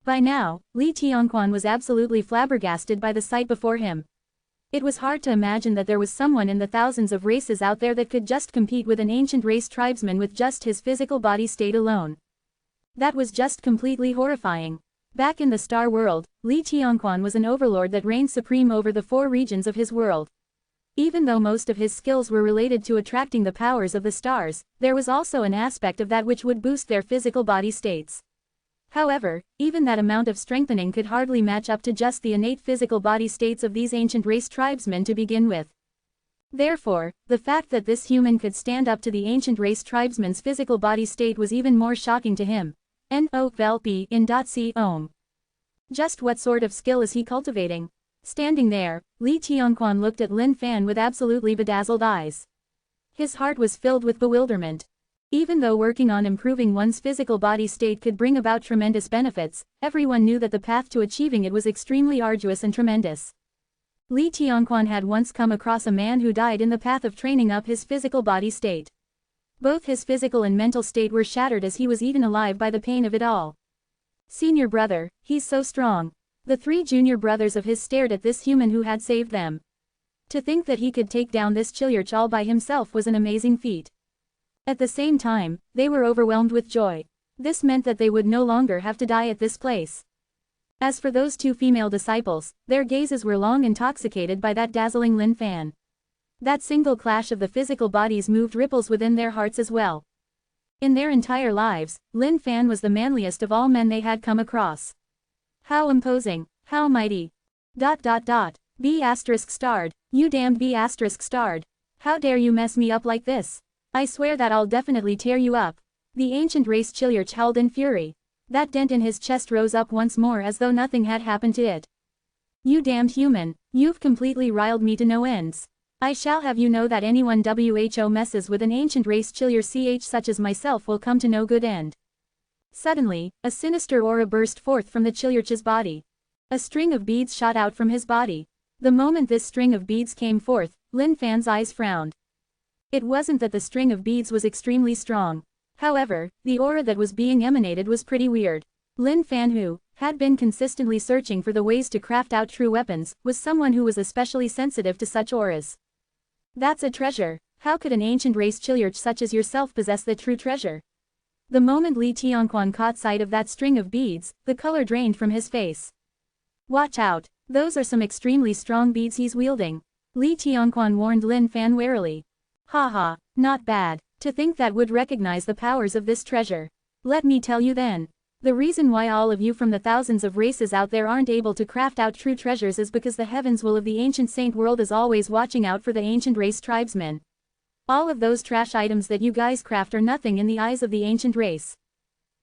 By now, Li Tianquan was absolutely flabbergasted by the sight before him. It was hard to imagine that there was someone in the thousands of races out there that could just compete with an ancient race tribesman with just his physical body state alone. That was just completely horrifying. Back in the star world, Li Tianquan was an overlord that reigned supreme over the 4 regions of his world. Even though most of his skills were related to attracting the powers of the stars, there was also an aspect of that which would boost their physical body states. However, even that amount of strengthening could hardly match up to just the innate physical body states of these ancient race tribesmen to begin with. Therefore, the fact that this human could stand up to the ancient race tribesman's physical body state was even more shocking to him. No-vel-p in .c ohm. Just what sort of skill is he cultivating? Standing there, Li Tianquan looked at Lin Fan with absolutely bedazzled eyes. His heart was filled with bewilderment. Even though working on improving one's physical body state could bring about tremendous benefits, everyone knew that the path to achieving it was extremely arduous and tremendous. Li Tianquan had once come across a man who died in the path of training up his physical body state. Both his physical and mental state were shattered as he was eaten alive by the pain of it all. Senior brother, he's so strong. The 3 junior brothers of his stared at this human who had saved them. To think that he could take down this Chilyarch all by himself was an amazing feat. At the same time, they were overwhelmed with joy. This meant that they would no longer have to die at this place. As for those 2 female disciples, their gazes were long intoxicated by that dazzling Lin Fan. That single clash of the physical bodies moved ripples within their hearts as well. In their entire lives, Lin Fan was the manliest of all men they had come across. How imposing, how mighty. B****, you damned B****. How dare you mess me up like this? I swear that I'll definitely tear you up. The ancient race Chilyarch howled in fury. That dent in his chest rose up once more as though nothing had happened to it. You damned human, you've completely riled me to no ends. I shall have you know that anyone who messes with an ancient race Chilyarch such as myself will come to no good end. Suddenly, a sinister aura burst forth from the Chilyarch's body. A string of beads shot out from his body. The moment this string of beads came forth, Lin Fan's eyes frowned. It wasn't that the string of beads was extremely strong. However, the aura that was being emanated was pretty weird. Lin Fan who had been consistently searching for the ways to craft out true weapons, was someone who was especially sensitive to such auras. That's a treasure. How could an ancient race Chilyurch such as yourself possess the true treasure? The moment Li Tianquan caught sight of that string of beads, the color drained from his face. Watch out, those are some extremely strong beads he's wielding. Li Tianquan warned Lin Fan warily. Haha, not bad. To think that would recognize the powers of this treasure. Let me tell you then. The reason why all of you from the thousands of races out there aren't able to craft out true treasures is because the heavens will of the ancient saint world is always watching out for the ancient race tribesmen. All of those trash items that you guys craft are nothing in the eyes of the ancient race.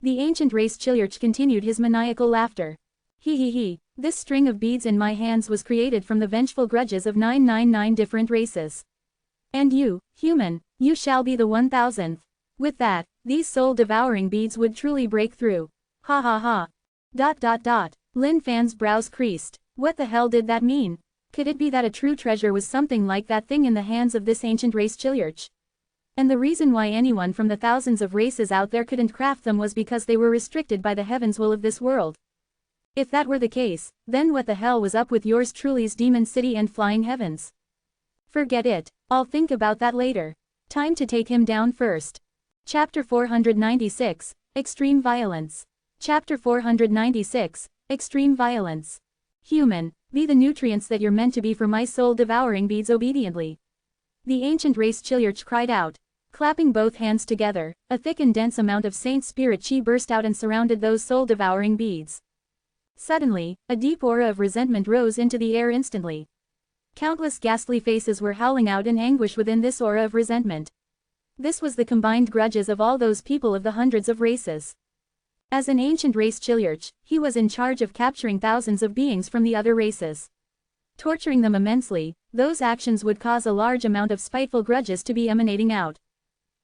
The ancient race Chilyurch continued his maniacal laughter. He. This string of beads in my hands was created from the vengeful grudges of 999 different races. And you, human, you shall be the 1000th. With that, these soul-devouring beads would truly break through. Ha ha ha. Lin Fan's brows creased. What the hell did that mean? Could it be that a true treasure was something like that thing in the hands of this ancient race Chilyurch? And the reason why anyone from the thousands of races out there couldn't craft them was because they were restricted by the heavens will of this world. If that were the case, then what the hell was up with yours truly's Demon City and Flying Heavens? Forget it, I'll think about that later. Time to take him down first. Chapter 496, Extreme Violence. Chapter 496, Extreme Violence. Human, be the nutrients that you're meant to be for my soul-devouring beads obediently. The ancient race Chilyurch cried out. Clapping both hands together, a thick and dense amount of saint spirit chi burst out and surrounded those soul-devouring beads. Suddenly, a deep aura of resentment rose into the air instantly. Countless ghastly faces were howling out in anguish within this aura of resentment. This was the combined grudges of all those people of the hundreds of races. As an ancient race Chilyurch, he was in charge of capturing thousands of beings from the other races. Torturing them immensely, those actions would cause a large amount of spiteful grudges to be emanating out.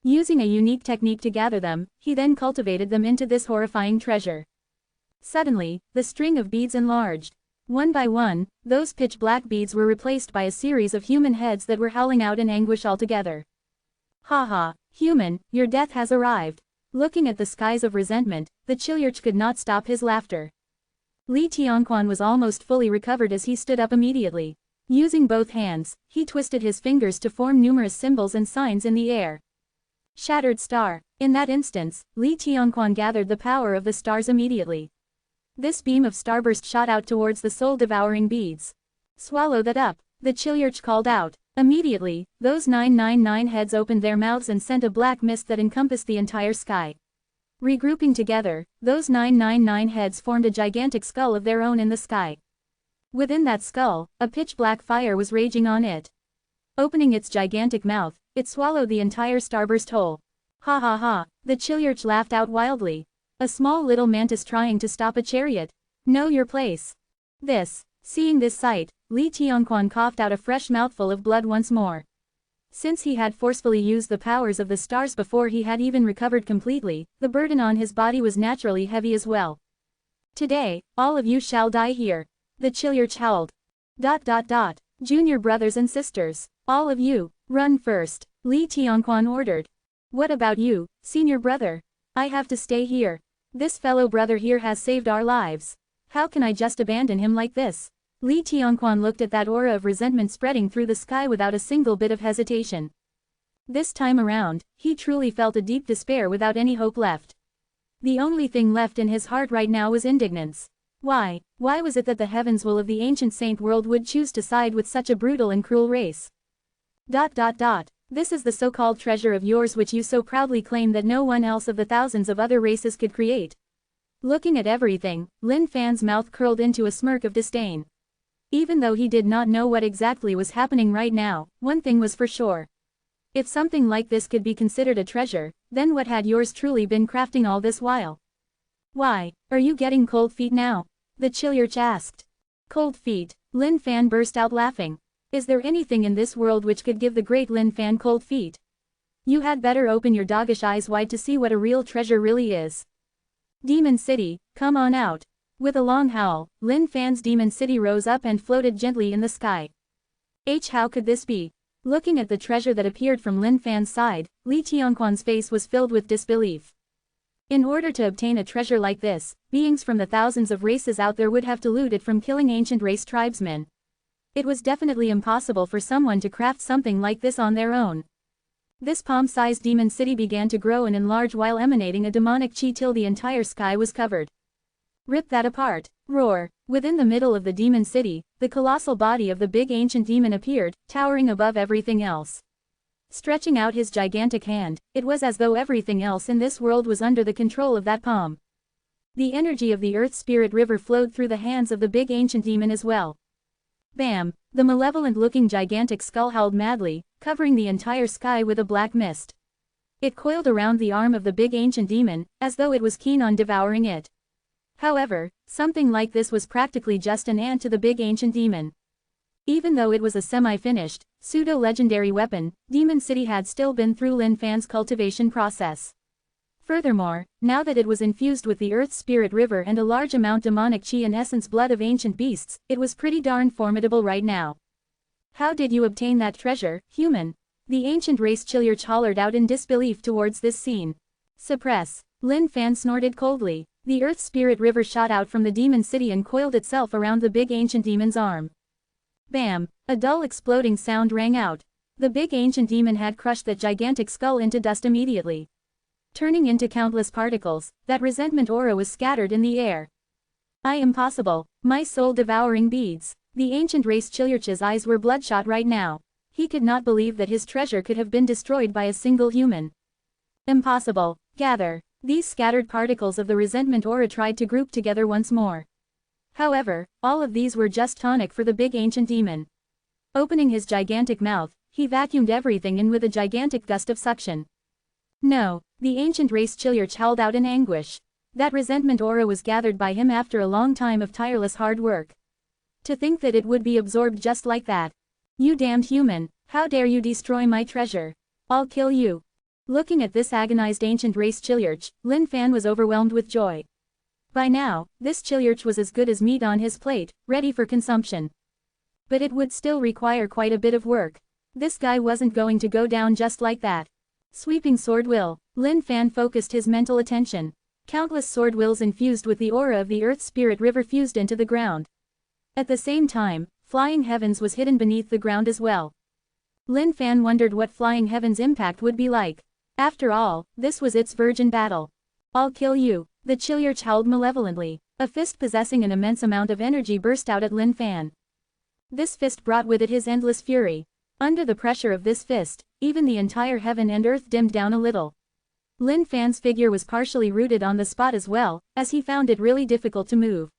Using a unique technique to gather them, he then cultivated them into this horrifying treasure. Suddenly, the string of beads enlarged. One by one, those pitch-black beads were replaced by a series of human heads that were howling out in anguish altogether. Haha, human, your death has arrived. Looking at the skies of resentment, the Chilyurch could not stop his laughter. Li Tianquan was almost fully recovered as he stood up immediately. Using both hands, he twisted his fingers to form numerous symbols and signs in the air. Shattered star. In that instance, Li Tianquan gathered the power of the stars immediately. This beam of starburst shot out towards the soul-devouring beads. Swallow that up, the Chilyurch called out. Immediately, those 999 heads opened their mouths and sent a black mist that encompassed the entire sky. Regrouping together, those 999 heads formed a gigantic skull of their own in the sky. Within that skull, a pitch-black fire was raging on it. Opening its gigantic mouth, it swallowed the entire starburst whole. Ha ha ha, the Chilyurch laughed out wildly. A small little mantis trying to stop a chariot. Know your place. Seeing this sight, Li Tianquan coughed out a fresh mouthful of blood once more. Since he had forcefully used the powers of the stars before he had even recovered completely, the burden on his body was naturally heavy as well. Today, all of you shall die here. The Chilyurch howled. Junior brothers and sisters, all of you, run first, Li Tianquan ordered. What about you, senior brother? I have to stay here. This fellow brother here has saved our lives. How can I just abandon him like this? Li Tianquan looked at that aura of resentment spreading through the sky without a single bit of hesitation. This time around, he truly felt a deep despair without any hope left. The only thing left in his heart right now was indignance. Why was it that the heavens will of the ancient saint world would choose to side with such a brutal and cruel race? This is the so-called treasure of yours which you so proudly claim that no one else of the thousands of other races could create. Looking at everything, Lin Fan's mouth curled into a smirk of disdain. Even though he did not know what exactly was happening right now, one thing was for sure. If something like this could be considered a treasure, then what had yours truly been crafting all this while? Why, are you getting cold feet now? The Chilyurch asked. Cold feet, Lin Fan burst out laughing. Is there anything in this world which could give the great Lin Fan cold feet? You had better open your doggish eyes wide to see what a real treasure really is. Demon City, come on out. With a long howl, Lin Fan's Demon City rose up and floated gently in the sky. How could this be? Looking at the treasure that appeared from Lin Fan's side, Li Tianquan's face was filled with disbelief. In order to obtain a treasure like this, beings from the thousands of races out there would have to loot it from killing ancient race tribesmen. It was definitely impossible for someone to craft something like this on their own. This palm-sized demon city began to grow and enlarge while emanating a demonic chi till the entire sky was covered. Rip that apart. Roar. Within the middle of the demon city, the colossal body of the big ancient demon appeared, towering above everything else. Stretching out his gigantic hand, it was as though everything else in this world was under the control of that palm. The energy of the Earth Spirit River flowed through the hands of the big ancient demon as well. Bam! The malevolent-looking gigantic skull howled madly, covering the entire sky with a black mist. It coiled around the arm of the big ancient demon, as though it was keen on devouring it. However, something like this was practically just an ant to the big ancient demon. Even though it was a semi-finished, pseudo-legendary weapon, Demon City had still been through Lin Fan's cultivation process. Furthermore, now that it was infused with the Earth Spirit River and a large amount demonic chi and essence blood of ancient beasts, it was pretty darn formidable right now. How did you obtain that treasure, human? The ancient race Chilyarch hollered out in disbelief towards this scene. Suppress. Lin Fan snorted coldly. The Earth Spirit River shot out from the Demon City and coiled itself around the big ancient demon's arm. Bam! A dull exploding sound rang out. The big ancient demon had crushed that gigantic skull into dust immediately. Turning into countless particles, that resentment aura was scattered in the air. Impossible. My soul-devouring beads. The ancient race Chilyarch's eyes were bloodshot right now. He could not believe that his treasure could have been destroyed by a single human. Impossible. Gather. These scattered particles of the resentment aura tried to group together once more. However, all of these were just tonic for the big ancient demon. Opening his gigantic mouth, he vacuumed everything in with a gigantic gust of suction. No, the ancient race Chilyarch howled out in anguish. That resentment aura was gathered by him after a long time of tireless hard work. To think that it would be absorbed just like that. You damned human, how dare you destroy my treasure? I'll kill you. Looking at this agonized ancient race Chilyarch, Lin Fan was overwhelmed with joy. By now, this Chilyarch was as good as meat on his plate, ready for consumption. But it would still require quite a bit of work. This guy wasn't going to go down just like that. Sweeping sword will. Lin Fan focused his mental attention. Countless sword wills infused with the aura of the Earth Spirit River fused into the ground. At the same time, Flying Heavens was hidden beneath the ground as well. Lin Fan wondered what Flying Heavens' impact would be like. After all, this was its virgin battle. I'll kill you. The Chilyarch howled malevolently. A fist possessing an immense amount of energy burst out at Lin Fan. This fist brought with it his endless fury. Under the pressure of this fist, even the entire heaven and earth dimmed down a little. Lin Fan's figure was partially rooted on the spot as well, as he found it really difficult to move.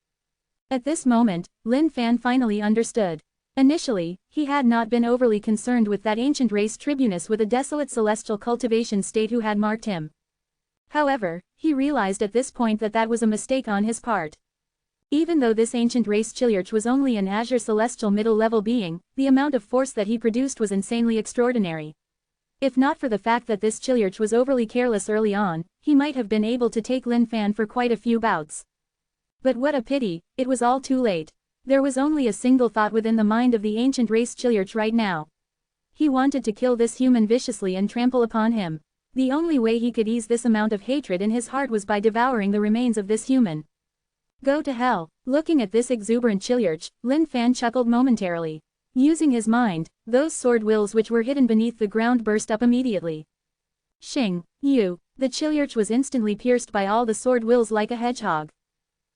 At this moment, Lin Fan finally understood. Initially, he had not been overly concerned with that ancient race tribunus with a desolate celestial cultivation state who had marked him. However, he realized at this point that that was a mistake on his part. Even though this ancient race Chilyarch was only an azure celestial middle-level being, the amount of force that he produced was insanely extraordinary. If not for the fact that this Chilyarch was overly careless early on, he might have been able to take Lin Fan for quite a few bouts. But what a pity, it was all too late. There was only a single thought within the mind of the ancient race Chilyarch right now. He wanted to kill this human viciously and trample upon him. The only way he could ease this amount of hatred in his heart was by devouring the remains of this human. Go to hell. Looking at this exuberant Chilyarch, Lin Fan chuckled momentarily. Using his mind, those sword wills which were hidden beneath the ground burst up immediately. Shing, you. The Chilyarch was instantly pierced by all the sword wills like a hedgehog.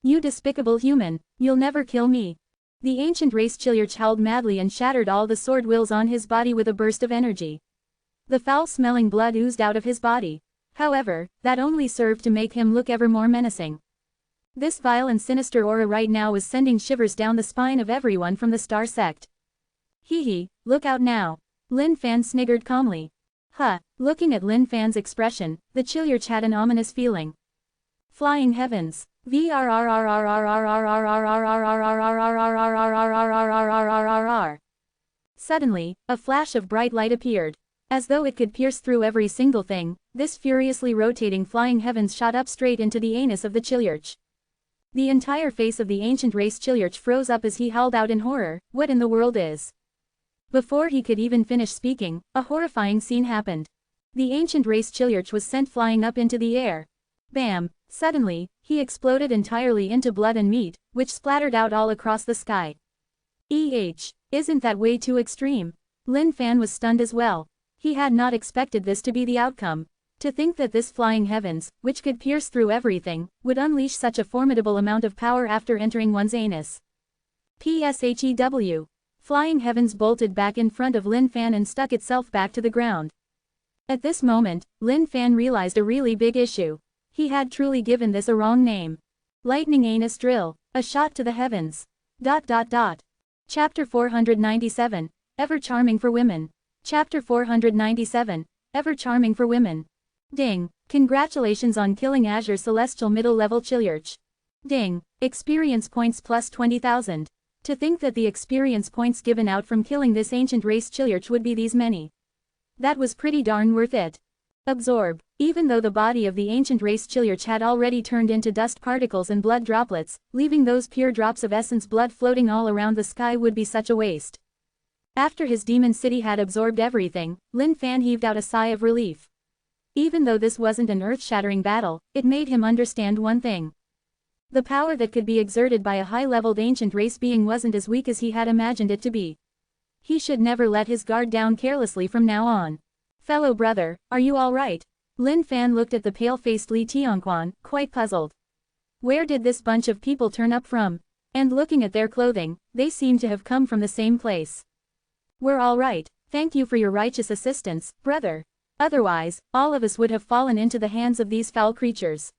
You despicable human, you'll never kill me. The ancient race Chilyarch howled madly and shattered all the sword wills on his body with a burst of energy. The foul-smelling blood oozed out of his body. However, that only served to make him look ever more menacing. This vile and sinister aura right now was sending shivers down the spine of everyone from the star sect. Hee hee, look out now. Lin Fan sniggered calmly. Huh, looking at Lin Fan's expression, the Chilyarch had an ominous feeling. Flying Heavens. Suddenly, a flash of bright light appeared. As though it could pierce through every single thing, this furiously rotating Flying Heavens shot up straight into the anus of the Chilyarch. The entire face of the ancient race Chilyarch froze up as he howled out in horror, what in the world is? Before he could even finish speaking, a horrifying scene happened. The ancient race Chilyarch was sent flying up into the air. Bam! Suddenly, he exploded entirely into blood and meat, which splattered out all across the sky. Isn't that way too extreme? Lin Fan was stunned as well. He had not expected this to be the outcome. To think that this flying heavens, which could pierce through everything, would unleash such a formidable amount of power after entering one's anus. PSHEW. Flying heavens bolted back in front of Lin Fan and stuck itself back to the ground. At this moment, Lin Fan realized a really big issue. He had truly given this a wrong name. Lightning anus drill, a shot to the heavens. Chapter 497, Ever Charming for Women. Chapter 497, Ever Charming for Women. Ding, congratulations on killing Azure Celestial Middle Level Chiliarch. Ding, experience points plus 20,000. To think that the experience points given out from killing this ancient race Chiliarch would be these many. That was pretty darn worth it. Absorb. Even though the body of the ancient race Chiliarch had already turned into dust particles and blood droplets, leaving those pure drops of essence blood floating all around the sky would be such a waste. After his demon city had absorbed everything, Lin Fan heaved out a sigh of relief. Even though this wasn't an earth-shattering battle, it made him understand one thing. The power that could be exerted by a high-leveled ancient race being wasn't as weak as he had imagined it to be. He should never let his guard down carelessly from now on. Fellow brother, are you all right? Lin Fan looked at the pale-faced Li Tianquan, quite puzzled. Where did this bunch of people turn up from? And looking at their clothing, they seemed to have come from the same place. We're all right, thank you for your righteous assistance, brother. Otherwise, all of us would have fallen into the hands of these foul creatures.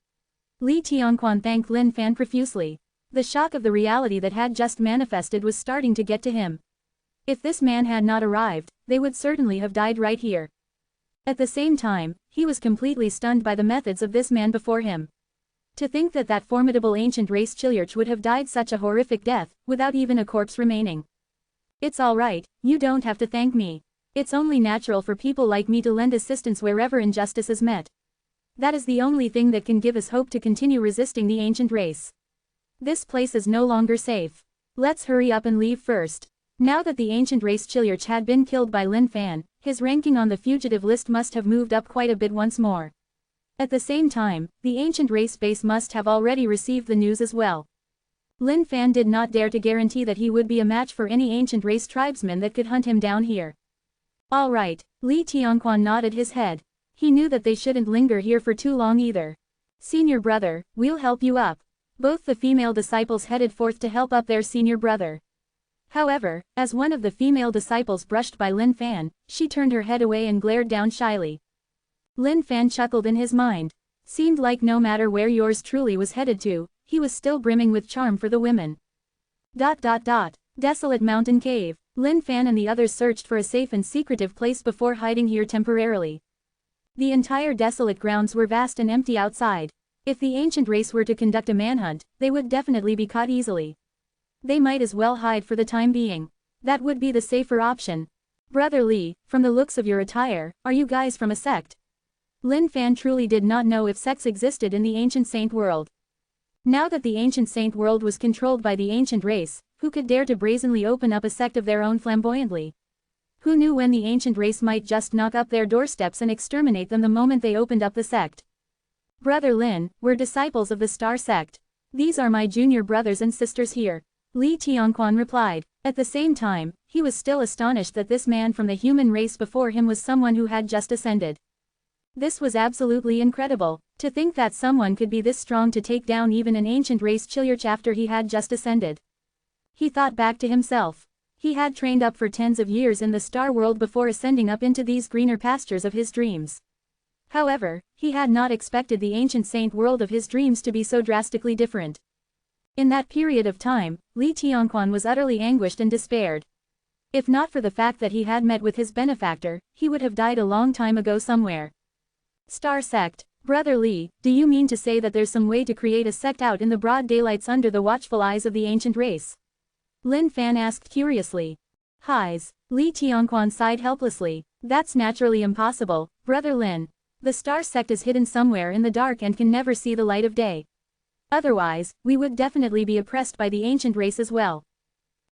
Li Tianquan thanked Lin Fan profusely. The shock of the reality that had just manifested was starting to get to him. If this man had not arrived, they would certainly have died right here. At the same time, he was completely stunned by the methods of this man before him. To think that that formidable ancient race Chiliarch would have died such a horrific death, without even a corpse remaining. It's alright, you don't have to thank me. It's only natural for people like me to lend assistance wherever injustice is met. That is the only thing that can give us hope to continue resisting the ancient race. This place is no longer safe. Let's hurry up and leave first. Now that the ancient race Chiliarch had been killed by Lin Fan, his ranking on the fugitive list must have moved up quite a bit once more. At the same time, the ancient race base must have already received the news as well. Lin Fan did not dare to guarantee that he would be a match for any ancient race tribesman that could hunt him down here. All right, Li Tianquan nodded his head. He knew that they shouldn't linger here for too long either. Senior brother, we'll help you up. Both the female disciples headed forth to help up their senior brother. However, as one of the female disciples brushed by Lin Fan, she turned her head away and glared down shyly. Lin Fan chuckled in his mind. Seemed like no matter where yours truly was headed to, he was still brimming with charm for the women. Desolate mountain cave. Lin Fan and the others searched for a safe and secretive place before hiding here temporarily. The entire desolate grounds were vast and empty outside. If the ancient race were to conduct a manhunt, they would definitely be caught easily. They might as well hide for the time being. That would be the safer option. Brother Li, from the looks of your attire, are you guys from a sect? Lin Fan truly did not know if sects existed in the ancient saint world. Now that the ancient saint world was controlled by the ancient race, who could dare to brazenly open up a sect of their own flamboyantly? Who knew when the ancient race might just knock up their doorsteps and exterminate them the moment they opened up the sect? Brother Lin, we're disciples of the Star Sect. These are my junior brothers and sisters here. Li Tianquan replied. At the same time, he was still astonished that this man from the human race before him was someone who had just ascended. This was absolutely incredible. To think that someone could be this strong to take down even an ancient race Chiliarch after he had just ascended. He thought back to himself. He had trained up for tens of years in the star world before ascending up into these greener pastures of his dreams. However, he had not expected the ancient saint world of his dreams to be so drastically different. In that period of time, Li Tianquan was utterly anguished and despaired. If not for the fact that he had met with his benefactor, he would have died a long time ago somewhere. Star Sect. Brother Li, do you mean to say that there's some way to create a sect out in the broad daylights under the watchful eyes of the ancient race? Lin Fan asked curiously. Highs. Li Tianquan sighed helplessly. That's naturally impossible, Brother Lin. The Star Sect is hidden somewhere in the dark and can never see the light of day. Otherwise, we would definitely be oppressed by the ancient race as well.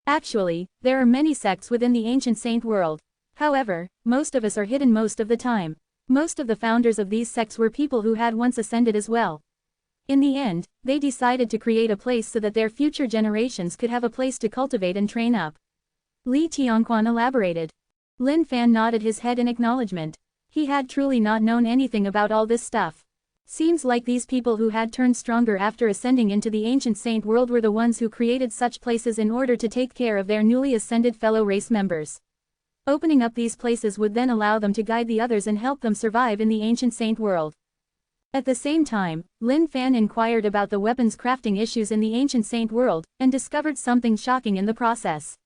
Actually, there are many sects within the ancient saint world. However, most of us are hidden most of the time. Most of the founders of these sects were people who had once ascended as well. In the end, they decided to create a place so that their future generations could have a place to cultivate and train up. Li Tianquan elaborated. Lin Fan nodded his head in acknowledgement. He had truly not known anything about all this stuff. Seems like these people who had turned stronger after ascending into the ancient saint world were the ones who created such places in order to take care of their newly ascended fellow race members. Opening up these places would then allow them to guide the others and help them survive in the ancient saint world. At the same time, Lin Fan inquired about the weapons crafting issues in the ancient saint world, and discovered something shocking in the process.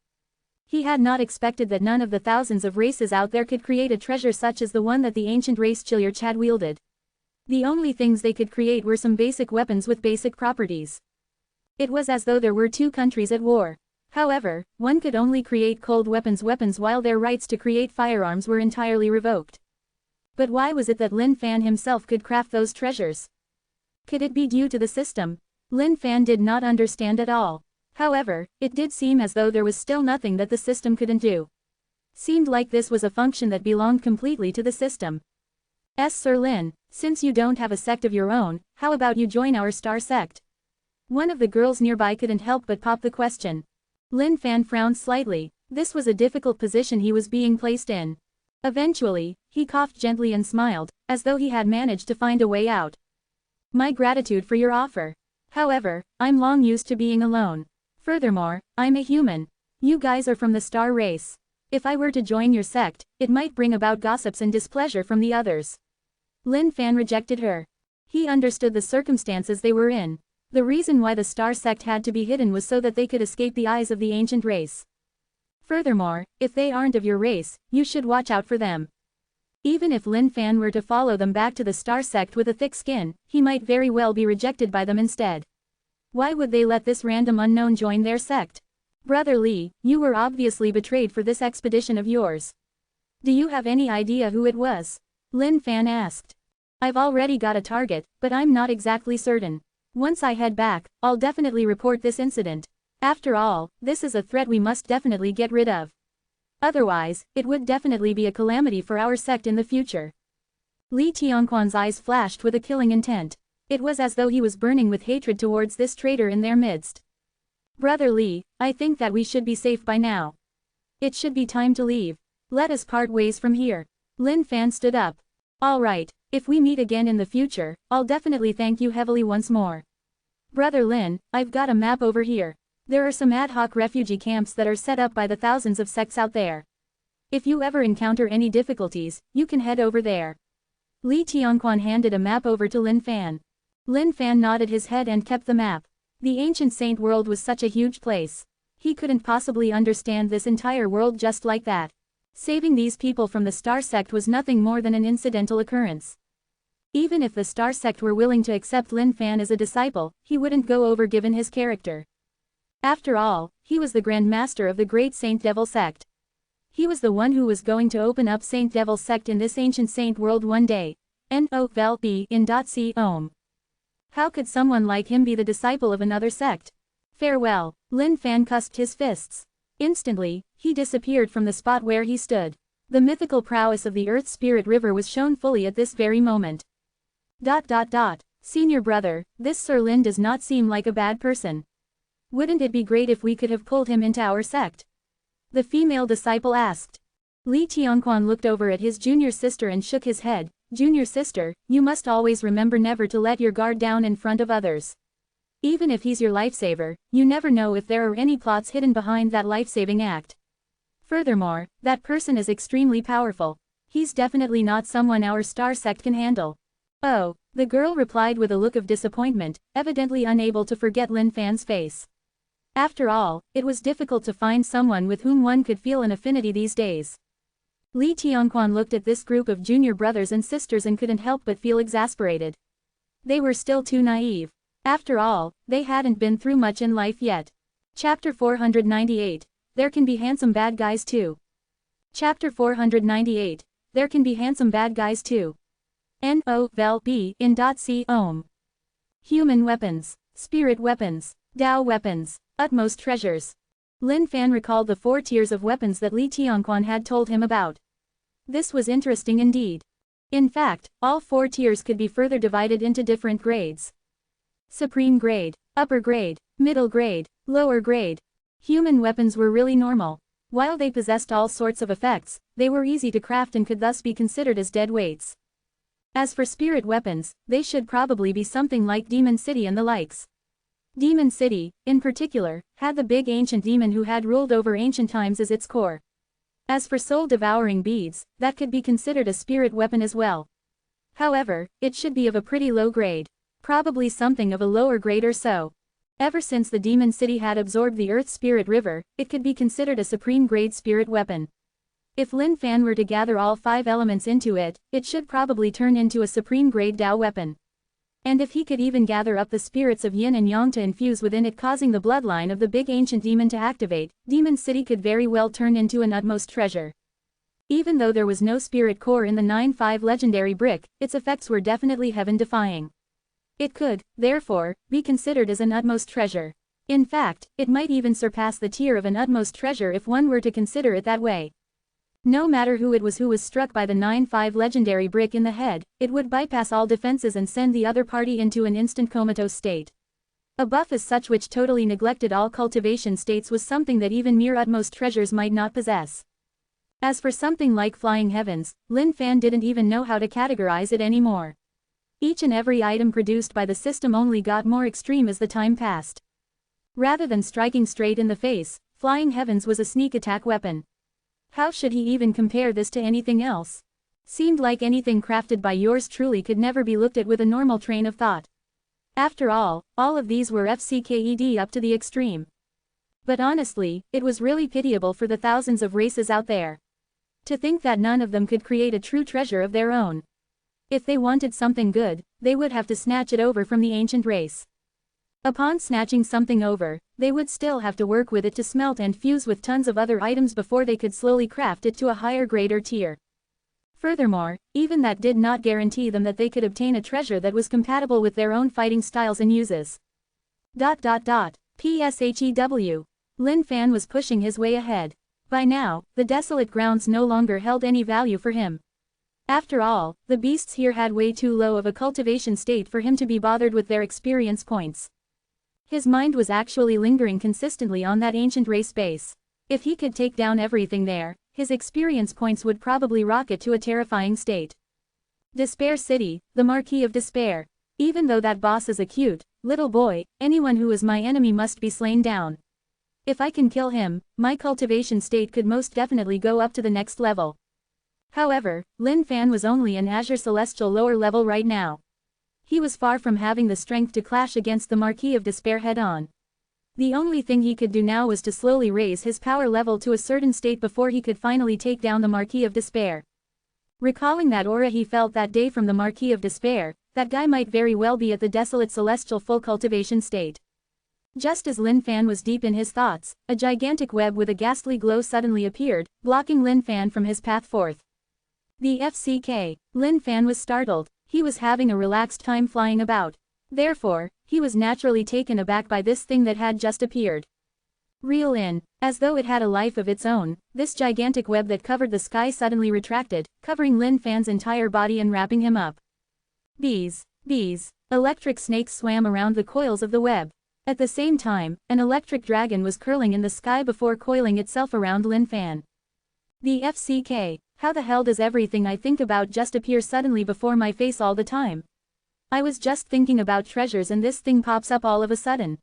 He had not expected that none of the thousands of races out there could create a treasure such as the one that the ancient race Chilyarch had wielded. The only things they could create were some basic weapons with basic properties. It was as though there were two countries at war. However, one could only create cold weapons while their rights to create firearms were entirely revoked. But why was it that Lin Fan himself could craft those treasures? Could it be due to the system? Lin Fan did not understand at all. However, it did seem as though there was still nothing that the system couldn't do. Seemed like this was a function that belonged completely to the system. Sir Lin, since you don't have a sect of your own, how about you join our star sect? One of the girls nearby couldn't help but pop the question. Lin Fan frowned slightly. This was a difficult position he was being placed in. Eventually, he coughed gently and smiled, as though he had managed to find a way out. My gratitude for your offer. However, I'm long used to being alone. Furthermore, I'm a human. You guys are from the star race. If I were to join your sect, it might bring about gossips and displeasure from the others. Lin Fan rejected her. He understood the circumstances they were in. The reason why the star sect had to be hidden was so that they could escape the eyes of the ancient race. Furthermore, if they aren't of your race, you should watch out for them. Even if Lin Fan were to follow them back to the star sect with a thick skin, he might very well be rejected by them instead. Why would they let this random unknown join their sect? Brother Li, you were obviously betrayed for this expedition of yours. Do you have any idea who it was? Lin Fan asked. I've already got a target, but I'm not exactly certain. Once I head back, I'll definitely report this incident. After all, this is a threat we must definitely get rid of. Otherwise, it would definitely be a calamity for our sect in the future. Li Tianquan's eyes flashed with a killing intent. It was as though he was burning with hatred towards this traitor in their midst. Brother Li, I think that we should be safe by now. It should be time to leave. Let us part ways from here. Lin Fan stood up. All right, if we meet again in the future, I'll definitely thank you heavily once more. Brother Lin, I've got a map over here. There are some ad hoc refugee camps that are set up by the thousands of sects out there. If you ever encounter any difficulties, you can head over there. Li Tianquan handed a map over to Lin Fan. Lin Fan nodded his head and kept the map. The ancient saint world was such a huge place. He couldn't possibly understand this entire world just like that. Saving these people from the star sect was nothing more than an incidental occurrence. Even if the star sect were willing to accept Lin Fan as a disciple, he wouldn't go over given his character. After all, he was the Grand Master of the Great Saint Devil sect. He was the one who was going to open up Saint Devil sect in this ancient saint world one day. No.c.om. How could someone like him be the disciple of another sect? Farewell. Lin Fan cusped his fists. Instantly, he disappeared from the spot where he stood. The mythical prowess of the Earth Spirit River was shown fully at this very moment. Senior brother, this Sir Lin does not seem like a bad person. Wouldn't it be great if we could have pulled him into our sect? The female disciple asked. Li Tianquan looked over at his junior sister and shook his head. Junior sister, you must always remember never to let your guard down in front of others. Even if he's your lifesaver, you never know if there are any plots hidden behind that life-saving act. Furthermore, that person is extremely powerful. He's definitely not someone our star sect can handle. Oh, the girl replied with a look of disappointment, evidently unable to forget Lin Fan's face. After all, it was difficult to find someone with whom one could feel an affinity these days. Li Tianquan looked at this group of junior brothers and sisters and couldn't help but feel exasperated. They were still too naive. After all, they hadn't been through much in life yet. Chapter 498. There can be handsome bad guys too. Chapter 498. There can be handsome bad guys too. No.in.com. Human weapons, spirit weapons, Dao weapons, utmost treasures. Lin Fan recalled the 4 tiers of weapons that Li Tianquan had told him about. This was interesting indeed. In fact, all 4 tiers could be further divided into different grades. Supreme grade, upper grade, middle grade, lower grade. Human weapons were really normal. While they possessed all sorts of effects, they were easy to craft and could thus be considered as dead weights. As for spirit weapons, they should probably be something like Demon City and the likes. Demon City, in particular, had the big ancient demon who had ruled over ancient times as its core. As for soul-devouring beads, that could be considered a spirit weapon as well. However, it should be of a pretty low grade. Probably something of a lower grade or so. Ever since the Demon City had absorbed the Earth Spirit River, it could be considered a supreme grade spirit weapon. If Lin Fan were to gather all 5 elements into it, it should probably turn into a supreme grade Dao weapon. And if he could even gather up the spirits of Yin and Yang to infuse within it, causing the bloodline of the big ancient demon to activate, Demon City could very well turn into an utmost treasure. Even though there was no spirit core in the 9-5 legendary brick, its effects were definitely heaven-defying. It could, therefore, be considered as an utmost treasure. In fact, it might even surpass the tier of an utmost treasure if one were to consider it that way. No matter who it was who was struck by the 9-5 legendary brick in the head, it would bypass all defenses and send the other party into an instant comatose state. A buff as such which totally neglected all cultivation states was something that even mere utmost treasures might not possess. As for something like Flying Heavens, Lin Fan didn't even know how to categorize it anymore. Each and every item produced by the system only got more extreme as the time passed. Rather than striking straight in the face, Flying Heavens was a sneak attack weapon. How should he even compare this to anything else? Seemed like anything crafted by yours truly could never be looked at with a normal train of thought. After all of these were FCKED up to the extreme. But honestly, it was really pitiable for the thousands of races out there. To think that none of them could create a true treasure of their own. If they wanted something good, they would have to snatch it over from the ancient race. Upon snatching something over, they would still have to work with it to smelt and fuse with tons of other items before they could slowly craft it to a higher grade or tier. Furthermore, even that did not guarantee them that they could obtain a treasure that was compatible with their own fighting styles and uses. PSHEW. Lin Fan was pushing his way ahead. By now, the desolate grounds no longer held any value for him. After all, the beasts here had way too low of a cultivation state for him to be bothered with their experience points. His mind was actually lingering consistently on that ancient race base. If he could take down everything there, his experience points would probably rocket to a terrifying state. Despair City, the Marquis of Despair. Even though that boss is a cute little boy, anyone who is my enemy must be slain down. If I can kill him, my cultivation state could most definitely go up to the next level. However, Lin Fan was only an Azure Celestial lower level right now. He was far from having the strength to clash against the Marquis of Despair head-on. The only thing he could do now was to slowly raise his power level to a certain state before he could finally take down the Marquis of Despair. Recalling that aura he felt that day from the Marquis of Despair, that guy might very well be at the desolate celestial full cultivation state. Just as Lin Fan was deep in his thoughts, a gigantic web with a ghastly glow suddenly appeared, blocking Lin Fan from his path forth. The FCK. Lin Fan was startled. He was having a relaxed time flying about. Therefore, he was naturally taken aback by this thing that had just appeared. Reel in. As though it had a life of its own, this gigantic web that covered the sky suddenly retracted, covering Lin Fan's entire body and wrapping him up. Bees. Electric snakes swam around the coils of the web. At the same time, an electric dragon was curling in the sky before coiling itself around Lin Fan. The FCK. How the hell does everything I think about just appear suddenly before my face all the time? I was just thinking about treasures and this thing pops up all of a sudden.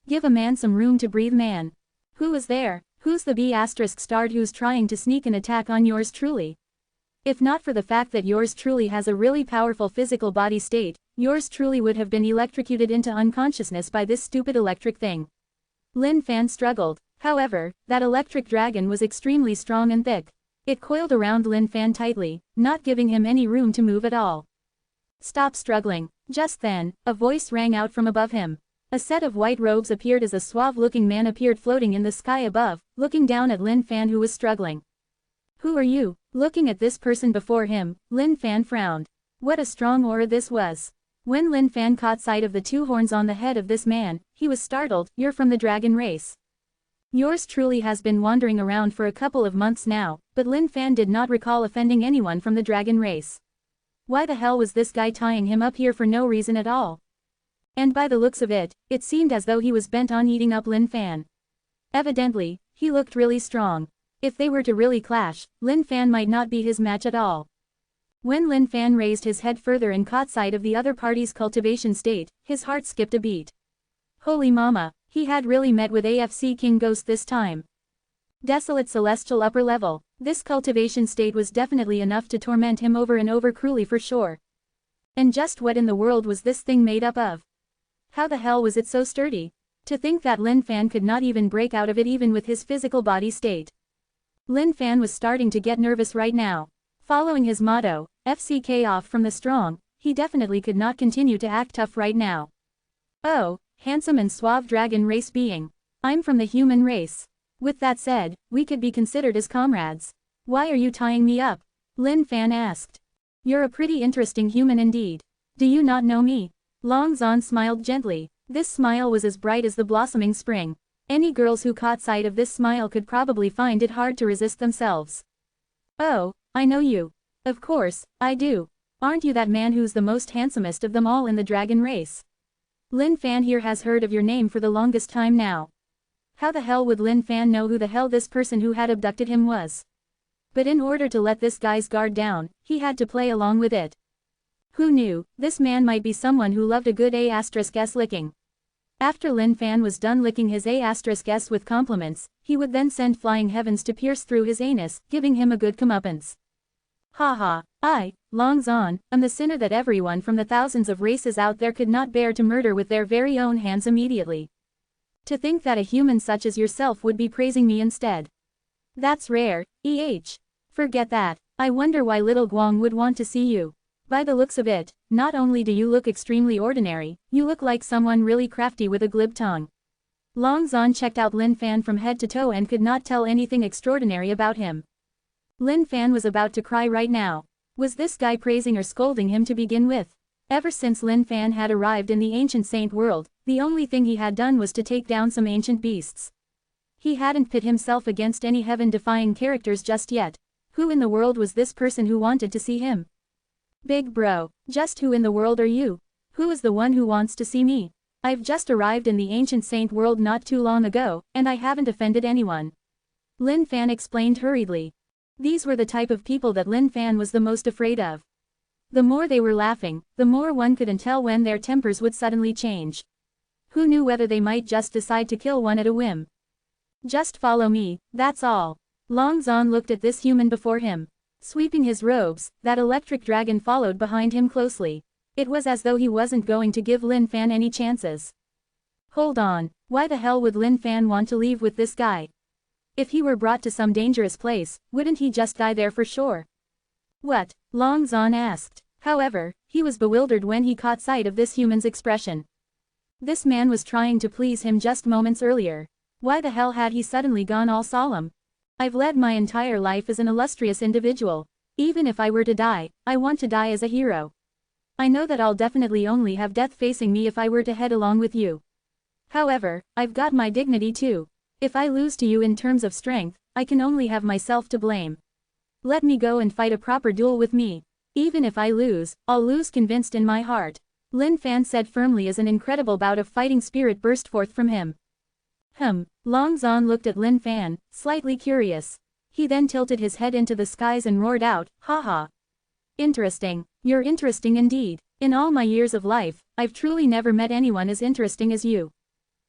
Give a man some room to breathe, man. Who is there? Who's the B***** who's trying to sneak an attack on yours truly? If not for the fact that yours truly has a really powerful physical body state, yours truly would have been electrocuted into unconsciousness by this stupid electric thing. Lin Fan struggled. However, that electric dragon was extremely strong and thick. It coiled around Lin Fan tightly, not giving him any room to move at all. Stop struggling. Just then, a voice rang out from above him. A set of white robes appeared as a suave-looking man appeared floating in the sky above, looking down at Lin Fan who was struggling. Who are you? Looking at this person before him, Lin Fan frowned. What a strong aura this was. When Lin Fan caught sight of the 2 horns on the head of this man, he was startled. You're from the dragon race. Yours truly has been wandering around for a couple of months now, but Lin Fan did not recall offending anyone from the dragon race. Why the hell was this guy tying him up here for no reason at all? And by the looks of it, it seemed as though he was bent on eating up Lin Fan. Evidently, he looked really strong. If they were to really clash, Lin Fan might not be his match at all. When Lin Fan raised his head further and caught sight of the other party's cultivation state, his heart skipped a beat. Holy mama, he had really met with AFC King Ghost this time. Desolate celestial upper level, this cultivation state was definitely enough to torment him over and over cruelly for sure. And just what in the world was this thing made up of? How the hell was it so sturdy? To think that Lin Fan could not even break out of it even with his physical body state. Lin Fan was starting to get nervous right now. Following his motto, FCK off from the strong, he definitely could not continue to act tough right now. Oh, handsome and suave dragon race being. I'm from the human race. With that said, we could be considered as comrades. Why are you tying me up? Lin Fan asked. You're a pretty interesting human indeed. Do you not know me? Long Zhan smiled gently. This smile was as bright as the blossoming spring. Any girls who caught sight of this smile could probably find it hard to resist themselves. Oh, I know you. Of course, I do. Aren't you that man who's the most handsomest of them all in the dragon race? Lin Fan here has heard of your name for the longest time now. How the hell would Lin Fan know who the hell this person who had abducted him was? But in order to let this guy's guard down, he had to play along with it. Who knew, this man might be someone who loved a good A*S licking. After Lin Fan was done licking his A*S with compliments, he would then send flying heavens to pierce through his anus, giving him a good comeuppance. Haha, I, Long Zhan, am the sinner that everyone from the thousands of races out there could not bear to murder with their very own hands immediately. To think that a human such as yourself would be praising me instead. That's rare, Forget that, I wonder why little Guang would want to see you. By the looks of it, not only do you look extremely ordinary, you look like someone really crafty with a glib tongue. Long Zhan checked out Lin Fan from head to toe and could not tell anything extraordinary about him. Lin Fan was about to cry right now. Was this guy praising or scolding him to begin with? Ever since Lin Fan had arrived in the ancient saint world, the only thing he had done was to take down some ancient beasts. He hadn't pit himself against any heaven-defying characters just yet. Who in the world was this person who wanted to see him? Big bro, just who in the world are you? Who is the one who wants to see me? I've just arrived in the ancient saint world not too long ago, and I haven't offended anyone. Lin Fan explained hurriedly. These were the type of people that Lin Fan was the most afraid of. The more they were laughing, the more one couldn't tell when their tempers would suddenly change. Who knew whether they might just decide to kill one at a whim? Just follow me, that's all. Long Zhan looked at this human before him. Sweeping his robes, that electric dragon followed behind him closely. It was as though he wasn't going to give Lin Fan any chances. Hold on, why the hell would Lin Fan want to leave with this guy? If he were brought to some dangerous place, wouldn't he just die there for sure? What? Long Zhan asked. However, he was bewildered when he caught sight of this human's expression. This man was trying to please him just moments earlier. Why the hell had he suddenly gone all solemn? I've led my entire life as an illustrious individual. Even if I were to die, I want to die as a hero. I know that I'll definitely only have death facing me if I were to head along with you. However, I've got my dignity too. If I lose to you in terms of strength, I can only have myself to blame. Let me go and fight a proper duel with me. Even if I lose, I'll lose convinced in my heart. Lin Fan said firmly as an incredible bout of fighting spirit burst forth from him. Long Zhan looked at Lin Fan, slightly curious. He then tilted his head into the skies and roared out, haha. Interesting. You're interesting indeed. In all my years of life, I've truly never met anyone as interesting as you.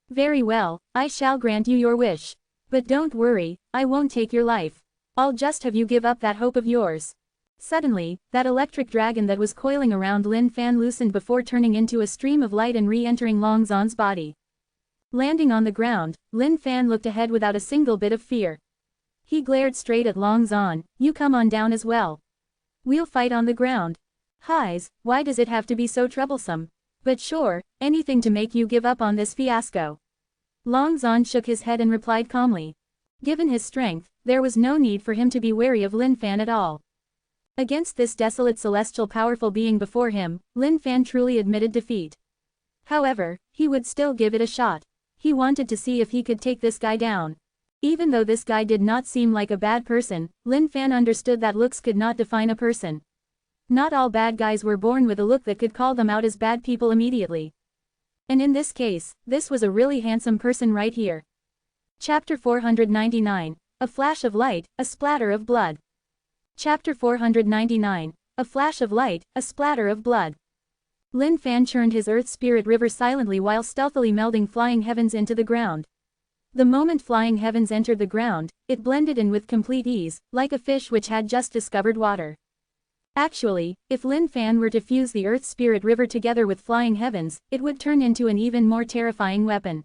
Very well, I shall grant you your wish. But don't worry, I won't take your life. I'll just have you give up that hope of yours. Suddenly, that electric dragon that was coiling around Lin Fan loosened before turning into a stream of light and re-entering Long Zhan's body. Landing on the ground, Lin Fan looked ahead without a single bit of fear. He glared straight at Long Zhan. You come on down as well. We'll fight on the ground. Highs, why does it have to be so troublesome? But sure, anything to make you give up on this fiasco. Long Zhan shook his head and replied calmly. Given his strength, there was no need for him to be wary of Lin Fan at all. Against this desolate celestial powerful being before him, Lin Fan truly admitted defeat. However, he would still give it a shot. He wanted to see if he could take this guy down. Even though this guy did not seem like a bad person, Lin Fan understood that looks could not define a person. Not all bad guys were born with a look that could call them out as bad people immediately. And in this case, this was a really handsome person right here. Chapter 499. A flash of light, a splatter of blood. Chapter 499. A flash of light, a splatter of blood. Lin Fan churned his earth spirit river silently while stealthily melding flying heavens into the ground. The moment flying heavens entered the ground, it blended in with complete ease, like a fish which had just discovered water. Actually, if Lin Fan were to fuse the earth spirit river together with flying heavens, it would turn into an even more terrifying weapon.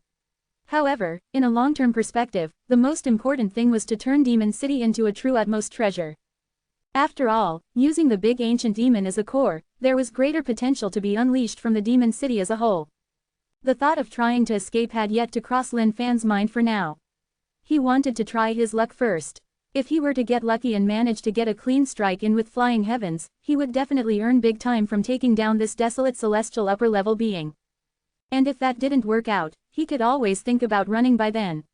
However, in a long-term perspective, the most important thing was to turn Demon City into a true utmost treasure. After all, using the big ancient demon as a core, there was greater potential to be unleashed from the Demon City as a whole. The thought of trying to escape had yet to cross Lin Fan's mind for now. He wanted to try his luck first. If he were to get lucky and manage to get a clean strike in with flying heavens, he would definitely earn big time from taking down this desolate celestial upper-level being. And if that didn't work out, he could always think about running by then.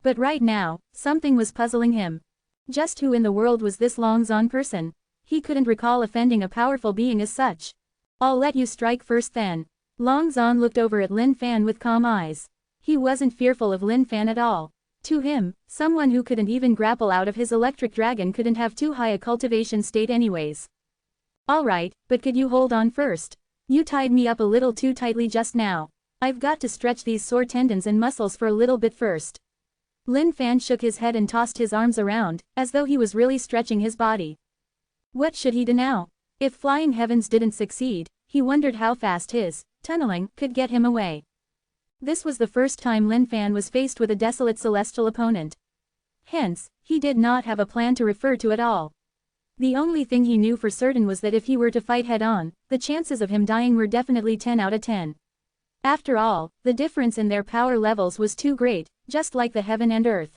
But right now, something was puzzling him. Just who in the world was this Long Zon person? He couldn't recall offending a powerful being as such. I'll let you strike first then. Long Zon looked over at Lin Fan with calm eyes. He wasn't fearful of Lin Fan at all. To him, someone who couldn't even grapple out of his electric dragon couldn't have too high a cultivation state anyways. Alright, but could you hold on first? You tied me up a little too tightly just now. I've got to stretch these sore tendons and muscles for a little bit first. Lin Fan shook his head and tossed his arms around, as though he was really stretching his body. What should he do now? If flying heavens didn't succeed, he wondered how fast his tunneling could get him away. This was the first time Lin Fan was faced with a desolate celestial opponent. Hence, he did not have a plan to refer to at all. The only thing he knew for certain was that if he were to fight head-on, the chances of him dying were definitely 10 out of 10. After all, the difference in their power levels was too great, just like the heaven and earth.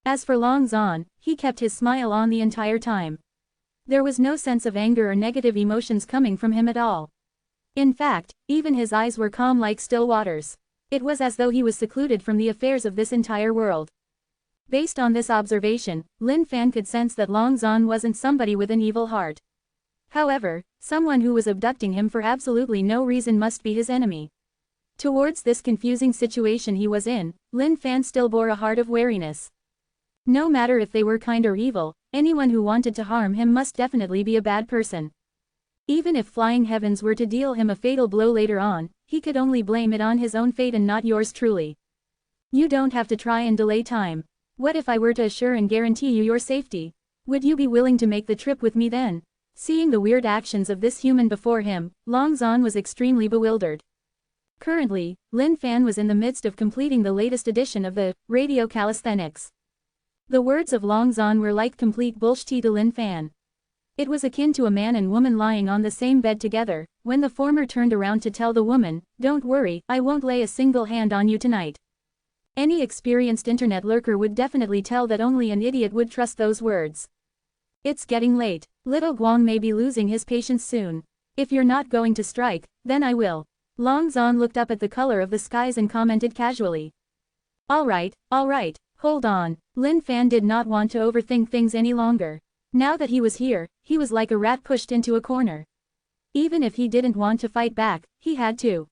As for Long Zon, he kept his smile on the entire time. There was no sense of anger or negative emotions coming from him at all. In fact, even his eyes were calm like still waters. It was as though he was secluded from the affairs of this entire world. Based on this observation, Lin Fan could sense that Long Zon wasn't somebody with an evil heart. However, someone who was abducting him for absolutely no reason must be his enemy. Towards this confusing situation he was in, Lin Fan still bore a heart of wariness. No matter if they were kind or evil, anyone who wanted to harm him must definitely be a bad person. Even if flying heavens were to deal him a fatal blow later on, he could only blame it on his own fate and not yours truly. You don't have to try and delay time. What if I were to assure and guarantee you your safety? Would you be willing to make the trip with me then? Seeing the weird actions of this human before him, Long Zon was extremely bewildered. Currently, Lin Fan was in the midst of completing the latest edition of the Radio Calisthenics. The words of Long Zon were like complete bullshit to Lin Fan. It was akin to a man and woman lying on the same bed together, when the former turned around to tell the woman, "Don't worry, I won't lay a single hand on you tonight." Any experienced internet lurker would definitely tell that only an idiot would trust those words. It's getting late. Little Guang may be losing his patience soon. If you're not going to strike, then I will. Long Zon looked up at the color of the skies and commented casually. Alright, hold on. Lin Fan did not want to overthink things any longer. Now that he was here, he was like a rat pushed into a corner. Even if he didn't want to fight back, he had to.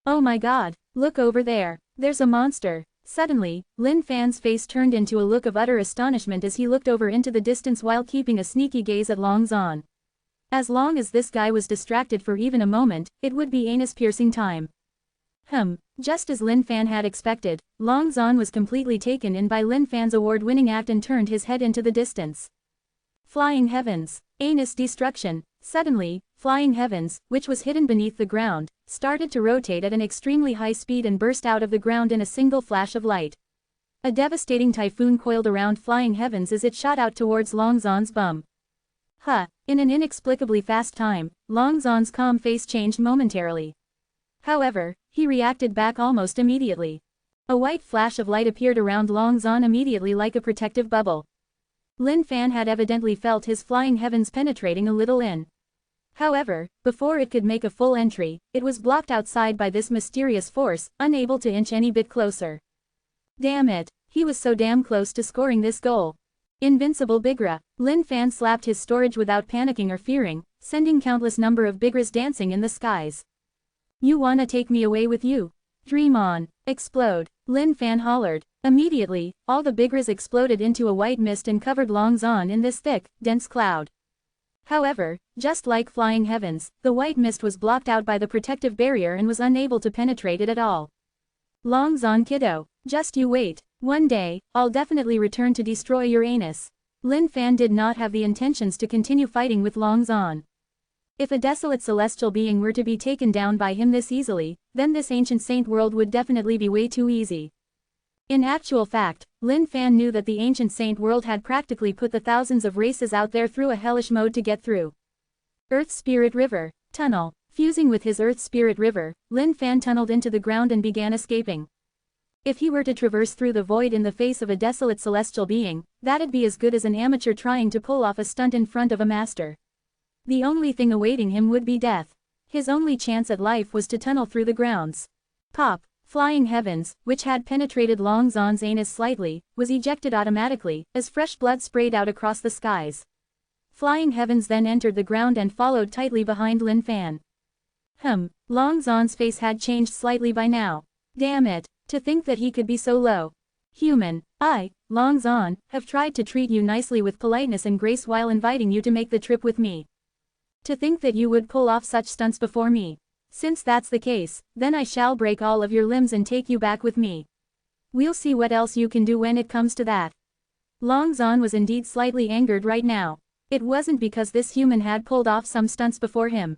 Oh my god, look over there, there's a monster. Suddenly, Lin Fan's face turned into a look of utter astonishment as he looked over into the distance while keeping a sneaky gaze at Long Zon. As long as this guy was distracted for even a moment, it would be anus-piercing time. Just as Lin Fan had expected, Long Zon was completely taken in by Lin Fan's award-winning act and turned his head into the distance. Flying heavens. Anus destruction. Suddenly, flying heavens, which was hidden beneath the ground, started to rotate at an extremely high speed and burst out of the ground in a single flash of light. A devastating typhoon coiled around flying heavens as it shot out towards Long Zon's bum. In an inexplicably fast time, Long Zon's calm face changed momentarily. However, he reacted back almost immediately. A white flash of light appeared around Long Zon immediately like a protective bubble. Lin Fan had evidently felt his flying heavens penetrating a little in. However, before it could make a full entry, it was blocked outside by this mysterious force, unable to inch any bit closer. Damn it, he was so damn close to scoring this goal. Invincible Bigra. Lin Fan slapped his storage without panicking or fearing, sending countless number of Bigras dancing in the skies. You wanna take me away with you? Dream on. Explode. Lin Fan hollered. Immediately, all the bigras exploded into a white mist and covered Long Zon in this thick, dense cloud. However, just like flying heavens, the white mist was blocked out by the protective barrier and was unable to penetrate it at all. Long Zon kiddo, just you wait. One day, I'll definitely return to destroy your anus. Lin Fan did not have the intentions to continue fighting with Long Zon. If a desolate celestial being were to be taken down by him this easily, then this ancient saint world would definitely be way too easy. In actual fact, Lin Fan knew that the ancient saint world had practically put the thousands of races out there through a hellish mode to get through. Earth Spirit River. Tunnel. Fusing with his Earth Spirit River, Lin Fan tunneled into the ground and began escaping. If he were to traverse through the void in the face of a desolate celestial being, that'd be as good as an amateur trying to pull off a stunt in front of a master. The only thing awaiting him would be death. His only chance at life was to tunnel through the grounds. Pop. Flying heavens, which had penetrated Long Zon's anus slightly, was ejected automatically, as fresh blood sprayed out across the skies. Flying heavens then entered the ground and followed tightly behind Lin Fan. Long Zon's face had changed slightly by now. Damn it, to think that he could be so low. Human, I, Long Zon, have tried to treat you nicely with politeness and grace while inviting you to make the trip with me. To think that you would pull off such stunts before me. Since that's the case, then I shall break all of your limbs and take you back with me. We'll see what else you can do when it comes to that. Long Zon was indeed slightly angered right now. It wasn't because this human had pulled off some stunts before him.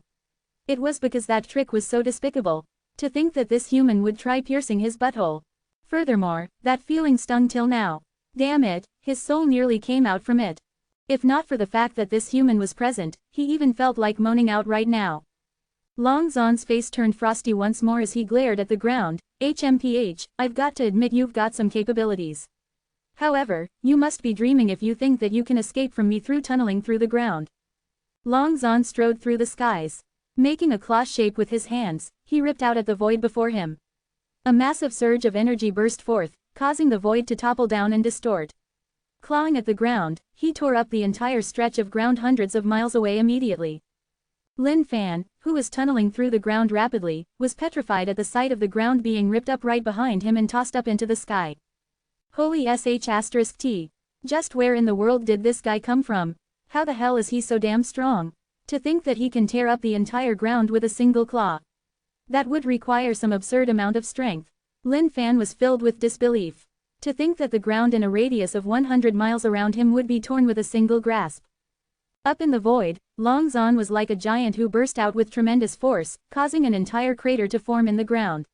It was because that trick was so despicable. To think that this human would try piercing his butthole. Furthermore, that feeling stung till now. Damn it, his soul nearly came out from it. If not for the fact that this human was present, he even felt like moaning out right now. Long Zon's face turned frosty once more as he glared at the ground. HMPH, I've got to admit you've got some capabilities. However, you must be dreaming if you think that you can escape from me through tunneling through the ground. Long Zon strode through the skies. Making a claw shape with his hands, he ripped out at the void before him. A massive surge of energy burst forth, causing the void to topple down and distort. Clawing at the ground, he tore up the entire stretch of ground hundreds of miles away immediately. Lin Fan, who was tunneling through the ground rapidly, was petrified at the sight of the ground being ripped up right behind him and tossed up into the sky. Holy sh*t. Just where in the world did this guy come from? How the hell is he so damn strong? To think that he can tear up the entire ground with a single claw. That would require some absurd amount of strength. Lin Fan was filled with disbelief. To think that the ground in a radius of 100 miles around him would be torn with a single grasp. Up in the void, Long Zon was like a giant who burst out with tremendous force, causing an entire crater to form in the ground.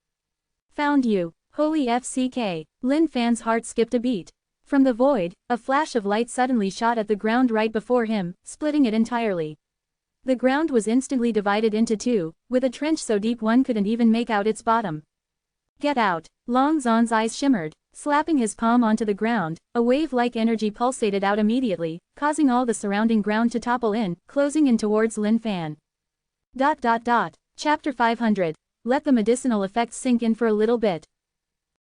Found you. Holy FCK. Lin Fan's heart skipped a beat. From the void, a flash of light suddenly shot at the ground right before him, splitting it entirely. The ground was instantly divided into two, with a trench so deep one couldn't even make out its bottom. Get out. Long Zon's eyes shimmered. Slapping his palm onto the ground, a wave-like energy pulsated out immediately, causing all the surrounding ground to topple in, closing in towards Lin Fan. Chapter 500. Let the medicinal effects sink in for a little bit.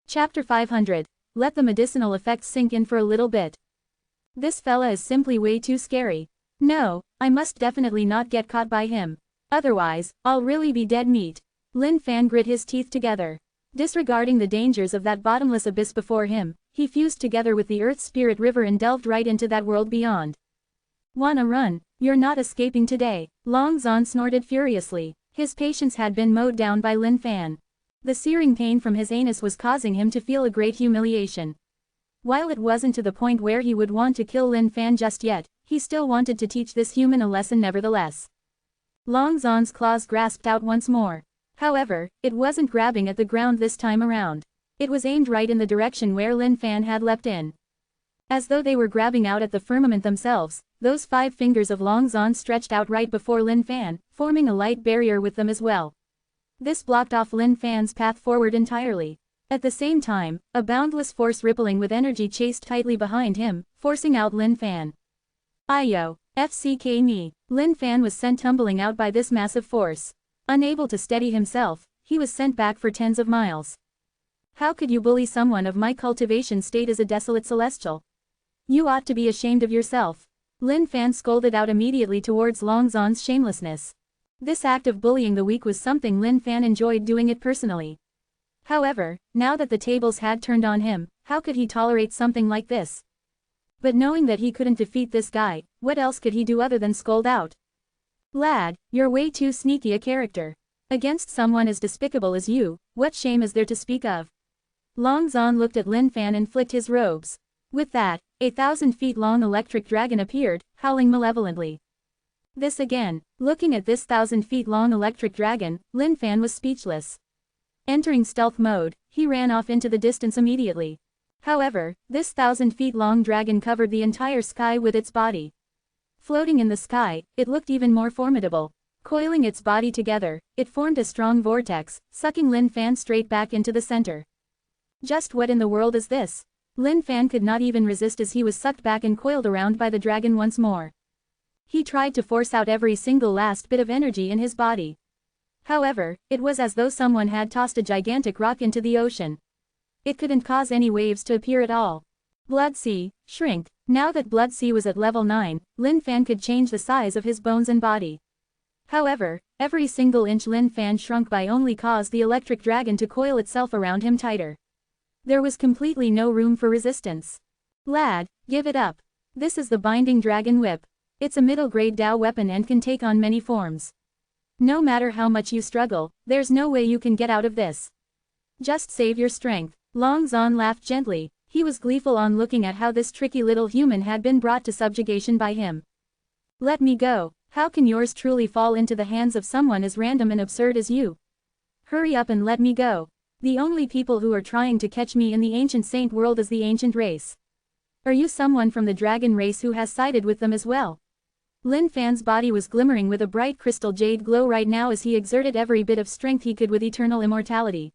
Chapter 500. Let the medicinal effects sink in for a little bit. This fella is simply way too scary. No, I must definitely not get caught by him. Otherwise, I'll really be dead meat. Lin Fan grit his teeth together. Disregarding the dangers of that bottomless abyss before him, he fused together with the Earth Spirit River and delved right into that world beyond. Wanna run? You're not escaping today. Long Zon snorted furiously. His patience had been mowed down by Lin Fan. The searing pain from his anus was causing him to feel a great humiliation. While it wasn't to the point where he would want to kill Lin Fan just yet, he still wanted to teach this human a lesson nevertheless. Long Zon's claws grasped out once more. However, it wasn't grabbing at the ground this time around. It was aimed right in the direction where Lin Fan had leapt in. As though they were grabbing out at the firmament themselves, those 5 fingers of Long Zon stretched out right before Lin Fan, forming a light barrier with them as well. This blocked off Lin Fan's path forward entirely. At the same time, a boundless force rippling with energy chased tightly behind him, forcing out Lin Fan. Ayo, FCK me. Lin Fan was sent tumbling out by this massive force. Unable to steady himself, he was sent back for tens of miles. How could you bully someone of my cultivation state as a desolate celestial? You ought to be ashamed of yourself. Lin Fan scolded out immediately towards Long Zon's shamelessness. This act of bullying the weak was something Lin Fan enjoyed doing it personally. However, now that the tables had turned on him, how could he tolerate something like this? But knowing that he couldn't defeat this guy, what else could he do other than scold out? Lad, you're way too sneaky a character. Against someone as despicable as you, what shame is there to speak of? Long Zan looked at Lin Fan and flicked his robes. With that, 1,000 feet long electric dragon appeared, howling malevolently. This again, looking at this 1,000 feet long electric dragon, Lin Fan was speechless. Entering stealth mode, he ran off into the distance immediately. However, this 1,000 feet long dragon covered the entire sky with its body. Floating in the sky, it looked even more formidable. Coiling its body together, it formed a strong vortex, sucking Lin Fan straight back into the center. Just what in the world is this? Lin Fan could not even resist as he was sucked back and coiled around by the dragon once more. He tried to force out every single last bit of energy in his body. However, it was as though someone had tossed a gigantic rock into the ocean. It couldn't cause any waves to appear at all. Blood Sea, shrink. Now that Blood Sea was at level 9, Lin Fan could change the size of his bones and body. However, every single inch Lin Fan shrunk by only caused the electric dragon to coil itself around him tighter. There was completely no room for resistance. Lad, give it up. This is the Binding Dragon Whip. It's a middle-grade Dao weapon and can take on many forms. No matter how much you struggle, there's no way you can get out of this. Just save your strength. Long Zan laughed gently. He was gleeful on looking at how this tricky little human had been brought to subjugation by him. Let me go. How can yours truly fall into the hands of someone as random and absurd as you? Hurry up and let me go. The only people who are trying to catch me in the ancient saint world is the ancient race. Are you someone from the dragon race who has sided with them as well? Lin Fan's body was glimmering with a bright crystal jade glow right now as he exerted every bit of strength he could with eternal immortality.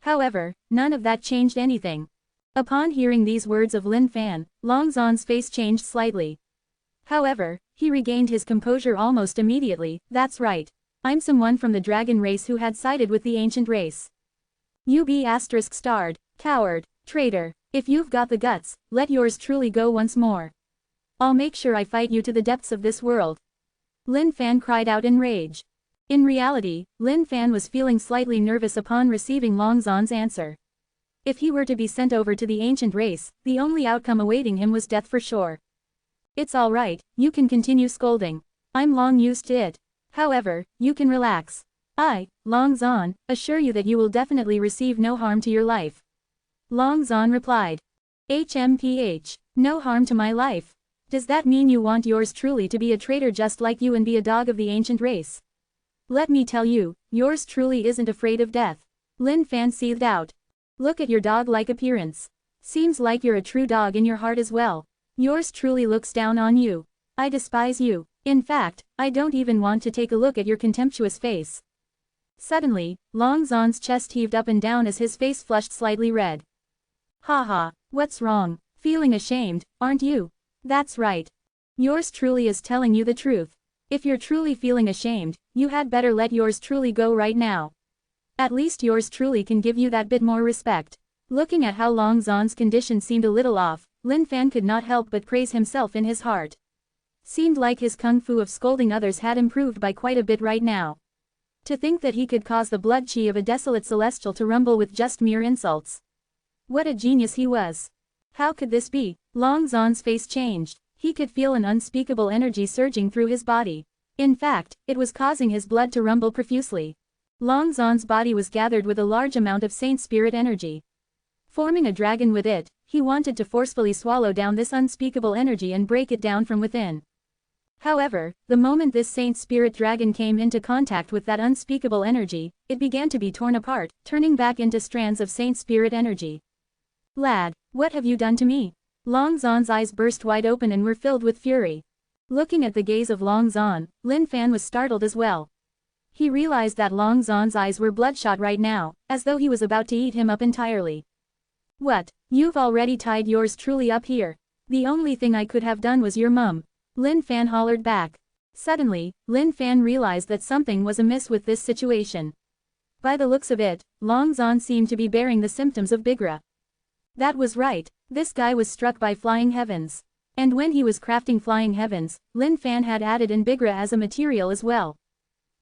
However, none of that changed anything. Upon hearing these words of Lin Fan, Long Zan's face changed slightly. However, he regained his composure almost immediately. That's right. I'm someone from the dragon race who had sided with the ancient race. You be ****, coward, traitor. If you've got the guts, let yours truly go once more. I'll make sure I fight you to the depths of this world. Lin Fan cried out in rage. In reality, Lin Fan was feeling slightly nervous upon receiving Long Zan's answer. If he were to be sent over to the ancient race, the only outcome awaiting him was death for sure. It's alright, you can continue scolding. I'm long used to it. However, you can relax. I, Long Zan, assure you that you will definitely receive no harm to your life. Long Zan replied. HMPH, no harm to my life. Does that mean you want yours truly to be a traitor just like you and be a dog of the ancient race? Let me tell you, yours truly isn't afraid of death. Lin Fan seethed out. Look at your dog-like appearance. Seems like you're a true dog in your heart as well. Yours truly looks down on you. I despise you. In fact, I don't even want to take a look at your contemptuous face. Suddenly, Long Zan's chest heaved up and down as his face flushed slightly red. Haha, what's wrong? Feeling ashamed, aren't you? That's right. Yours truly is telling you the truth. If you're truly feeling ashamed, you had better let yours truly go right now. At least yours truly can give you that bit more respect. Looking at how Long Zan's condition seemed a little off, Lin Fan could not help but praise himself in his heart. Seemed like his kung fu of scolding others had improved by quite a bit right now. To think that he could cause the blood chi of a desolate celestial to rumble with just mere insults. What a genius he was. How could this be? Long Zan's face changed. He could feel an unspeakable energy surging through his body. In fact, it was causing his blood to rumble profusely. Long Zan's body was gathered with a large amount of saint spirit energy. Forming a dragon with it, he wanted to forcefully swallow down this unspeakable energy and break it down from within. However, the moment this saint spirit dragon came into contact with that unspeakable energy, it began to be torn apart, turning back into strands of saint spirit energy. Lad, what have you done to me? Long Zan's eyes burst wide open and were filled with fury. Looking at the gaze of Long Zan, Lin Fan was startled as well. He realized that Long Zan's eyes were bloodshot right now, as though he was about to eat him up entirely. What? You've already tied yours truly up here. The only thing I could have done was your mum. Lin Fan hollered back. Suddenly, Lin Fan realized that something was amiss with this situation. By the looks of it, Long Zan seemed to be bearing the symptoms of Bigra. That was right, this guy was struck by flying heavens. And when he was crafting flying heavens, Lin Fan had added in Bigra as a material as well.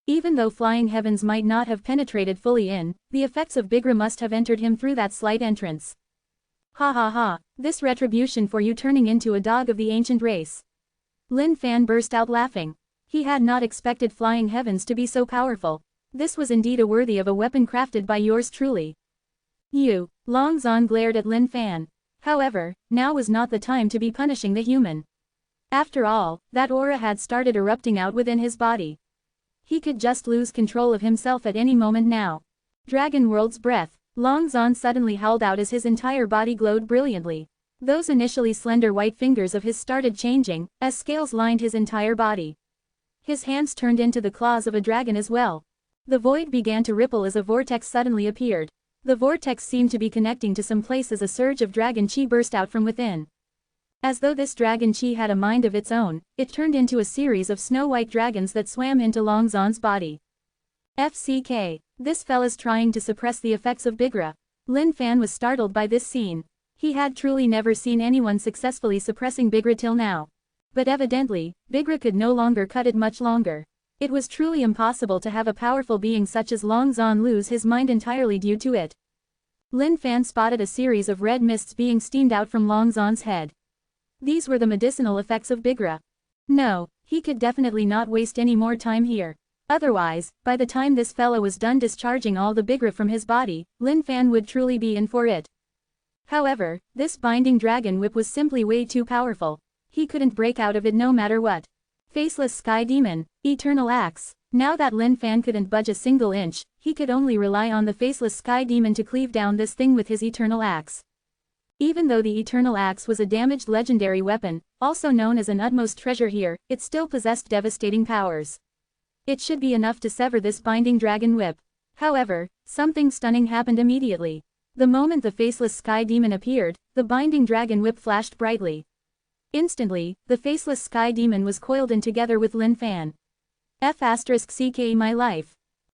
Even though flying heavens might not have penetrated fully in, the effects of Bigra must have entered him through that slight entrance. Ha ha ha, this retribution for you turning into a dog of the ancient race. Lin Fan burst out laughing. He had not expected flying heavens to be so powerful. This was indeed a worthy of a weapon crafted by yours truly. You, Long Zan glared at Lin Fan. However, now was not the time to be punishing the human. After all, that aura had started erupting out within his body. He could just lose control of himself at any moment now. Dragon World's breath. Long Zan suddenly howled out as his entire body glowed brilliantly. Those initially slender white fingers of his started changing, as scales lined his entire body. His hands turned into the claws of a dragon as well. The void began to ripple as a vortex suddenly appeared. The vortex seemed to be connecting to some place as a surge of dragon chi burst out from within. As though this dragon chi had a mind of its own, it turned into a series of snow-white dragons that swam into Long Zan's body. FCK. This fella's trying to suppress the effects of Bigra. Lin Fan was startled by this scene. He had truly never seen anyone successfully suppressing Bigra till now. But evidently, Bigra could no longer cut it much longer. It was truly impossible to have a powerful being such as Long Zan lose his mind entirely due to it. Lin Fan spotted a series of red mists being steamed out from Long Zan's head. These were the medicinal effects of Bigra. No, he could definitely not waste any more time here. Otherwise, by the time this fellow was done discharging all the Bigra from his body, Lin Fan would truly be in for it. However, this binding dragon whip was simply way too powerful. He couldn't break out of it no matter what. Faceless Sky Demon, Eternal Axe. Now that Lin Fan couldn't budge a single inch, he could only rely on the Faceless Sky Demon to cleave down this thing with his Eternal Axe. Even though the Eternal Axe was a damaged legendary weapon, also known as an utmost treasure here, it still possessed devastating powers. It should be enough to sever this binding dragon whip. However, something stunning happened immediately. The moment the Faceless Sky Demon appeared, the binding dragon whip flashed brightly. Instantly, the Faceless Sky Demon was coiled in together with Lin Fan. F*CK my life.